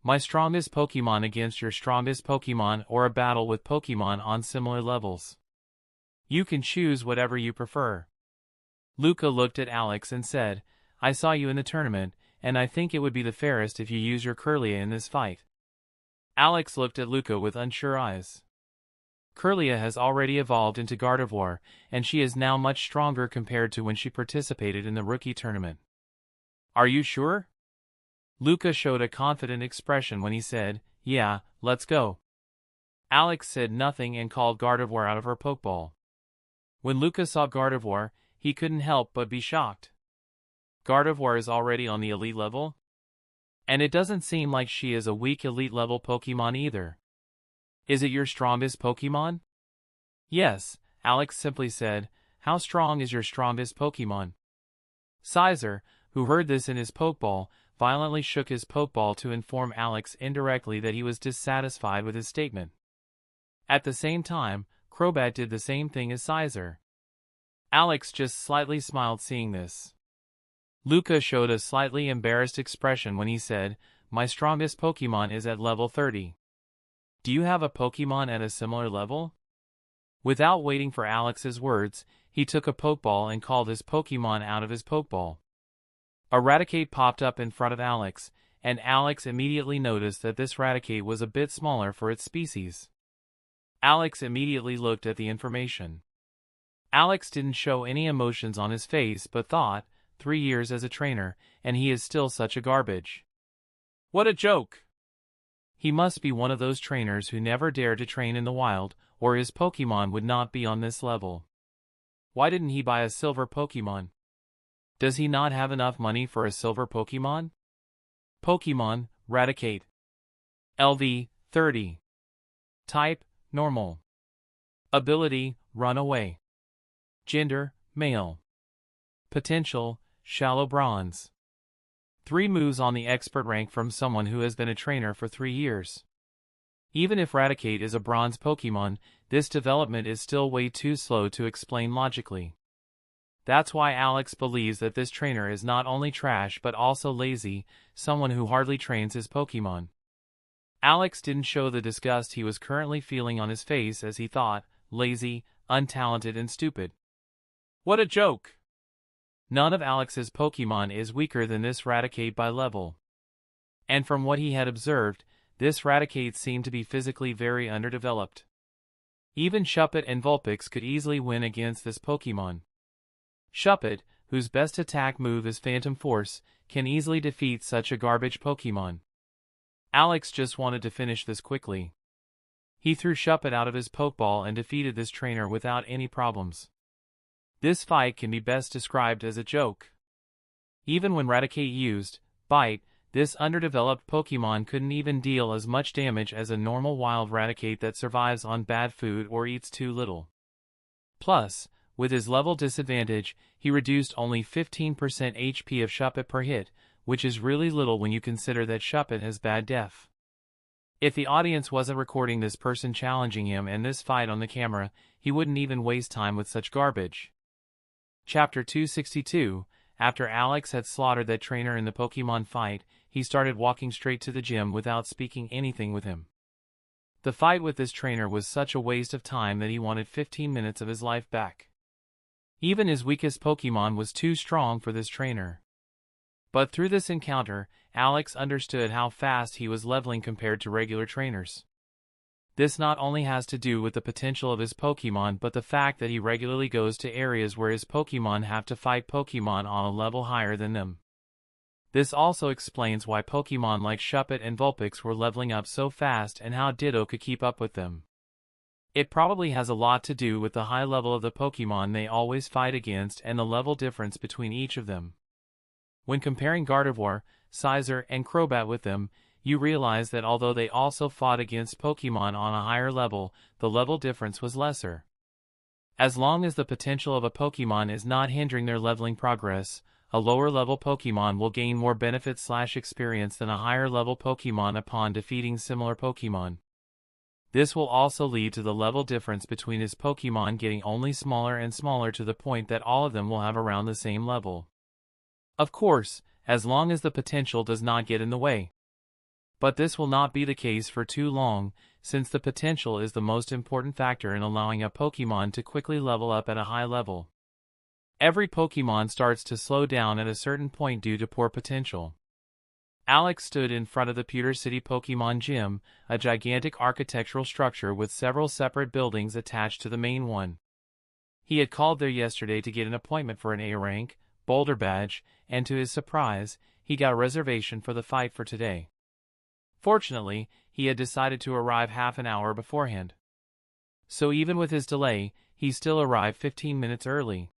My strongest Pokemon against your strongest Pokemon, or a battle with Pokemon on similar levels? You can choose whatever you prefer." Luca looked at Alex and said, "I saw you in the tournament, and I think it would be the fairest if you use your Kirlia in this fight." Alex looked at Luca with unsure eyes. Kirlia has already evolved into Gardevoir, and she is now much stronger compared to when she participated in the rookie tournament. "Are you sure?" Luca showed a confident expression when he said, "Yeah, let's go." Alex said nothing and called Gardevoir out of her Pokeball. When Luca saw Gardevoir, he couldn't help but be shocked. Gardevoir is already on the elite level? And it doesn't seem like she is a weak elite level Pokemon either. "Is it your strongest Pokemon?" "Yes," Alex simply said. "How strong is your strongest Pokemon?" Cizer, who heard this in his Pokeball, violently shook his Pokeball to inform Alex indirectly that he was dissatisfied with his statement. At the same time, Crobat did the same thing as Cizer. Alex just slightly smiled seeing this. Luca showed a slightly embarrassed expression when he said, "My strongest Pokemon is at level 30. Do you have a Pokemon at a similar level?" Without waiting for Alex's words, he took a Pokeball and called his Pokemon out of his Pokeball. A Raticate popped up in front of Alex, and Alex immediately noticed that this Raticate was a bit smaller for its species. Alex immediately looked at the information. Alex didn't show any emotions on his face but thought, 3 years as a trainer, and he is still such a garbage. What a joke! He must be one of those trainers who never dare to train in the wild, or his Pokemon would not be on this level. Why didn't he buy a silver Pokemon? Does he not have enough money for a silver Pokemon? Pokemon, Raticate. LV, 30. Type, normal. Ability, run away. Gender, male. Potential, shallow bronze. 3 moves on the expert rank from someone who has been a trainer for 3 years. Even if Raticate is a bronze Pokemon, this development is still way too slow to explain logically. That's why Alex believes that this trainer is not only trash but also lazy, someone who hardly trains his Pokemon. Alex didn't show the disgust he was currently feeling on his face as he thought, lazy, untalented and stupid. What a joke! None of Alex's Pokemon is weaker than this Raticate by level. And from what he had observed, this Raticate seemed to be physically very underdeveloped. Even Shuppet and Vulpix could easily win against this Pokemon. Shuppet, whose best attack move is Phantom Force, can easily defeat such a garbage Pokemon. Alex just wanted to finish this quickly. He threw Shuppet out of his Pokeball and defeated this trainer without any problems. This fight can be best described as a joke. Even when Raticate used Bite, this underdeveloped Pokemon couldn't even deal as much damage as a normal wild Raticate that survives on bad food or eats too little. Plus, with his level disadvantage, he reduced only 15% HP of Shuppet per hit, which is really little when you consider that Shuppet has bad def. If the audience wasn't recording this person challenging him and this fight on the camera, he wouldn't even waste time with such garbage. Chapter 262, after Alex had slaughtered that trainer in the Pokemon fight, he started walking straight to the gym without speaking anything with him. The fight with this trainer was such a waste of time that he wanted 15 minutes of his life back. Even his weakest Pokemon was too strong for this trainer. But through this encounter, Alex understood how fast he was leveling compared to regular trainers. This not only has to do with the potential of his Pokemon but the fact that he regularly goes to areas where his Pokemon have to fight Pokemon on a level higher than them. This also explains why Pokemon like Shuppet and Vulpix were leveling up so fast and how Ditto could keep up with them. It probably has a lot to do with the high level of the Pokemon they always fight against and the level difference between each of them. When comparing Gardevoir, Cizer, and Crobat with them, you realize that although they also fought against Pokemon on a higher level, the level difference was lesser. As long as the potential of a Pokemon is not hindering their leveling progress, a lower level Pokemon will gain more benefit/experience than a higher level Pokemon upon defeating similar Pokemon. This will also lead to the level difference between his Pokemon getting only smaller and smaller to the point that all of them will have around the same level. Of course, as long as the potential does not get in the way. But this will not be the case for too long, since the potential is the most important factor in allowing a Pokemon to quickly level up at a high level. Every Pokemon starts to slow down at a certain point due to poor potential. Alex stood in front of the Pewter City Pokemon Gym, a gigantic architectural structure with several separate buildings attached to the main one. He had called there yesterday to get an appointment for an A rank, Boulder badge, and to his surprise, he got a reservation for the fight for today. Fortunately, he had decided to arrive half an hour beforehand. So even with his delay, he still arrived 15 minutes early.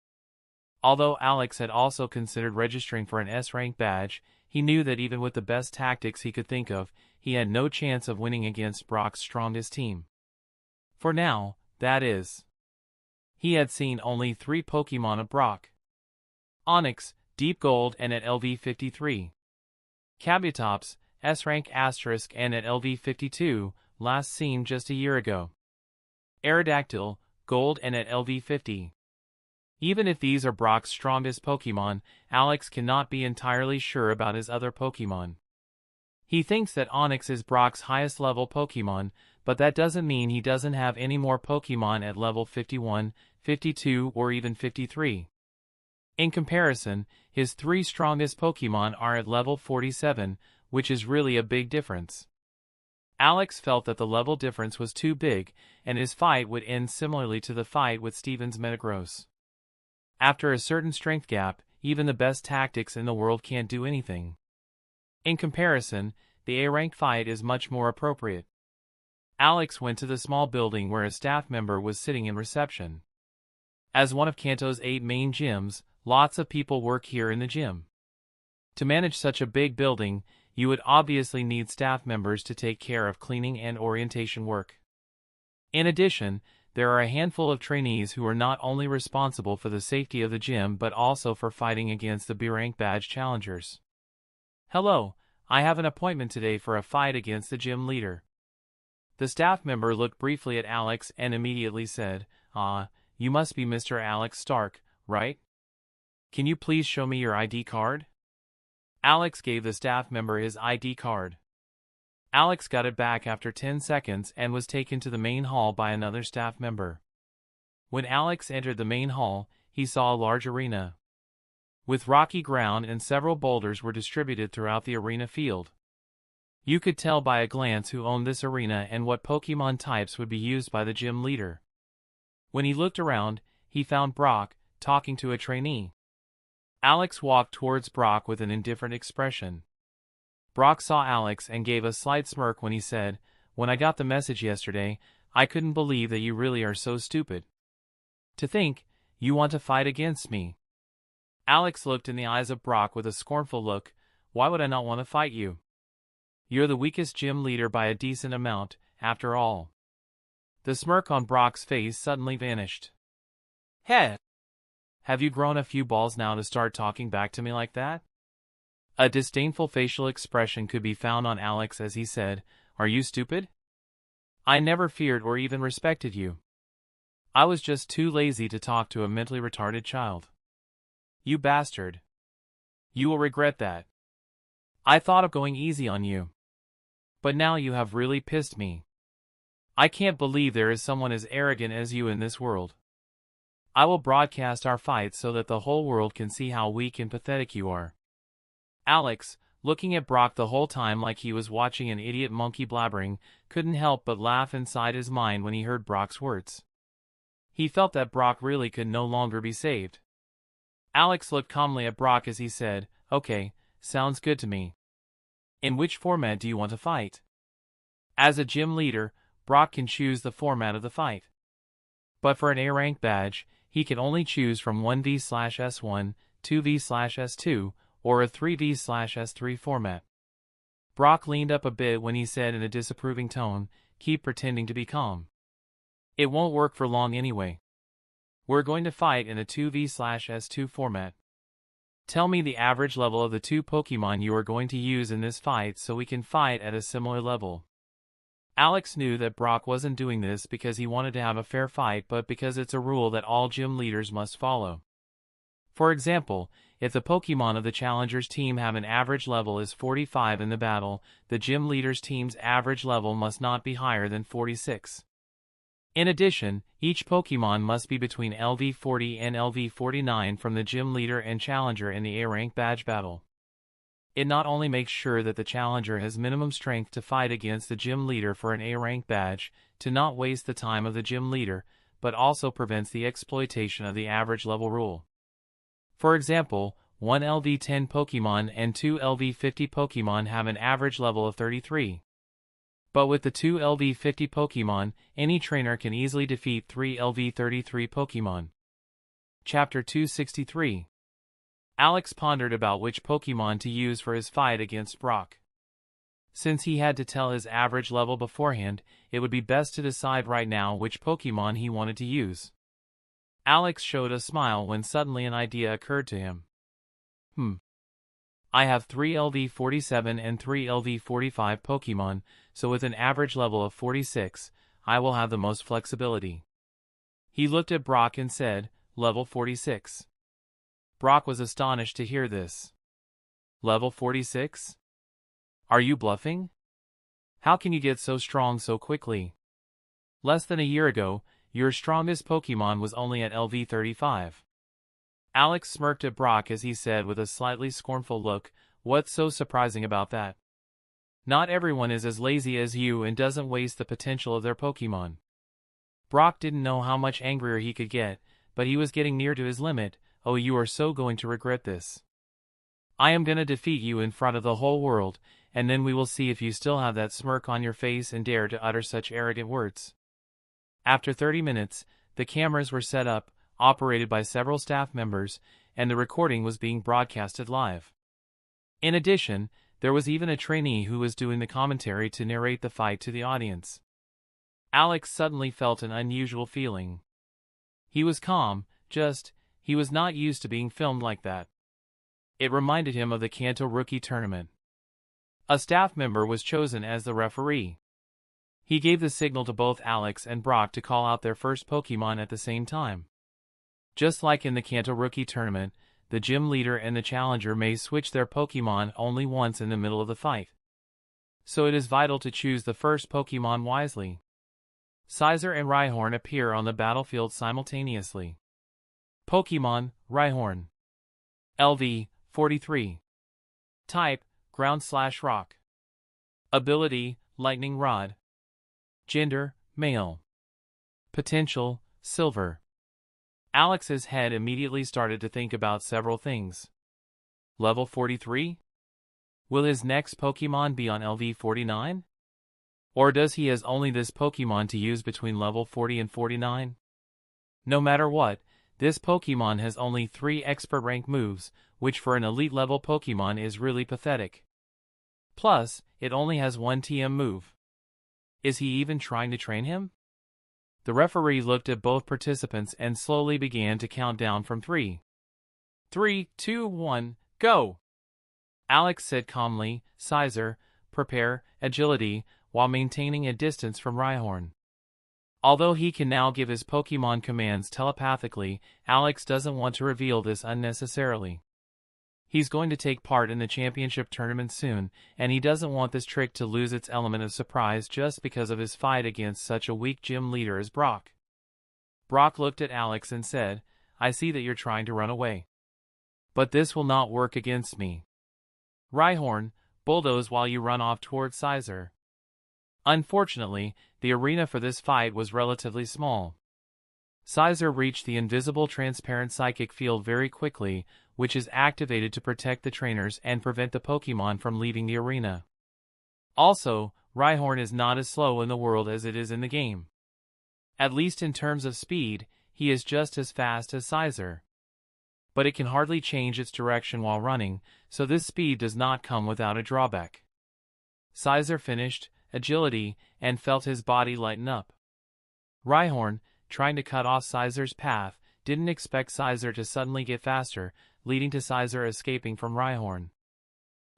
Although Alex had also considered registering for an S-rank badge, he knew that even with the best tactics he could think of, he had no chance of winning against Brock's strongest team. For now, that is. He had seen only 3 Pokemon of Brock. Onix, Deep Gold and at LV 53. Kabutops, S-rank asterisk and at LV 52, last seen just a year ago. Aerodactyl, Gold and at LV 50. Even if these are Brock's strongest Pokemon, Alex cannot be entirely sure about his other Pokemon. He thinks that Onix is Brock's highest level Pokemon, but that doesn't mean he doesn't have any more Pokemon at level 51, 52 or even 53. In comparison, his 3 strongest Pokemon are at level 47, which is really a big difference. Alex felt that the level difference was too big, and his fight would end similarly to the fight with Steven's Metagross. After a certain strength gap, even the best tactics in the world can't do anything. In comparison, the A-rank fight is much more appropriate. Alex went to the small building where a staff member was sitting in reception. As one of Kanto's 8 main gyms, lots of people work here in the gym. To manage such a big building, you would obviously need staff members to take care of cleaning and orientation work. In addition, there are a handful of trainees who are not only responsible for the safety of the gym but also for fighting against the B-rank badge challengers. Hello, I have an appointment today for a fight against the gym leader. The staff member looked briefly at Alex and immediately said, "Ah, you must be Mr. Alex Stark, right? Can you please show me your ID card?" Alex gave the staff member his ID card. Alex got it back after 10 seconds and was taken to the main hall by another staff member. When Alex entered the main hall, he saw a large arena. With rocky ground and several boulders were distributed throughout the arena field. You could tell by a glance who owned this arena and what Pokemon types would be used by the gym leader. When he looked around, he found Brock, talking to a trainee. Alex walked towards Brock with an indifferent expression. Brock saw Alex and gave a slight smirk when he said, "When I got the message yesterday, I couldn't believe that you really are so stupid. To think, you want to fight against me." Alex looked in the eyes of Brock with a scornful look. "Why would I not want to fight you? You're the weakest gym leader by a decent amount, after all." The smirk on Brock's face suddenly vanished. "Heh! Have you grown a few balls now to start talking back to me like that?" A disdainful facial expression could be found on Alex as he said, "Are you stupid? I never feared or even respected you. I was just too lazy to talk to a mentally retarded child. You bastard. You will regret that. I thought of going easy on you. But now you have really pissed me. I can't believe there is someone as arrogant as you in this world. I will broadcast our fight so that the whole world can see how weak and pathetic you are." Alex, looking at Brock the whole time like he was watching an idiot monkey blabbering, couldn't help but laugh inside his mind when he heard Brock's words. He felt that Brock really could no longer be saved. Alex looked calmly at Brock as he said, "Okay, sounds good to me. In which format do you want to fight?" As a gym leader, Brock can choose the format of the fight. But for an A rank badge, he can only choose from 1v/S1, 2v/S2, or a 3v/S3 format. Brock leaned up a bit when he said in a disapproving tone, "Keep pretending to be calm. It won't work for long anyway. We're going to fight in a 2v/S2 format. Tell me the average level of the two Pokemon you are going to use in this fight so we can fight at a similar level." Alex knew that Brock wasn't doing this because he wanted to have a fair fight but because it's a rule that all gym leaders must follow. For example, if the Pokemon of the Challengers team have an average level is 45 in the battle, the gym leader's team's average level must not be higher than 46. In addition, each Pokemon must be between LV 40 and LV 49 from the gym leader and challenger in the A rank badge battle. It not only makes sure that the challenger has minimum strength to fight against the gym leader for an A rank badge, to not waste the time of the gym leader, but also prevents the exploitation of the average level rule. For example, one LV10 Pokemon and two LV50 Pokemon have an average level of 33. But with the two LV50 Pokemon, any trainer can easily defeat three LV33 Pokemon. Chapter 263. Alex pondered about which Pokemon to use for his fight against Brock. Since he had to tell his average level beforehand, it would be best to decide right now which Pokemon he wanted to use. Alex showed a smile when suddenly an idea occurred to him. I have 3 LV47 and 3 LV45 Pokemon, so with an average level of 46, I will have the most flexibility." He looked at Brock and said, "Level 46. Brock was astonished to hear this. "Level 46? Are you bluffing? How can you get so strong so quickly? Less than a year ago, your strongest Pokemon was only at LV 35. Alex smirked at Brock as he said with a slightly scornful look, "What's so surprising about that? Not everyone is as lazy as you and doesn't waste the potential of their Pokemon." Brock didn't know how much angrier he could get, but he was getting near to his limit. "Oh, you are so going to regret this. I am gonna defeat you in front of the whole world, and then we will see if you still have that smirk on your face and dare to utter such arrogant words." After 30 minutes, the cameras were set up, operated by several staff members, and the recording was being broadcasted live. In addition, there was even a trainee who was doing the commentary to narrate the fight to the audience. Alex suddenly felt an unusual feeling. He was calm, he was not used to being filmed like that. It reminded him of the Kanto Rookie Tournament. A staff member was chosen as the referee. He gave the signal to both Alex and Brock to call out their first Pokemon at the same time. Just like in the Kanto Rookie Tournament, the gym leader and the challenger may switch their Pokemon only once in the middle of the fight. So it is vital to choose the first Pokemon wisely. Cizer and Rhyhorn appear on the battlefield simultaneously. Pokemon, Rhyhorn. LV, 43. Type, Ground/Rock. Ability, Lightning Rod. Gender, male. Potential, Silver. Alex's head immediately started to think about several things. Level 43? Will his next Pokemon be on LV 49? Or does he has only this Pokemon to use between level 40 and 49? No matter what, this Pokemon has only 3 expert rank moves, which for an elite level Pokemon is really pathetic. Plus, it only has 1 TM move. Is he even trying to train him? The referee looked at both participants and slowly began to count down from 3. 3, 2, 1, go! Alex said calmly, Cizer, prepare, agility, while maintaining a distance from Rhyhorn. Although he can now give his Pokemon commands telepathically, Alex doesn't want to reveal this unnecessarily. He's going to take part in the championship tournament soon, and he doesn't want this trick to lose its element of surprise just because of his fight against such a weak gym leader as Brock. Brock looked at Alex and said, I see that you're trying to run away. But this will not work against me. Rhyhorn, bulldoze while you run off towards Cizer. Unfortunately, the arena for this fight was relatively small. Cizer reached the invisible transparent psychic field very quickly, which is activated to protect the trainers and prevent the Pokemon from leaving the arena. Also, Rhyhorn is not as slow in the world as it is in the game. At least in terms of speed, he is just as fast as Cizer. But it can hardly change its direction while running, so this speed does not come without a drawback. Cizer finished agility and felt his body lighten up. Rhyhorn, trying to cut off Cizer's path, didn't expect Cizer to suddenly get faster, leading to Cizer escaping from Rhyhorn.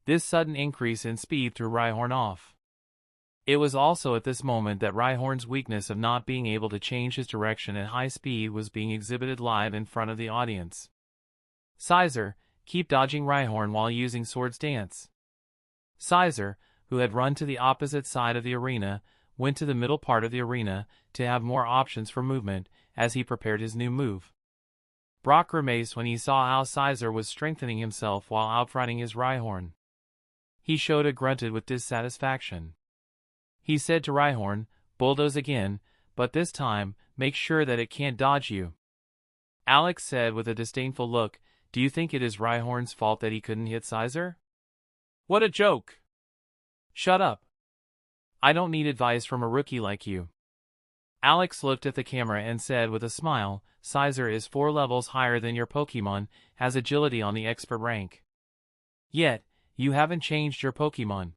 This sudden increase in speed threw Rhyhorn off. It was also at this moment that Rhyhorn's weakness of not being able to change his direction at high speed was being exhibited live in front of the audience. Cizer, keep dodging Rhyhorn while using Swords Dance. Cizer, who had run to the opposite side of the arena, went to the middle part of the arena to have more options for movement as he prepared his new move. Brock grimaced when he saw how Cizer was strengthening himself while outrunning his Rhyhorn. He showed a grunted with dissatisfaction. He said to Rhyhorn, bulldoze again, but this time, make sure that it can't dodge you. Alex said with a disdainful look, do you think it is Rhyhorn's fault that he couldn't hit Cizer? What a joke! Shut up. I don't need advice from a rookie like you. Alex looked at the camera and said with a smile, Cizer is 4 levels higher than your Pokemon, has agility on the expert rank. Yet, you haven't changed your Pokemon.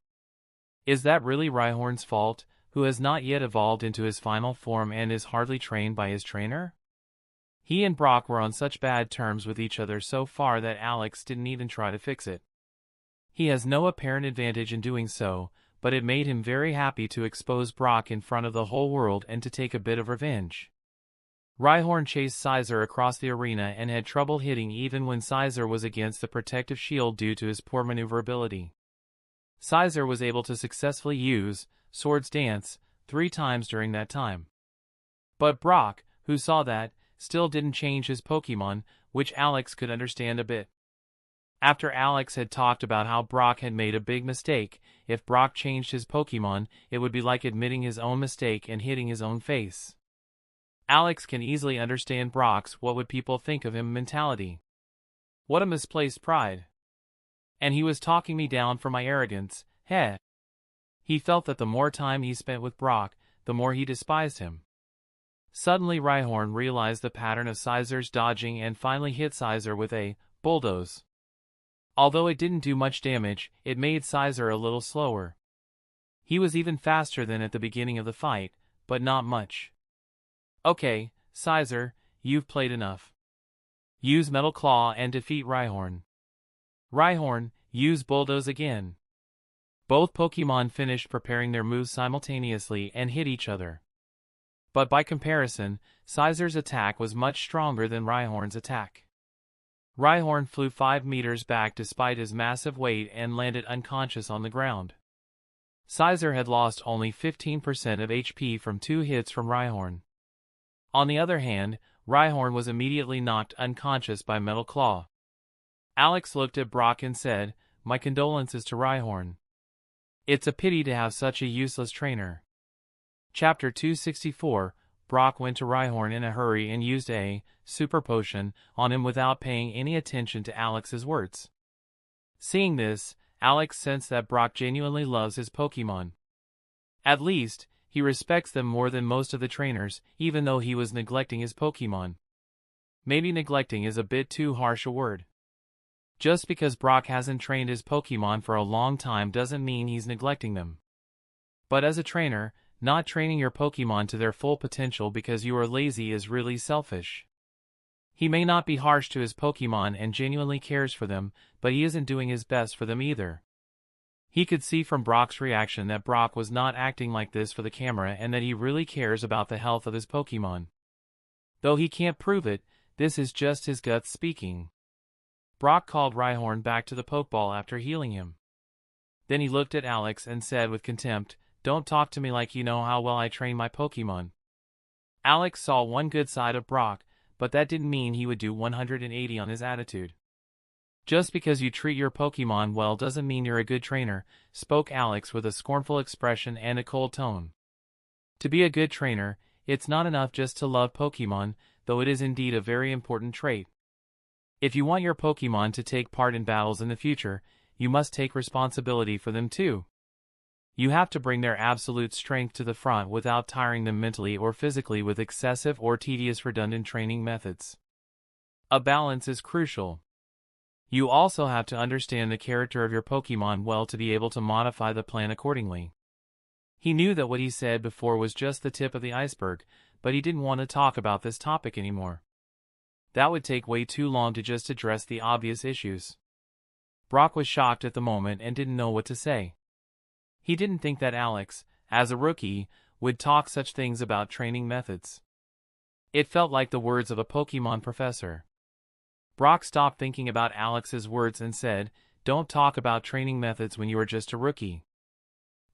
Is that really Rhyhorn's fault, who has not yet evolved into his final form and is hardly trained by his trainer? He and Brock were on such bad terms with each other so far that Alex didn't even try to fix it. He has no apparent advantage in doing so, but it made him very happy to expose Brock in front of the whole world and to take a bit of revenge. Rhyhorn chased Cizer across the arena and had trouble hitting even when Cizer was against the protective shield due to his poor maneuverability. Cizer was able to successfully use Swords Dance 3 times during that time. But Brock, who saw that, still didn't change his Pokemon, which Alex could understand a bit. After Alex had talked about how Brock had made a big mistake, if Brock changed his Pokemon, it would be like admitting his own mistake and hitting his own face. Alex can easily understand Brock's what would people think of him mentality. What a misplaced pride. And he was talking me down for my arrogance, heh. He felt that the more time he spent with Brock, the more he despised him. Suddenly Rhyhorn realized the pattern of Cizer's dodging and finally hit Cizer with a bulldoze. Although it didn't do much damage, it made Cizer a little slower. He was even faster than at the beginning of the fight, but not much. Okay, Cizer, you've played enough. Use Metal Claw and defeat Rhyhorn. Rhyhorn, use Bulldoze again. Both Pokemon finished preparing their moves simultaneously and hit each other. But by comparison, Cizer's attack was much stronger than Rhyhorn's attack. Rhyhorn flew 5 meters back despite his massive weight and landed unconscious on the ground. Cizer had lost only 15% of HP from 2 hits from Rhyhorn. On the other hand, Rhyhorn was immediately knocked unconscious by Metal Claw. Alex looked at Brock and said, "My condolences to Rhyhorn. It's a pity to have such a useless trainer." Chapter 264, Brock went to Rhyhorn in a hurry and used a super potion on him without paying any attention to Alex's words. Seeing this, Alex sensed that Brock genuinely loves his Pokemon. At least, he respects them more than most of the trainers, even though he was neglecting his Pokemon. Maybe neglecting is a bit too harsh a word. Just because Brock hasn't trained his Pokemon for a long time doesn't mean he's neglecting them. But as a trainer, not training your Pokemon to their full potential because you are lazy is really selfish. He may not be harsh to his Pokemon and genuinely cares for them, but he isn't doing his best for them either. He could see from Brock's reaction that Brock was not acting like this for the camera and that he really cares about the health of his Pokemon. Though he can't prove it, this is just his guts speaking. Brock called Rhyhorn back to the Pokeball after healing him. Then he looked at Alex and said with contempt, "Don't talk to me like you know how well I train my Pokemon." Alex saw one good side of Brock, but that didn't mean he would do 180 on his attitude. "Just because you treat your Pokemon well doesn't mean you're a good trainer," spoke Alex with a scornful expression and a cold tone. To be a good trainer, it's not enough just to love Pokemon, though it is indeed a very important trait. If you want your Pokemon to take part in battles in the future, you must take responsibility for them too. You have to bring their absolute strength to the front without tiring them mentally or physically with excessive or tedious redundant training methods. A balance is crucial. You also have to understand the character of your Pokemon well to be able to modify the plan accordingly. He knew that what he said before was just the tip of the iceberg, but he didn't want to talk about this topic anymore. That would take way too long to just address the obvious issues. Brock was shocked at the moment and didn't know what to say. He didn't think that Alex, as a rookie, would talk such things about training methods. It felt like the words of a Pokemon professor. Brock stopped thinking about Alex's words and said, "Don't talk about training methods when you are just a rookie.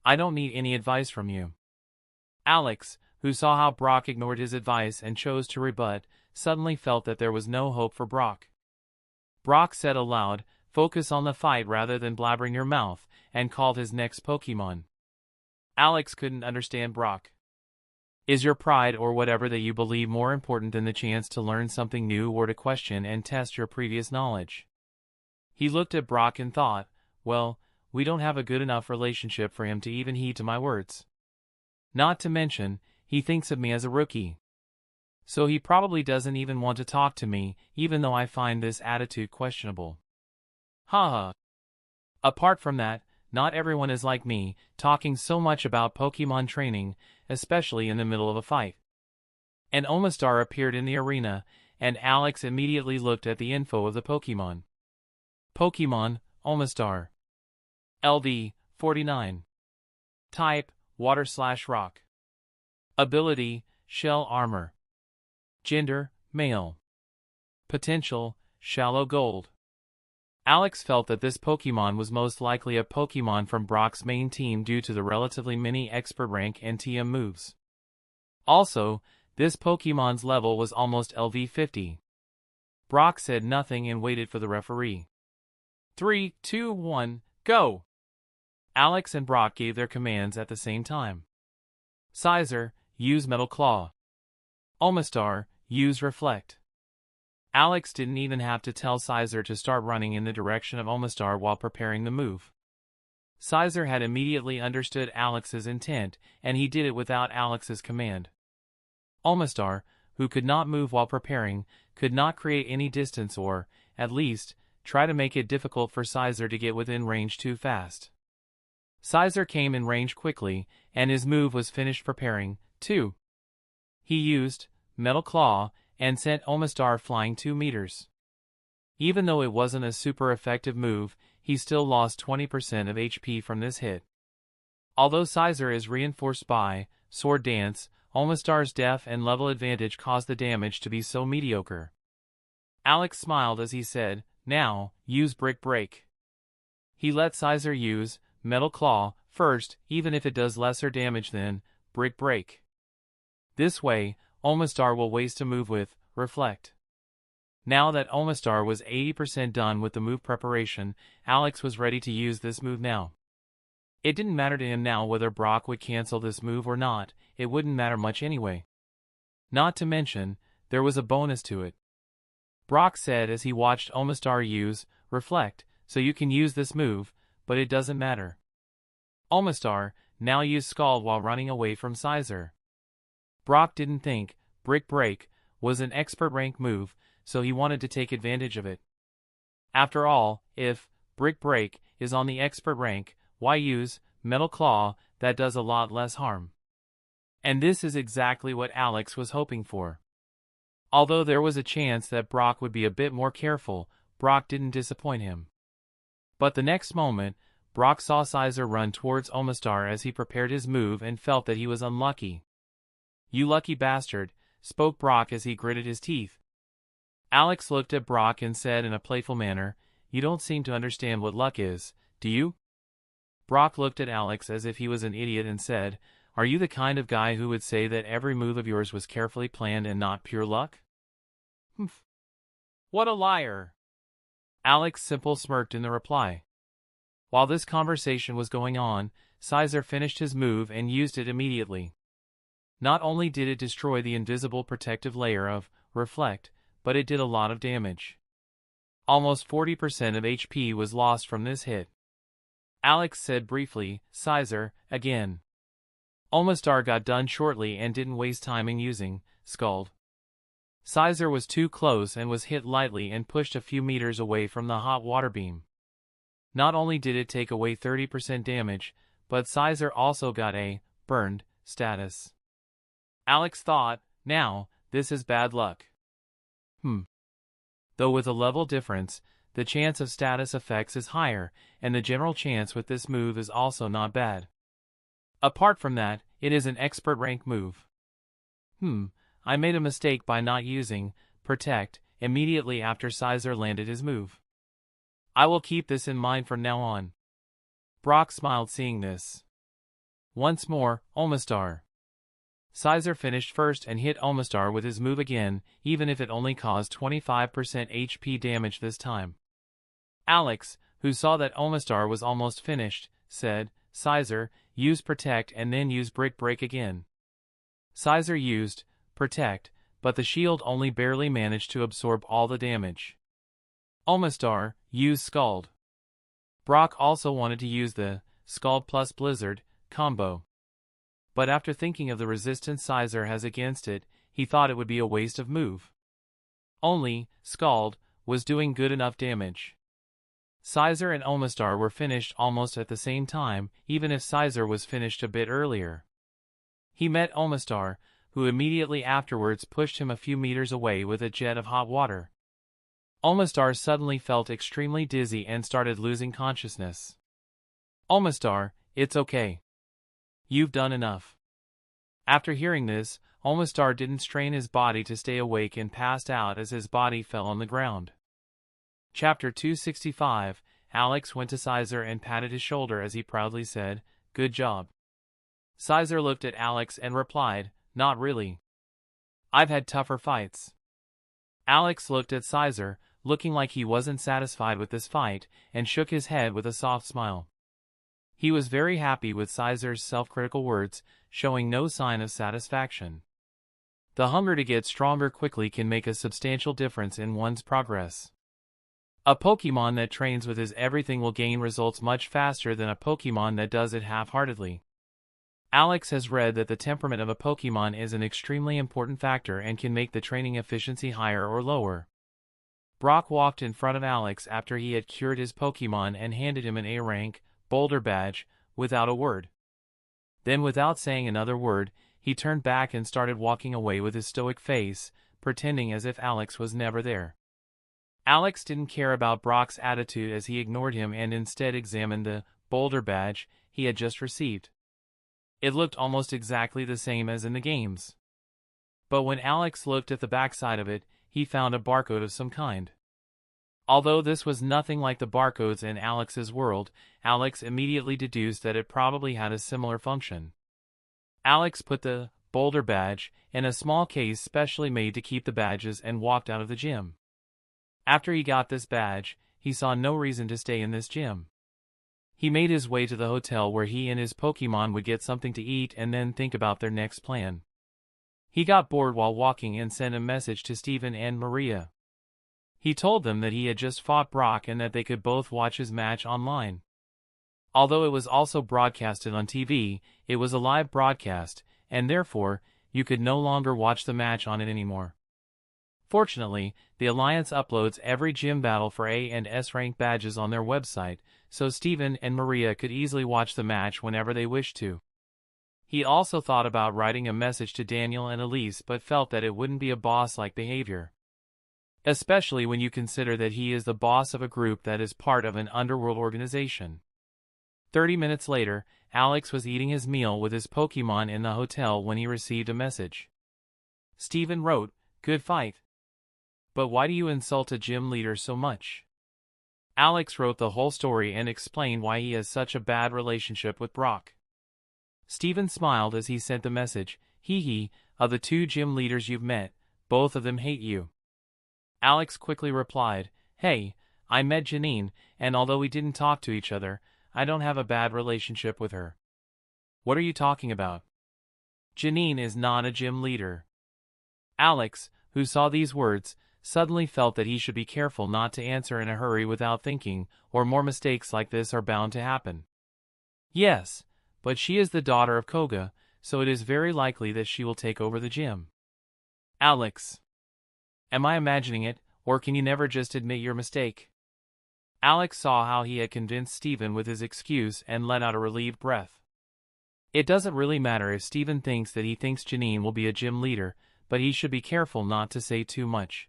I don't need any advice from you." Alex, who saw how Brock ignored his advice and chose to rebut, suddenly felt that there was no hope for Brock. Brock said aloud, "Focus on the fight rather than blabbering your mouth," and called his next Pokemon. Alex couldn't understand Brock. Is your pride or whatever that you believe more important than the chance to learn something new or to question and test your previous knowledge? He looked at Brock and thought, well, we don't have a good enough relationship for him to even heed to my words. Not to mention, he thinks of me as a rookie. So he probably doesn't even want to talk to me, even though I find this attitude questionable. Haha. Apart from that, not everyone is like me, talking so much about Pokemon training, especially in the middle of a fight. An Omastar appeared in the arena, and Alex immediately looked at the info of the Pokemon. Pokemon, Omastar. LD, 49. Type, Water/Rock. Ability, Shell Armor. Gender, Male. Potential, Shallow Gold. Alex felt that this Pokemon was most likely a Pokemon from Brock's main team due to the relatively many expert rank and TM moves. Also, this Pokemon's level was almost LV 50. Brock said nothing and waited for the referee. 3, 2, 1, go! Alex and Brock gave their commands at the same time. Cizer, use Metal Claw. Omastar, use Reflect. Alex didn't even have to tell Cizer to start running in the direction of Omastar while preparing the move. Cizer had immediately understood Alex's intent, and he did it without Alex's command. Omastar, who could not move while preparing, could not create any distance or, at least, try to make it difficult for Cizer to get within range too fast. Cizer came in range quickly, and his move was finished preparing, too. He used Metal Claw and sent Omastar flying 2 meters. Even though it wasn't a super effective move, he still lost 20% of HP from this hit. Although Cizer is reinforced by Sword Dance, Omastar's def and level advantage caused the damage to be so mediocre. Alex smiled as he said, "Now, use Brick Break." He let Cizer use Metal Claw first, even if it does lesser damage than Brick Break. This way, Omastar will waste a move with Reflect. Now that Omastar was 80% done with the move preparation, Alex was ready to use this move now. It didn't matter to him now whether Brock would cancel this move or not, it wouldn't matter much anyway. Not to mention, there was a bonus to it. Brock said as he watched Omastar use Reflect, "So you can use this move, but it doesn't matter." Omastar now used Scald while running away from Cizer. Brock didn't think Brick Break was an expert rank move, so he wanted to take advantage of it. After all, if Brick Break is on the expert rank, why use Metal Claw that does a lot less harm? And this is exactly what Alex was hoping for. Although there was a chance that Brock would be a bit more careful, Brock didn't disappoint him. But the next moment, Brock saw Cizer run towards Omastar as he prepared his move and felt that he was unlucky. "You lucky bastard," spoke Brock as he gritted his teeth. Alex looked at Brock and said in a playful manner, "You don't seem to understand what luck is, do you?" Brock looked at Alex as if he was an idiot and said, "Are you the kind of guy who would say that every move of yours was carefully planned and not pure luck?" "Humph. What a liar." Alex simply smirked in the reply. While this conversation was going on, Cizer finished his move and used it immediately. Not only did it destroy the invisible protective layer of Reflect, but it did a lot of damage. Almost 40% of HP was lost from this hit. Alex said briefly, "Cizer, again." Omastar got done shortly and didn't waste time in using Scald. Cizer was too close and was hit lightly and pushed a few meters away from the hot water beam. Not only did it take away 30% damage, but Cizer also got a burned status. Alex thought, now, this is bad luck. Though with a level difference, the chance of status effects is higher, and the general chance with this move is also not bad. Apart from that, it is an expert rank move. I made a mistake by not using Protect immediately after Cizer landed his move. I will keep this in mind from now on. Brock smiled seeing this. Once more, Omastar. Cizer finished first and hit Omastar with his move again, even if it only caused 25% HP damage this time. Alex, who saw that Omastar was almost finished, said, "Cizer, use Protect and then use Brick Break again." Cizer used Protect, but the shield only barely managed to absorb all the damage. Omastar used Scald. Brock also wanted to use the Scald plus Blizzard combo. But after thinking of the resistance Cizer has against it, he thought it would be a waste of move. Only Scald was doing good enough damage. Cizer and Omastar were finished almost at the same time, even if Cizer was finished a bit earlier. He met Omastar, who immediately afterwards pushed him a few meters away with a jet of hot water. Omastar suddenly felt extremely dizzy and started losing consciousness. "Omastar, it's okay. You've done enough." After hearing this, Omastar didn't strain his body to stay awake and passed out as his body fell on the ground. Chapter 265, Alex went to Cizer and patted his shoulder as he proudly said, "Good job." Cizer looked at Alex and replied, "Not really. I've had tougher fights." Alex looked at Cizer, looking like he wasn't satisfied with this fight, and shook his head with a soft smile. He was very happy with Cizer's self-critical words, showing no sign of satisfaction. The hunger to get stronger quickly can make a substantial difference in one's progress. A Pokemon that trains with his everything will gain results much faster than a Pokemon that does it half-heartedly. Alex has read that the temperament of a Pokemon is an extremely important factor and can make the training efficiency higher or lower. Brock walked in front of Alex after he had cured his Pokemon and handed him an A-rank Boulder badge, without a word. Then without saying another word, he turned back and started walking away with his stoic face, pretending as if Alex was never there. Alex didn't care about Brock's attitude as he ignored him and instead examined the boulder badge he had just received. It looked almost exactly the same as in the games. But when Alex looked at the backside of it, he found a barcode of some kind. Although this was nothing like the barcodes in Alex's world, Alex immediately deduced that it probably had a similar function. Alex put the boulder badge in a small case specially made to keep the badges and walked out of the gym. After he got this badge, he saw no reason to stay in this gym. He made his way to the hotel where he and his Pokemon would get something to eat and then think about their next plan. He got bored while walking and sent a message to Steven and Maria. He told them that he had just fought Brock and that they could both watch his match online. Although it was also broadcasted on TV, it was a live broadcast, and therefore, you could no longer watch the match on it anymore. Fortunately, the Alliance uploads every gym battle for A and S rank badges on their website, so Steven and Maria could easily watch the match whenever they wished to. He also thought about writing a message to Daniel and Elise but felt that it wouldn't be a boss-like behavior. Especially when you consider that he is the boss of a group that is part of an underworld organization. 30 minutes later, Alex was eating his meal with his Pokemon in the hotel when he received a message. Steven wrote, "Good fight. But why do you insult a gym leader so much?" Alex wrote the whole story and explained why he has such a bad relationship with Brock. Steven smiled as he sent the message, "Hee hee, of the two gym leaders you've met, both of them hate you." Alex quickly replied, "Hey, I met Janine, and although we didn't talk to each other, I don't have a bad relationship with her." "What are you talking about? Janine is not a gym leader." Alex, who saw these words, suddenly felt that he should be careful not to answer in a hurry without thinking, or more mistakes like this are bound to happen. "Yes, but she is the daughter of Koga, so it is very likely that she will take over the gym." "Alex, am I imagining it, or can you never just admit your mistake?" Alex saw how he had convinced Steven with his excuse and let out a relieved breath. It doesn't really matter if Steven thinks that he thinks Janine will be a gym leader, but he should be careful not to say too much.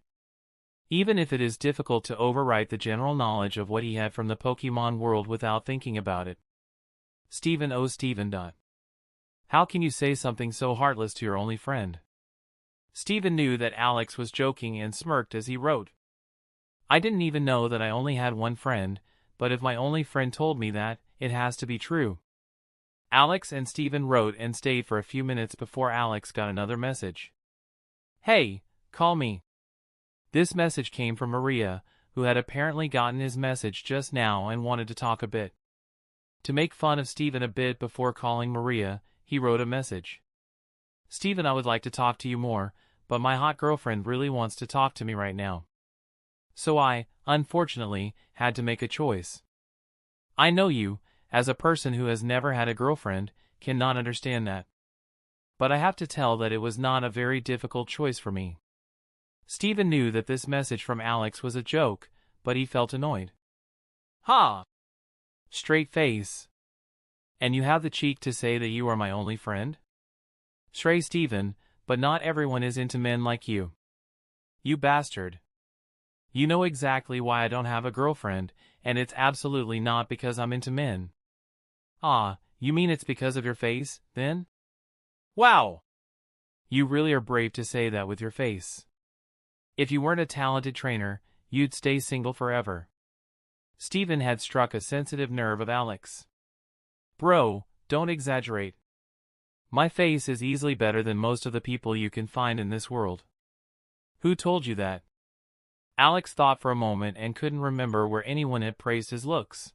Even if it is difficult to overwrite the general knowledge of what he had from the Pokemon world without thinking about it. Steven, oh Steven. How can you say something so heartless to your only friend? Steven knew that Alex was joking and smirked as he wrote, "I didn't even know that I only had one friend, but if my only friend told me that, it has to be true." Alex and Steven wrote and stayed for a few minutes before Alex got another message. "Hey, call me." This message came from Maria, who had apparently gotten his message just now and wanted to talk a bit. To make fun of Steven a bit before calling Maria, he wrote a message. "Steven, I would like to talk to you more, but my hot girlfriend really wants to talk to me right now. So I, unfortunately, had to make a choice. I know you, as a person who has never had a girlfriend, cannot understand that. But I have to tell that it was not a very difficult choice for me." Steven knew that this message from Alex was a joke, but he felt annoyed. "Ha! Straight face. And you have the cheek to say that you are my only friend? Stray Steven, but not everyone is into men like you. You bastard. You know exactly why I don't have a girlfriend, and it's absolutely not because I'm into men." "Ah, you mean it's because of your face, then? Wow! You really are brave to say that with your face. If you weren't a talented trainer, you'd stay single forever." Steven had struck a sensitive nerve of Alex. "Bro, don't exaggerate. My face is easily better than most of the people you can find in this world." "Who told you that?" Alex thought for a moment and couldn't remember where anyone had praised his looks.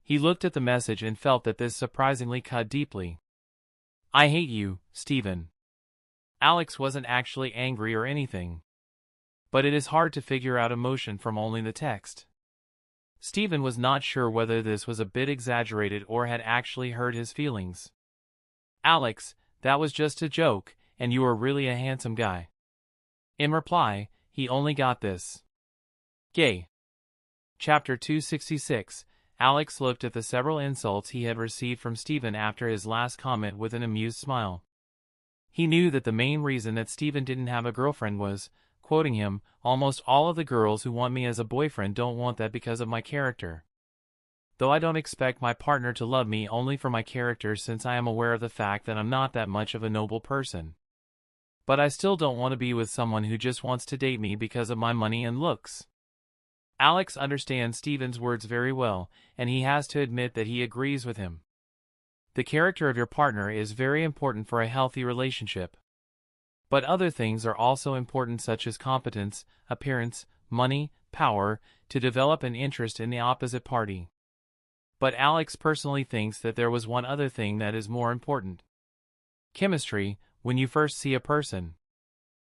He looked at the message and felt that this surprisingly cut deeply. "I hate you, Steven." Alex wasn't actually angry or anything. But it is hard to figure out emotion from only the text. Steven was not sure whether this was a bit exaggerated or had actually hurt his feelings. "Alex, that was just a joke, and you are really a handsome guy." In reply, he only got this. Gay. Chapter 266. Alex looked at the several insults he had received from Steven after his last comment with an amused smile. He knew that the main reason that Steven didn't have a girlfriend was, quoting him, "Almost all of the girls who want me as a boyfriend don't want that because of my character. Though I don't expect my partner to love me only for my character, since I am aware of the fact that I'm not that much of a noble person. But I still don't want to be with someone who just wants to date me because of my money and looks." Alex understands Steven's words very well, and he has to admit that he agrees with him. The character of your partner is very important for a healthy relationship. But other things are also important, such as competence, appearance, money, power, to develop an interest in the opposite party. But Alex personally thinks that there was one other thing that is more important. Chemistry, when you first see a person.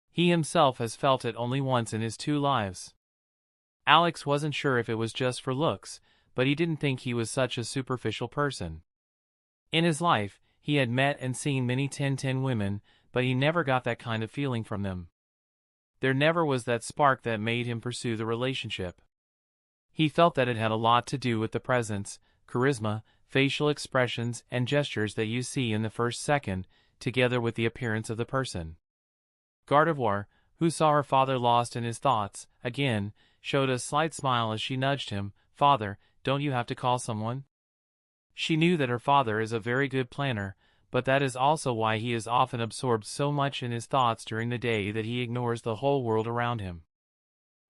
He himself has felt it only once in his 2 lives. Alex wasn't sure if it was just for looks, but he didn't think he was such a superficial person. In his life, he had met and seen many 10-10 women, but he never got that kind of feeling from them. There never was that spark that made him pursue the relationship. He felt that it had a lot to do with the presence, charisma, facial expressions, and gestures that you see in the first second, together with the appearance of the person. Gardevoir, who saw her father lost in his thoughts, again, showed a slight smile as she nudged him. "Father, don't you have to call someone?" She knew that her father is a very good planner, but that is also why he is often absorbed so much in his thoughts during the day that he ignores the whole world around him.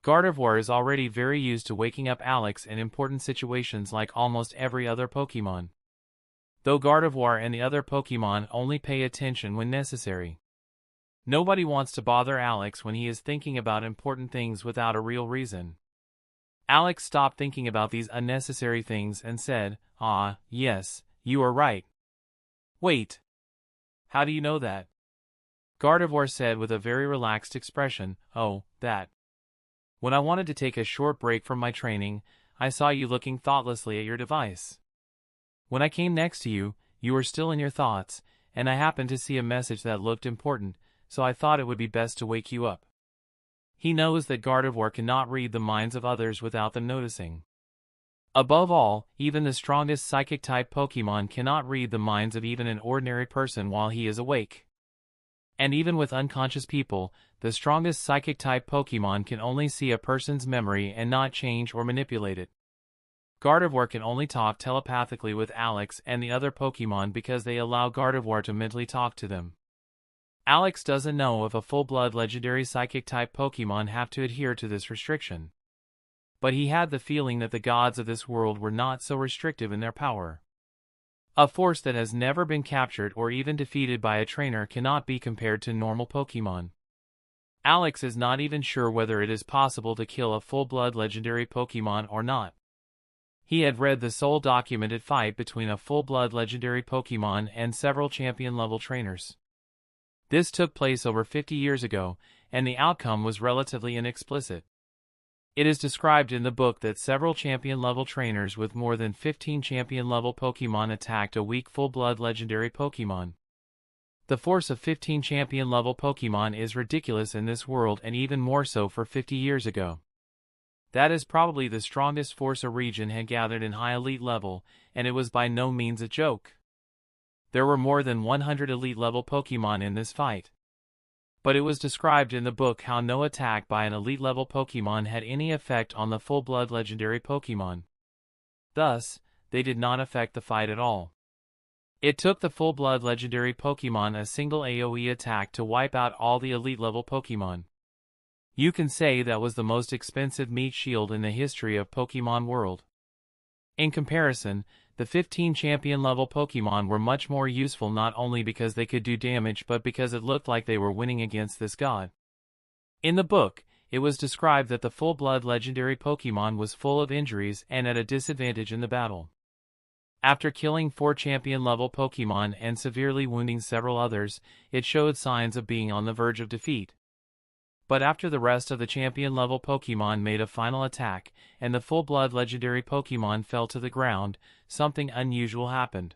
Gardevoir is already very used to waking up Alex in important situations like almost every other Pokémon. Though Gardevoir and the other Pokémon only pay attention when necessary. Nobody wants to bother Alex when he is thinking about important things without a real reason. Alex stopped thinking about these unnecessary things and said, "Ah, yes, you are right." "Wait. How do you know that?" Gardevoir said with a very relaxed expression. "Oh, that. When I wanted to take a short break from my training, I saw you looking thoughtlessly at your device. When I came next to you, you were still in your thoughts, and I happened to see a message that looked important, so I thought it would be best to wake you up." He knows that Gardevoir cannot read the minds of others without them noticing. Above all, even the strongest psychic-type Pokémon cannot read the minds of even an ordinary person while he is awake. And even with unconscious people, the strongest psychic-type Pokémon can only see a person's memory and not change or manipulate it. Gardevoir can only talk telepathically with Alex and the other Pokémon because they allow Gardevoir to mentally talk to them. Alex doesn't know if a full-blood legendary psychic-type Pokémon have to adhere to this restriction. But he had the feeling that the gods of this world were not so restrictive in their power. A force that has never been captured or even defeated by a trainer cannot be compared to normal Pokémon. Alex is not even sure whether it is possible to kill a full-blood legendary Pokémon or not. He had read the sole documented fight between a full-blood legendary Pokémon and several champion-level trainers. This took place over 50 years ago, and the outcome was relatively inexplicit. It is described in the book that several champion-level trainers with more than 15 champion-level Pokémon attacked a weak full-blood legendary Pokémon. The force of 15 champion-level Pokémon is ridiculous in this world, and even more so for 50 years ago. That is probably the strongest force a region had gathered in high elite level, and it was by no means a joke. There were more than 100 elite-level Pokémon in this fight. But it was described in the book how no attack by an elite-level Pokémon had any effect on the full-blood legendary Pokémon. Thus, they did not affect the fight at all. It took the full-blood legendary Pokémon a single AoE attack to wipe out all the elite-level Pokémon. You can say that was the most expensive meat shield in the history of Pokémon World. In comparison, the 15 champion-level Pokémon were much more useful, not only because they could do damage but because it looked like they were winning against this god. In the book, it was described that the full-blood legendary Pokémon was full of injuries and at a disadvantage in the battle. After killing 4 champion-level Pokémon and severely wounding several others, it showed signs of being on the verge of defeat. But after the rest of the champion-level Pokémon made a final attack, and the full-blood legendary Pokémon fell to the ground, something unusual happened.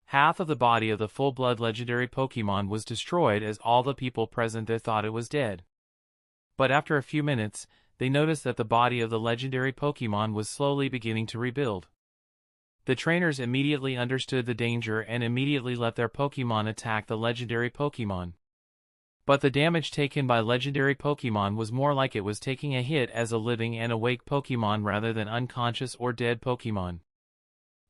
Half of the body of the full-blood legendary Pokémon was destroyed, as all the people present there thought it was dead. But after a few minutes, they noticed that the body of the legendary Pokémon was slowly beginning to rebuild. The trainers immediately understood the danger and immediately let their Pokémon attack the legendary Pokémon. But the damage taken by legendary Pokemon was more like it was taking a hit as a living and awake Pokemon rather than unconscious or dead Pokemon.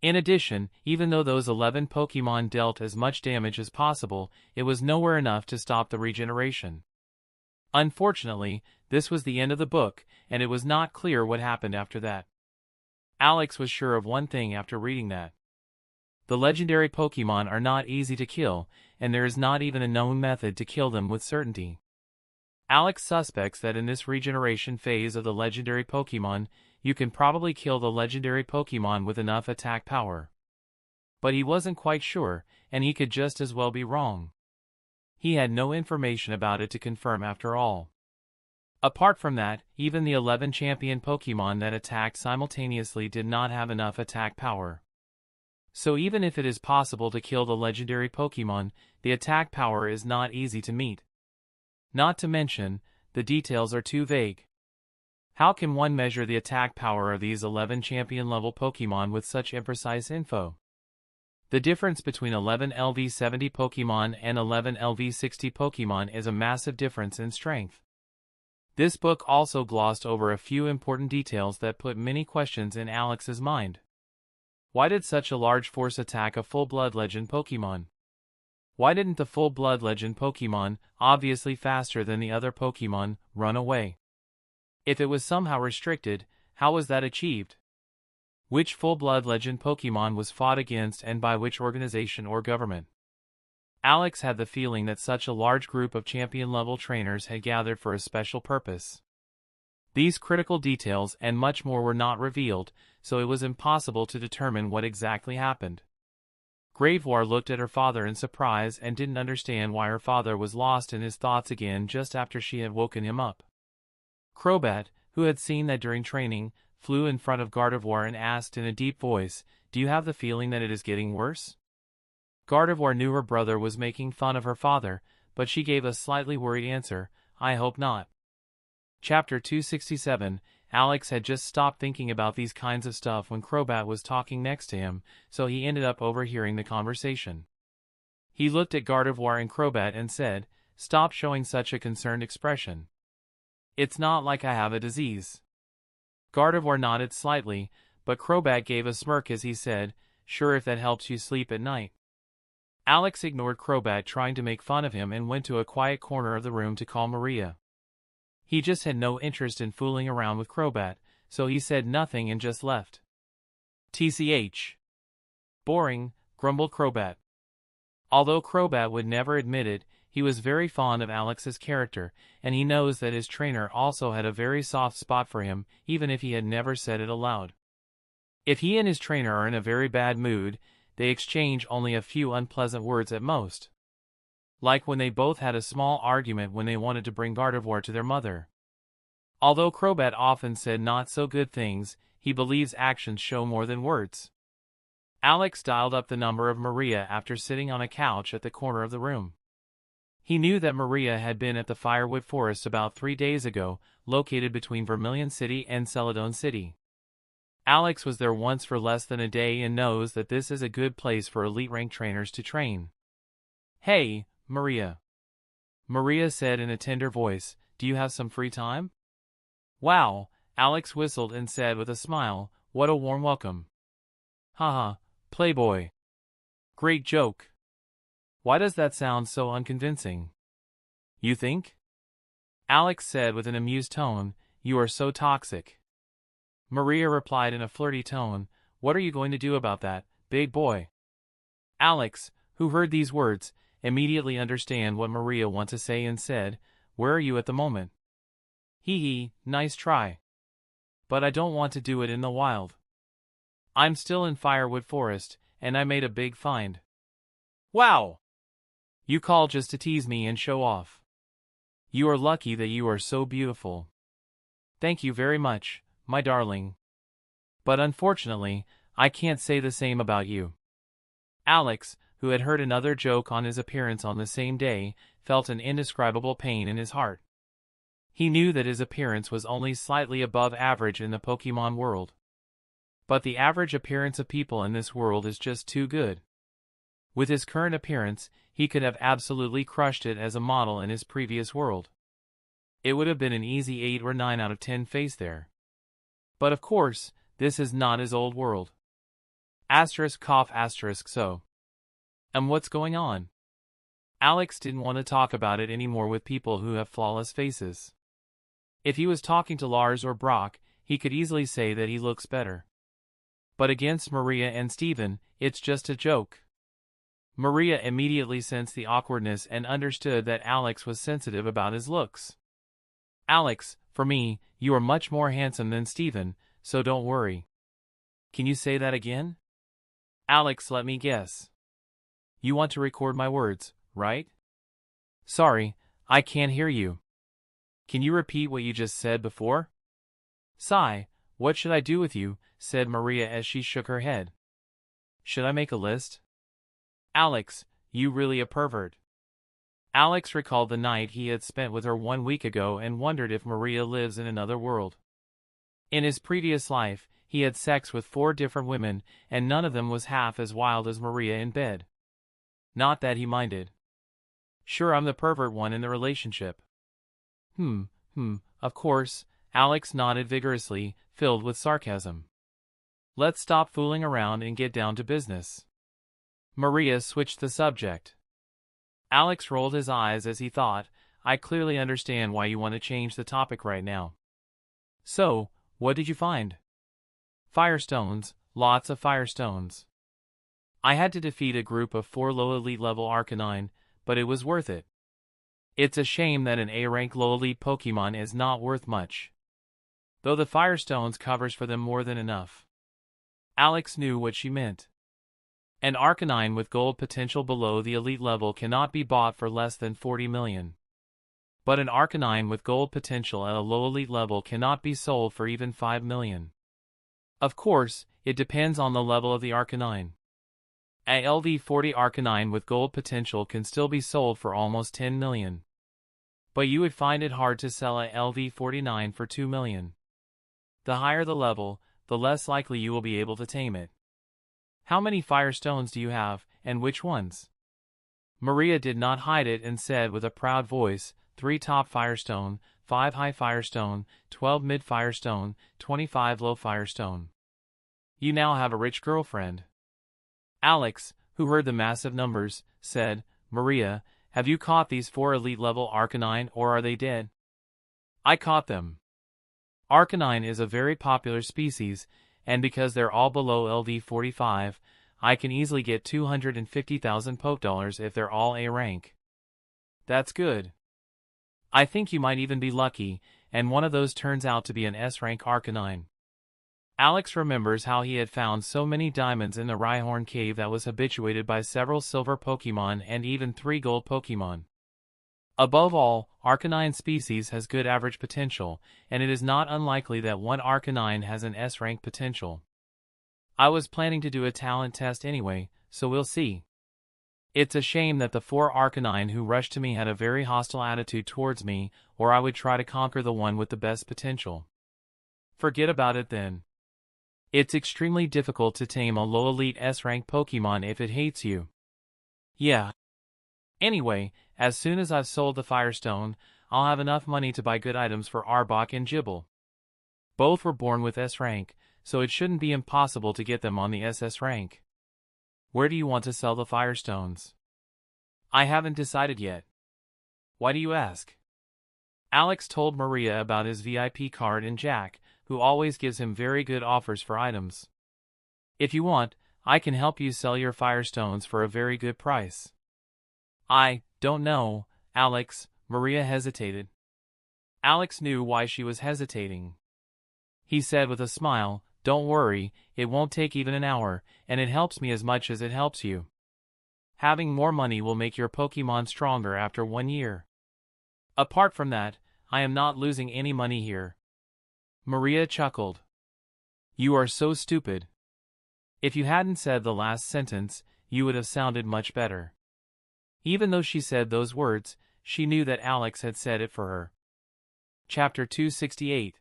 In addition, even though those 11 Pokemon dealt as much damage as possible, it was nowhere enough to stop the regeneration. Unfortunately, this was the end of the book, and it was not clear what happened after that. Alex was sure of one thing after reading that. The legendary Pokemon are not easy to kill, and there is not even a known method to kill them with certainty. Alex suspects that in this regeneration phase of the legendary Pokemon, you can probably kill the legendary Pokemon with enough attack power. But he wasn't quite sure, and he could just as well be wrong. He had no information about it to confirm after all. Apart from that, even the 11 champion Pokemon that attacked simultaneously did not have enough attack power. So even if it is possible to kill the legendary Pokemon, the attack power is not easy to meet. Not to mention, the details are too vague. How can one measure the attack power of these 11 champion-level Pokemon with such imprecise info? The difference between 11 LV70 Pokemon and 11 LV60 Pokemon is a massive difference in strength. This book also glossed over a few important details that put many questions in Alex's mind. Why did such a large force attack a full-blood legend Pokemon? Why didn't the full-blood legend Pokemon, obviously faster than the other Pokemon, run away? If it was somehow restricted, how was that achieved? Which full-blood legend Pokemon was fought against and by which organization or government? Alex had the feeling that such a large group of champion-level trainers had gathered for a special purpose. These critical details and much more were not revealed, so it was impossible to determine what exactly happened. Gardevoir looked at her father in surprise and didn't understand why her father was lost in his thoughts again just after she had woken him up. Crobat, who had seen that during training, flew in front of Gardevoir and asked in a deep voice, "Do you have the feeling that it is getting worse?" Gardevoir knew her brother was making fun of her father, but she gave a slightly worried answer, "I hope not." Chapter 267. Alex had just stopped thinking about these kinds of stuff when Crobat was talking next to him, so he ended up overhearing the conversation. He looked at Gardevoir and Crobat and said, "Stop showing such a concerned expression. It's not like I have a disease." Gardevoir nodded slightly, but Crobat gave a smirk as he said, "Sure, if that helps you sleep at night." Alex ignored Crobat trying to make fun of him and went to a quiet corner of the room to call Maria. He just had no interest in fooling around with Crobat, so he said nothing and just left. TCH. Boring, grumbled Crobat. Although Crobat would never admit it, he was very fond of Alex's character, and he knows that his trainer also had a very soft spot for him, even if he had never said it aloud. If he and his trainer are in a very bad mood, they exchange only a few unpleasant words at most. Like when they both had a small argument when they wanted to bring Gardevoir to their mother. Although Crobat often said not so good things, he believes actions show more than words. Alex dialed up the number of Maria after sitting on a couch at the corner of the room. He knew that Maria had been at the Firewood Forest about 3 days ago, located between Vermilion City and Celadon City. Alex was there once for less than a day and knows that this is a good place for elite rank trainers to train. "Hey, Maria," Maria said in a tender voice, "do you have some free time?" "Wow," Alex whistled and said with a smile, "what a warm welcome." "Haha, playboy. Great joke. Why does that sound so unconvincing?" "You think?" Alex said with an amused tone, "You are so toxic." Maria replied in a flirty tone, "What are you going to do about that, big boy?" Alex, who heard these words, immediately understand what Maria wanted to say and said, "Where are you at the moment?" "Hee hee, nice try. But I don't want to do it in the wild. I'm still in Firewood Forest, and I made a big find." "Wow! You call just to tease me and show off. You are lucky that you are so beautiful." "Thank you very much, my darling. But unfortunately, I can't say the same about you." Alex, who had heard another joke on his appearance on the same day, felt an indescribable pain in his heart. He knew that his appearance was only slightly above average in the Pokemon world. But the average appearance of people in this world is just too good. With his current appearance, he could have absolutely crushed it as a model in his previous world. It would have been an easy 8 or 9 out of 10 face there. But of course, this is not his old world. Asterisk cough asterisk so. And what's going on? Alex didn't want to talk about it anymore with people who have flawless faces. If he was talking to Lars or Brock, he could easily say that he looks better. But against Maria and Steven, it's just a joke. Maria immediately sensed the awkwardness and understood that Alex was sensitive about his looks. Alex, for me, you are much more handsome than Steven, so don't worry. Can you say that again? Alex, let me guess. You want to record my words, right? Sorry, I can't hear you. Can you repeat what you just said before? Sigh, what should I do with you? Said Maria as she shook her head. Should I make a list? Alex, you really a pervert. Alex recalled the night he had spent with her 1 week ago and wondered if Maria lives in another world. In his previous life, he had sex with 4 different women, and none of them was half as wild as Maria in bed. Not that he minded. Sure, I'm the pervert one in the relationship. Of course, Alex nodded vigorously, filled with sarcasm. Let's stop fooling around and get down to business. Maria switched the subject. Alex rolled his eyes as he thought, I clearly understand why you want to change the topic right now. So, what did you find? Firestones, lots of firestones. I had to defeat a group of 4 low elite level Arcanine, but it was worth it. It's a shame that an A-rank low elite Pokemon is not worth much. Though the Firestones covers for them more than enough. Alex knew what she meant. An Arcanine with gold potential below the elite level cannot be bought for less than 40 million. But an Arcanine with gold potential at a low elite level cannot be sold for even 5 million. Of course, it depends on the level of the Arcanine. A LV40 Arcanine with gold potential can still be sold for almost 10 million. But you would find it hard to sell a LV49 for 2 million. The higher the level, the less likely you will be able to tame it. How many Firestones do you have, and which ones? Maria did not hide it and said with a proud voice, 3 top Firestone, 5 high Firestone, 12 mid Firestone, 25 low Firestone. You now have a rich girlfriend. Alex, who heard the massive numbers, said, Maria, have you caught these 4 elite-level Arcanine or are they dead? I caught them. Arcanine is a very popular species, and because they're all below LV45, I can easily get 250,000 Poke Dollars if they're all A rank. That's good. I think you might even be lucky, and one of those turns out to be an S-rank Arcanine. Alex remembers how he had found so many diamonds in the Rhyhorn cave that was habituated by several silver Pokemon and even 3 gold Pokemon. Above all, Arcanine species has good average potential, and it is not unlikely that one Arcanine has an S-rank potential. I was planning to do a talent test anyway, so we'll see. It's a shame that the 4 Arcanine who rushed to me had a very hostile attitude towards me, or I would try to conquer the one with the best potential. Forget about it then. It's extremely difficult to tame a low elite S-rank Pokemon if it hates you. Yeah. Anyway, as soon as I've sold the Firestone, I'll have enough money to buy good items for Arbok and Gibble. Both were born with S-rank, so it shouldn't be impossible to get them on the SS rank. Where do you want to sell the Firestones? I haven't decided yet. Why do you ask? Alex told Maria about his VIP card and Jack, who always gives him very good offers for items. If you want, I can help you sell your Firestones for a very good price. I don't know, Alex, Maria hesitated. Alex knew why she was hesitating. He said with a smile, don't worry, it won't take even an hour, and it helps me as much as it helps you. Having more money will make your Pokemon stronger after 1 year. Apart from that, I am not losing any money here. Maria chuckled. You are so stupid. If you hadn't said the last sentence, you would have sounded much better. Even though she said those words, she knew that Alex had said it for her. Chapter 268.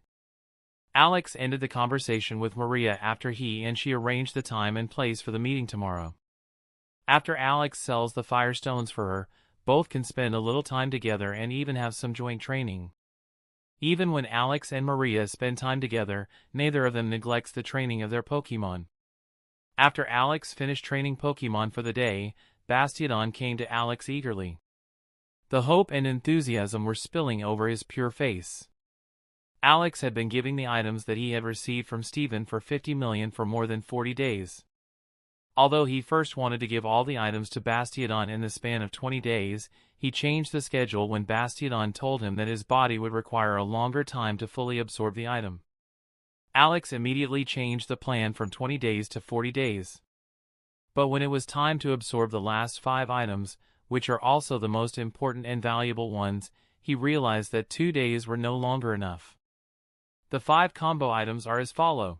Alex ended the conversation with Maria after he and she arranged the time and place for the meeting tomorrow. After Alex sells the Firestones for her, both can spend a little time together and even have some joint training. Even when Alex and Maria spend time together, neither of them neglects the training of their Pokémon. After Alex finished training Pokémon for the day, Bastiodon came to Alex eagerly. The hope and enthusiasm were spilling over his pure face. Alex had been giving the items that he had received from Steven for 50 million for more than 40 days. Although he first wanted to give all the items to Bastiodon in the span of 20 days, he changed the schedule when Bastiodon told him that his body would require a longer time to fully absorb the item. Alex immediately changed the plan from 20 days to 40 days. But when it was time to absorb the last 5 items, which are also the most important and valuable ones, he realized that 2 days were no longer enough. The 5 combo items are as follow.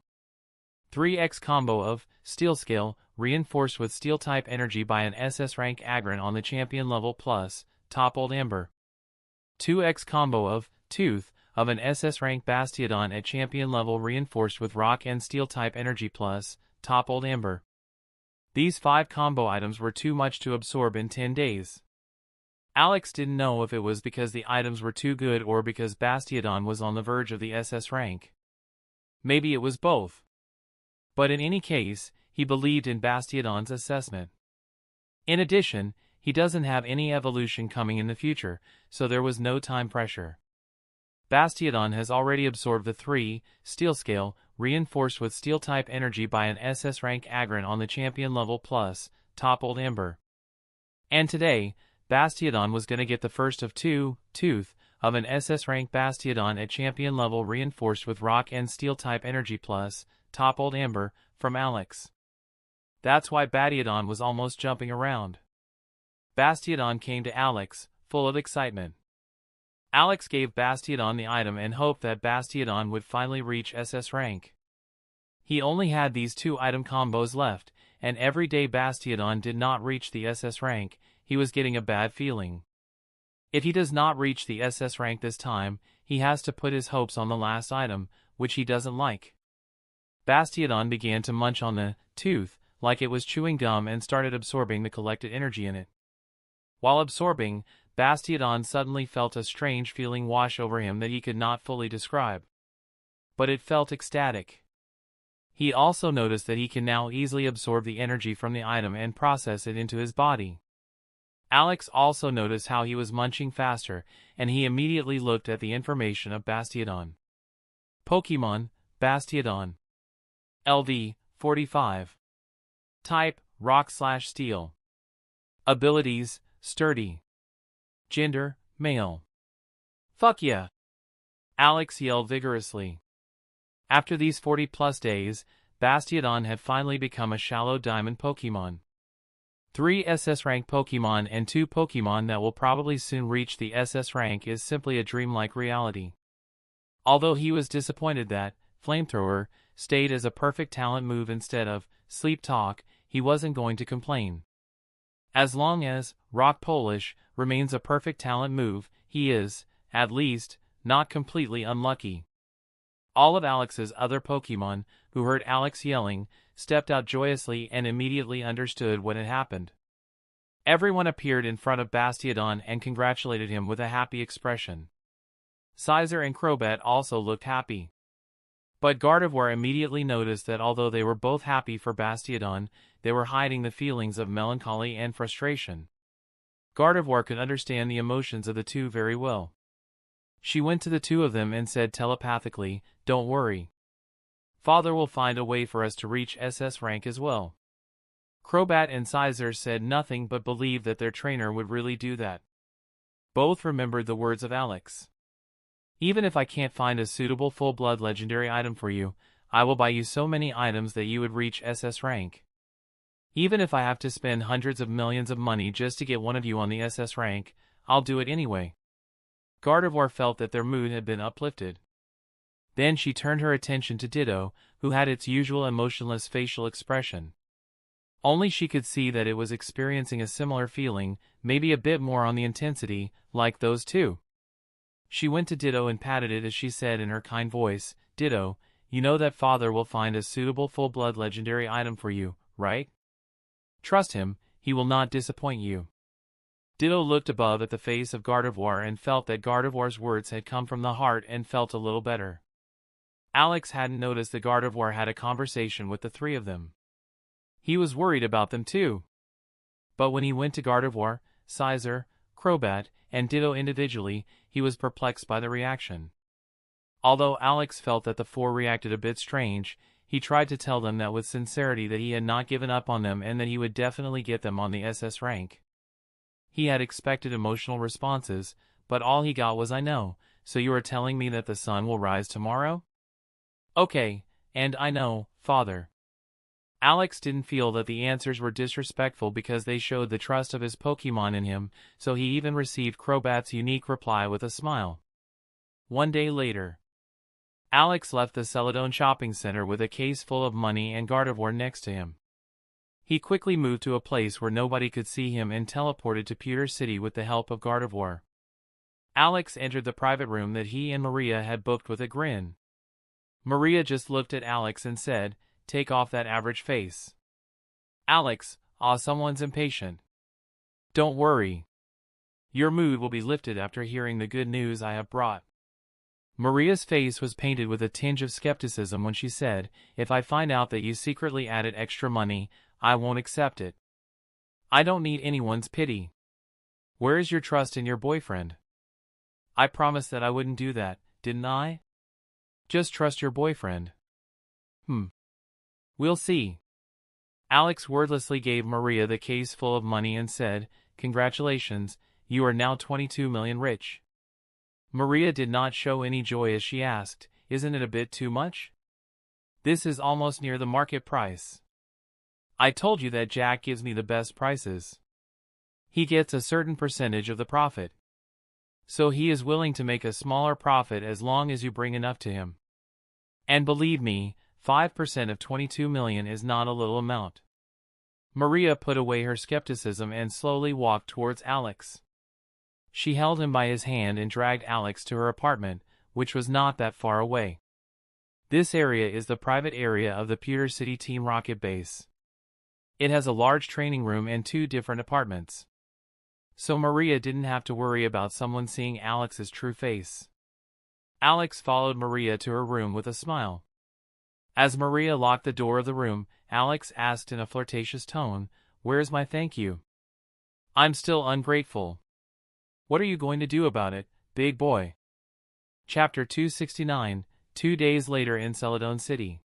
3x combo of Steel Scale, reinforced with Steel-type energy by an SS rank Aggron on the champion level plus, Toppled Amber. 2x combo of Tooth, of an SS rank Bastiodon at champion level reinforced with Rock and Steel-type energy plus, Toppled Amber. These 5 combo items were too much to absorb in 10 days. Alex didn't know if it was because the items were too good or because Bastiodon was on the verge of the SS rank. Maybe it was both. But in any case, he believed in Bastiodon's assessment. In addition, he doesn't have any evolution coming in the future, so there was no time pressure. Bastiodon has already absorbed the 3 Steel Scale, reinforced with Steel-type energy by an SS rank Aggron on the champion level plus, Toppled Amber. And today, Bastiodon was going to get the first of 2 Tooth, of an SS rank Bastiodon at champion level reinforced with Rock and Steel-type energy plus, Toppled Amber, from Alex. That's why Bastiodon was almost jumping around. Bastiodon came to Alex, full of excitement. Alex gave Bastiodon the item and hoped that Bastiodon would finally reach SS rank. He only had these 2 item combos left, and every day Bastiodon did not reach the SS rank, he was getting a bad feeling. If he does not reach the SS rank this time, he has to put his hopes on the last item, which he doesn't like. Bastiodon began to munch on the Tooth like it was chewing gum and started absorbing the collected energy in it. While absorbing, Bastiodon suddenly felt a strange feeling wash over him that he could not fully describe. But it felt ecstatic. He also noticed that he can now easily absorb the energy from the item and process it into his body. Alex also noticed how he was munching faster, and he immediately looked at the information of Bastiodon. Pokemon, Bastiodon. LV, 45. Type, Rock/Steel. Abilities, Sturdy. Gender, male. Fuck yeah! Alex yelled vigorously. After these 40+ days, Bastiodon had finally become a shallow diamond Pokemon. 3 SS rank Pokemon and 2 Pokemon that will probably soon reach the SS rank is simply a dreamlike reality. Although he was disappointed that Flamethrower stayed as a perfect talent move instead of Sleep Talk, he wasn't going to complain. As long as Rock Polish remains a perfect talent move, he is, at least, not completely unlucky. All of Alex's other Pokemon, who heard Alex yelling, stepped out joyously and immediately understood what had happened. Everyone appeared in front of Bastiodon and congratulated him with a happy expression. Cizer and Crobat also looked happy. But Gardevoir immediately noticed that although they were both happy for Bastiodon, they were hiding the feelings of melancholy and frustration. Gardevoir could understand the emotions of the two very well. She went to the two of them and said telepathically, "Don't worry. Father will find a way for us to reach SS rank as well." Crobat and Cizer said nothing but believed that their trainer would really do that. Both remembered the words of Alex. "Even if I can't find a suitable full-blood legendary item for you, I will buy you so many items that you would reach SS rank. Even if I have to spend hundreds of millions of money just to get one of you on the SS rank, I'll do it anyway." Gardevoir felt that their mood had been uplifted. Then she turned her attention to Ditto, who had its usual emotionless facial expression. Only she could see that it was experiencing a similar feeling, maybe a bit more on the intensity, like those two. She went to Ditto and patted it as she said in her kind voice, "Ditto, you know that Father will find a suitable full-blood legendary item for you, right? Trust him, he will not disappoint you. Ditto looked above at the face of Gardevoir and felt that Gardevoir's words had come from the heart and felt a little better. Alex hadn't noticed that Gardevoir had a conversation with the three of them. He was worried about them too. But when he went to Gardevoir, Cizer, Crobat, and Ditto individually, he was perplexed by the reaction. Although Alex felt that the four reacted a bit strange, he tried to tell them that with sincerity that he had not given up on them and that he would definitely get them on the SS rank. He had expected emotional responses, but all he got was "I know, so you are telling me that the sun will rise tomorrow?" "Okay, and I know, father." Alex didn't feel that the answers were disrespectful because they showed the trust of his Pokémon in him, so he even received Crobat's unique reply with a smile. One day later, Alex left the Celadon shopping center with a case full of money and Gardevoir next to him. He quickly moved to a place where nobody could see him and teleported to Pewter City with the help of Gardevoir. Alex entered the private room that he and Maria had booked with a grin. Maria just looked at Alex and said, "Take off that average face." Alex, someone's impatient. "Don't worry. Your mood will be lifted after hearing the good news I have brought." Maria's face was painted with a tinge of skepticism when she said, "If I find out that you secretly added extra money, I won't accept it. I don't need anyone's pity. Where is your trust in your boyfriend?" "I promised that I wouldn't do that, didn't I?" "Just trust your boyfriend." We'll see." Alex wordlessly gave Maria the case full of money and said, "Congratulations, you are now 22 million rich." Maria did not show any joy as she asked, "Isn't it a bit too much?" "This is almost near the market price. I told you that Jack gives me the best prices. He gets a certain percentage of the profit. So he is willing to make a smaller profit as long as you bring enough to him. And believe me, 5% of 22 million is not a little amount." Maria put away her skepticism and slowly walked towards Alex. She held him by his hand and dragged Alex to her apartment, which was not that far away. This area is the private area of the Pewter City Team Rocket base. It has a large training room and 2 different apartments. So Maria didn't have to worry about someone seeing Alex's true face. Alex followed Maria to her room with a smile. As Maria locked the door of the room, Alex asked in a flirtatious tone, "Where's my thank you?" "I'm still ungrateful." "What are you going to do about it, big boy?" Chapter 269, 2 days later in Celadon City.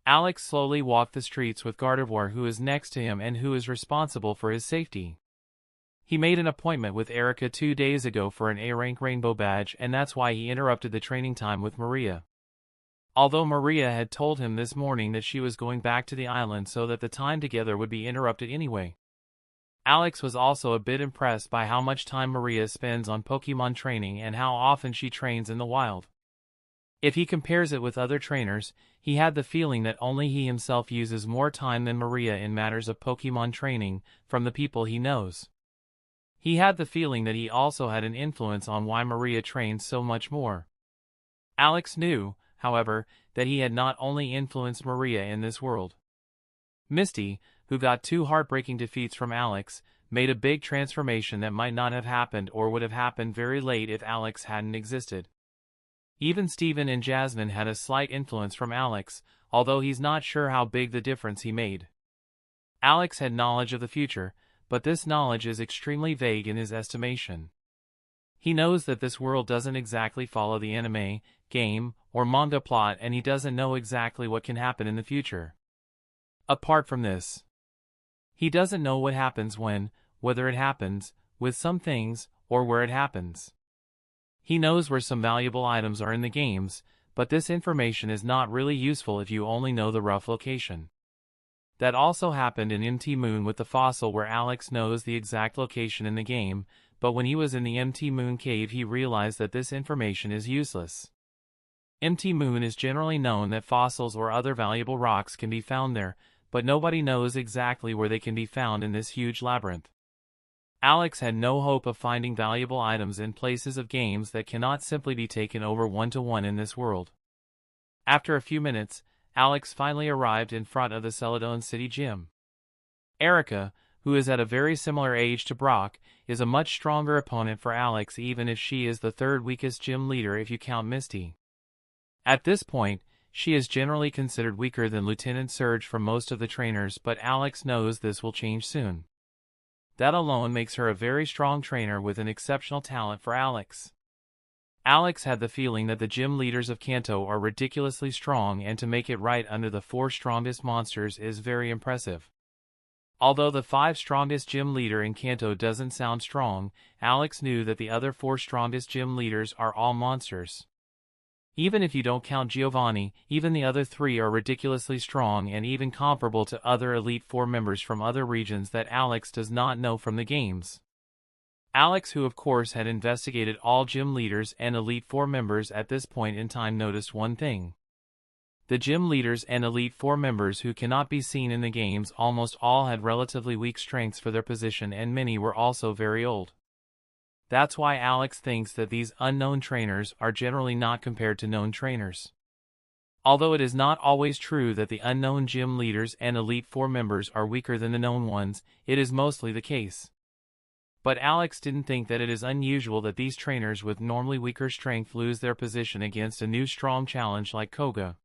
Alex slowly walked the streets with Gardevoir, who is next to him and who is responsible for his safety. He made an appointment with Erica 2 days ago for an A-rank rainbow badge, and that's why he interrupted the training time with Maria. Although Maria had told him this morning that she was going back to the island so that the time together would be interrupted anyway. Alex was also a bit impressed by how much time Maria spends on Pokémon training and how often she trains in the wild. If he compares it with other trainers, he had the feeling that only he himself uses more time than Maria in matters of Pokémon training, from the people he knows. He had the feeling that he also had an influence on why Maria trains so much more. Alex knew, however, that he had not only influenced Maria in this world. Misty, who got 2 heartbreaking defeats from Alex, made a big transformation that might not have happened or would have happened very late if Alex hadn't existed. Even Steven and Jasmine had a slight influence from Alex, although he's not sure how big the difference he made. Alex had knowledge of the future, but this knowledge is extremely vague in his estimation. He knows that this world doesn't exactly follow the anime, game, or manga plot, and he doesn't know exactly what can happen in the future. Apart from this, he doesn't know what happens when, whether it happens, with some things, or where it happens. He knows where some valuable items are in the games, but this information is not really useful if you only know the rough location. That also happened in MT Moon with the fossil, where Alex knows the exact location in the game, but when he was in the MT Moon cave he realized that this information is useless. MT Moon is generally known that fossils or other valuable rocks can be found there, but nobody knows exactly where they can be found in this huge labyrinth. Alex had no hope of finding valuable items in places of games that cannot simply be taken over one-to-one in this world. After a few minutes, Alex finally arrived in front of the Celadon City gym. Erica, who is at a very similar age to Brock, is a much stronger opponent for Alex even if she is the third weakest gym leader if you count Misty. At this point, she is generally considered weaker than Lieutenant Surge from most of the trainers, but Alex knows this will change soon. That alone makes her a very strong trainer with an exceptional talent for Alex. Alex had the feeling that the gym leaders of Kanto are ridiculously strong, and to make it right under the 4 strongest monsters is very impressive. Although the 5 strongest gym leader in Kanto doesn't sound strong, Alex knew that the other 4 strongest gym leaders are all monsters. Even if you don't count Giovanni, even the other 3 are ridiculously strong and even comparable to other Elite 4 members from other regions that Alex does not know from the games. Alex, who of course had investigated all gym leaders and Elite 4 members at this point in time, noticed one thing. The gym leaders and Elite 4 members who cannot be seen in the games almost all had relatively weak strengths for their position, and many were also very old. That's why Alex thinks that these unknown trainers are generally not compared to known trainers. Although it is not always true that the unknown gym leaders and Elite 4 members are weaker than the known ones, it is mostly the case. But Alex didn't think that it is unusual that these trainers with normally weaker strength lose their position against a new strong challenge like Koga.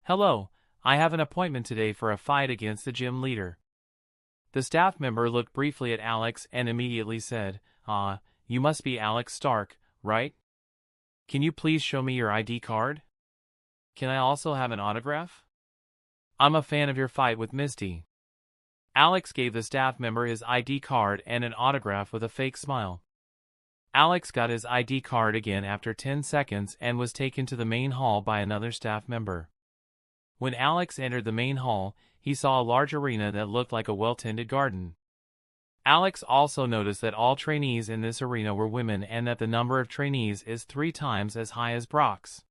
"Hello, I have an appointment today for a fight against the gym leader." The staff member looked briefly at Alex and immediately said, "Ah, you must be Alex Stark, right? Can you please show me your ID card? Can I also have an autograph? I'm a fan of your fight with Misty." Alex gave the staff member his ID card and an autograph with a fake smile. Alex got his ID card again after 10 seconds and was taken to the main hall by another staff member. When Alex entered the main hall, he saw a large arena that looked like a well-tended garden. Alex also noticed that all trainees in this arena were women and that the number of trainees is 3 times as high as Brock's.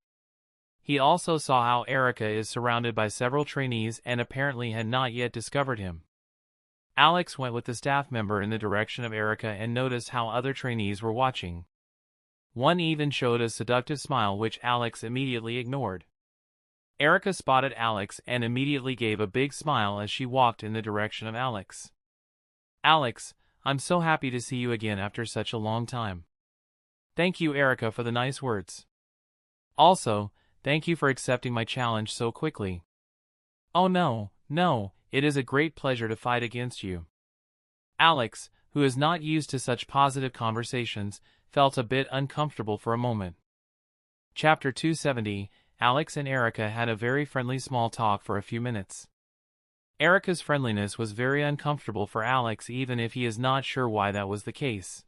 He also saw how Erica is surrounded by several trainees and apparently had not yet discovered him. Alex went with the staff member in the direction of Erica and noticed how other trainees were watching. One even showed a seductive smile which Alex immediately ignored. Erica spotted Alex and immediately gave a big smile as she walked in the direction of Alex. "Alex, I'm so happy to see you again after such a long time." "Thank you, Erica, for the nice words. Also, thank you for accepting my challenge so quickly." "Oh no, it is a great pleasure to fight against you." Alex, who is not used to such positive conversations, felt a bit uncomfortable for a moment. Chapter 270, Alex and Erica had a very friendly small talk for a few minutes. Erica's friendliness was very uncomfortable for Alex, even if he is not sure why that was the case.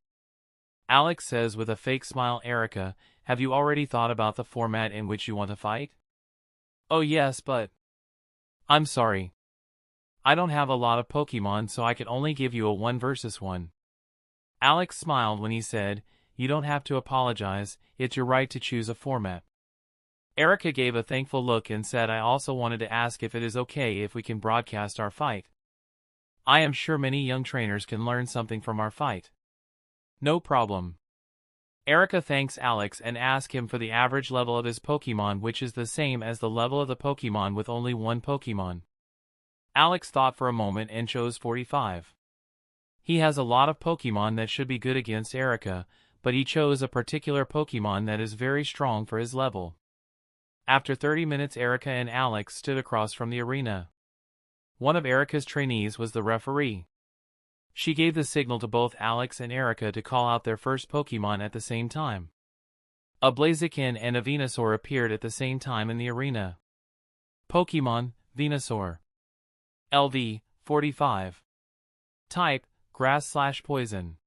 Alex says with a fake smile, "Erica, have you already thought about the format in which you want to fight?" "Oh yes, but I'm sorry. I don't have a lot of Pokemon, so I can only give you a 1 versus 1. Alex smiled when he said, "You don't have to apologize, it's your right to choose a format." Erica gave a thankful look and said, "I also wanted to ask if it is okay if we can broadcast our fight. I am sure many young trainers can learn something from our fight." "No problem." Erica thanks Alex and asks him for the average level of his Pokemon, which is the same as the level of the Pokemon with only 1 Pokemon. Alex thought for a moment and chose 45. He has a lot of Pokemon that should be good against Erica, but he chose a particular Pokemon that is very strong for his level. After 30 minutes, Erica and Alex stood across from the arena. One of Erica's trainees was the referee. She gave the signal to both Alex and Erica to call out their first Pokemon at the same time. A Blazakin and a Venusaur appeared at the same time in the arena. Pokemon, Venusaur. LV, 45. Type, Grass/Poison.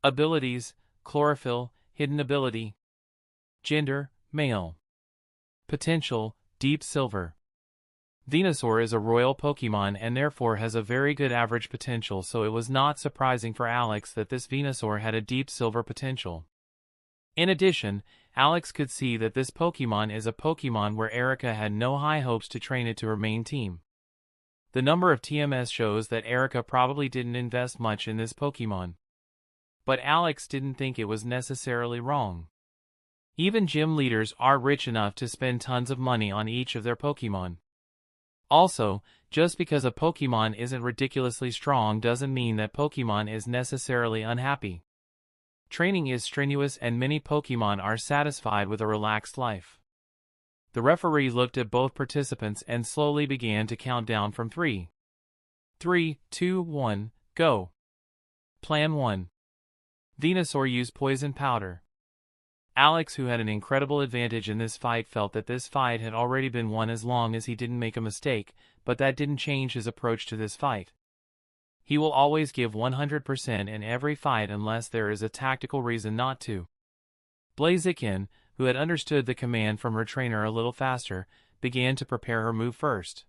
Abilities, Chlorophyll, Hidden Ability. Gender, Male. Potential, Deep Silver. Venusaur is a royal Pokemon and therefore has a very good average potential, so it was not surprising for Alex that this Venusaur had a Deep Silver potential. In addition, Alex could see that this Pokemon is a Pokemon where Erica had no high hopes to train it to her main team. The number of TMS shows that Erica probably didn't invest much in this Pokemon. But Alex didn't think it was necessarily wrong. Even gym leaders are rich enough to spend tons of money on each of their Pokemon. Also, just because a Pokemon isn't ridiculously strong doesn't mean that Pokemon is necessarily unhappy. Training is strenuous and many Pokemon are satisfied with a relaxed life. The referee looked at both participants and slowly began to count down from 3. 3, 2, 1, go. Plan 1. Venusaur used poison powder. Alex, who had an incredible advantage in this fight, felt that this fight had already been won as long as he didn't make a mistake, but that didn't change his approach to this fight. He will always give 100% in every fight unless there is a tactical reason not to. Blazakin, who had understood the command from her trainer a little faster, began to prepare her move first.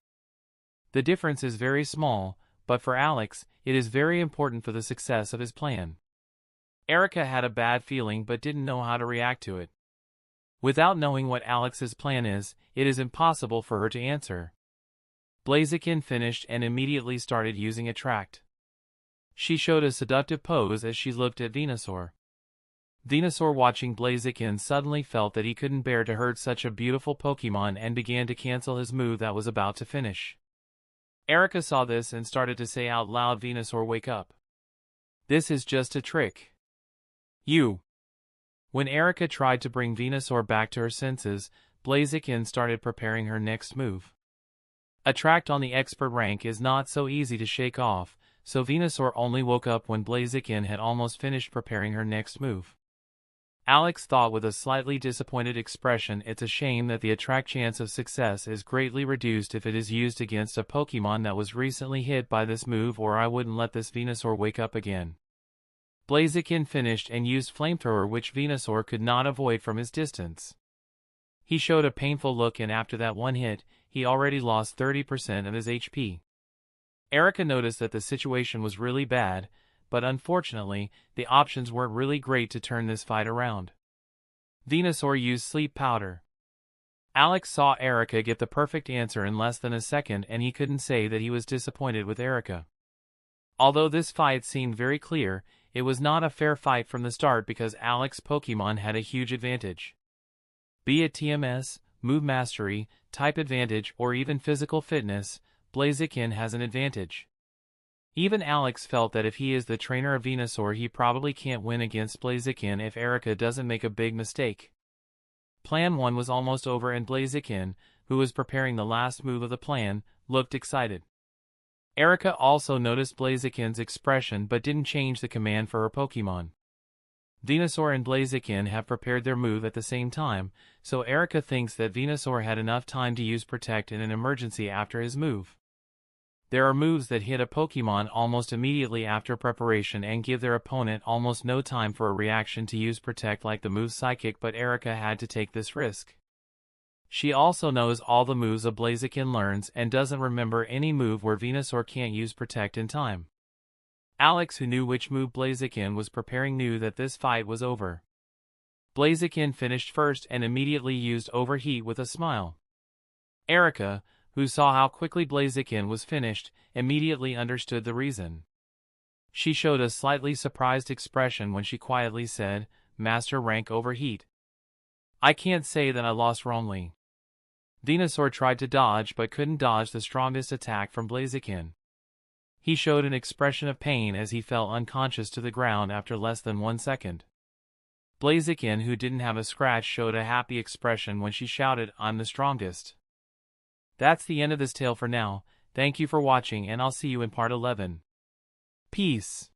The difference is very small, but for Alex, it is very important for the success of his plan. Erica had a bad feeling but didn't know how to react to it. Without knowing what Alex's plan is, it is impossible for her to answer. Blazakin finished and immediately started using Attract. She showed a seductive pose as she looked at Venusaur. Venusaur, watching Blazakin, suddenly felt that he couldn't bear to hurt such a beautiful Pokemon and began to cancel his move that was about to finish. Erica saw this and started to say out loud, "Venusaur, wake up. This is just a trick. You." When Erica tried to bring Venusaur back to her senses, Blazakin started preparing her next move. Attract on the expert rank is not so easy to shake off, so Venusaur only woke up when Blazakin had almost finished preparing her next move. Alex thought with a slightly disappointed expression, it's a shame that the Attract chance of success is greatly reduced if it is used against a Pokemon that was recently hit by this move, or I wouldn't let this Venusaur wake up again. Blazakin finished and used Flamethrower, which Venusaur could not avoid from his distance. He showed a painful look, and after that one hit, he already lost 30% of his HP. Erica noticed that the situation was really bad, but unfortunately, the options weren't really great to turn this fight around. Venusaur used Sleep Powder. Alex saw Erica get the perfect answer in less than a second, and he couldn't say that he was disappointed with Erica. Although this fight seemed very clear, it was not a fair fight from the start because Alex's Pokemon had a huge advantage. Be it TMS, Move Mastery, Type Advantage, or even Physical Fitness, Blazakin has an advantage. Even Alex felt that if he is the trainer of Venusaur, he probably can't win against Blazakin if Erica doesn't make a big mistake. Plan 1 was almost over, and Blazakin, who was preparing the last move of the plan, looked excited. Erica also noticed Blazakin's expression but didn't change the command for her Pokemon. Venusaur and Blazakin have prepared their move at the same time, so Erica thinks that Venusaur had enough time to use Protect in an emergency after his move. There are moves that hit a Pokemon almost immediately after preparation and give their opponent almost no time for a reaction to use Protect, like the move Psychic, but Erica had to take this risk. She also knows all the moves a Blazakin learns and doesn't remember any move where Venusaur can't use Protect in time. Alex, who knew which move Blazakin was preparing, knew that this fight was over. Blazakin finished first and immediately used Overheat with a smile. Erica, who saw how quickly Blazakin was finished, immediately understood the reason. She showed a slightly surprised expression when she quietly said, "Master rank Overheat. I can't say that I lost wrongly." Venusaur tried to dodge but couldn't dodge the strongest attack from Blazakin. He showed an expression of pain as he fell unconscious to the ground after less than 1 second. Blazakin, who didn't have a scratch, showed a happy expression when she shouted, "I'm the strongest." That's the end of this tale for now. Thank you for watching, and I'll see you in part 11. Peace.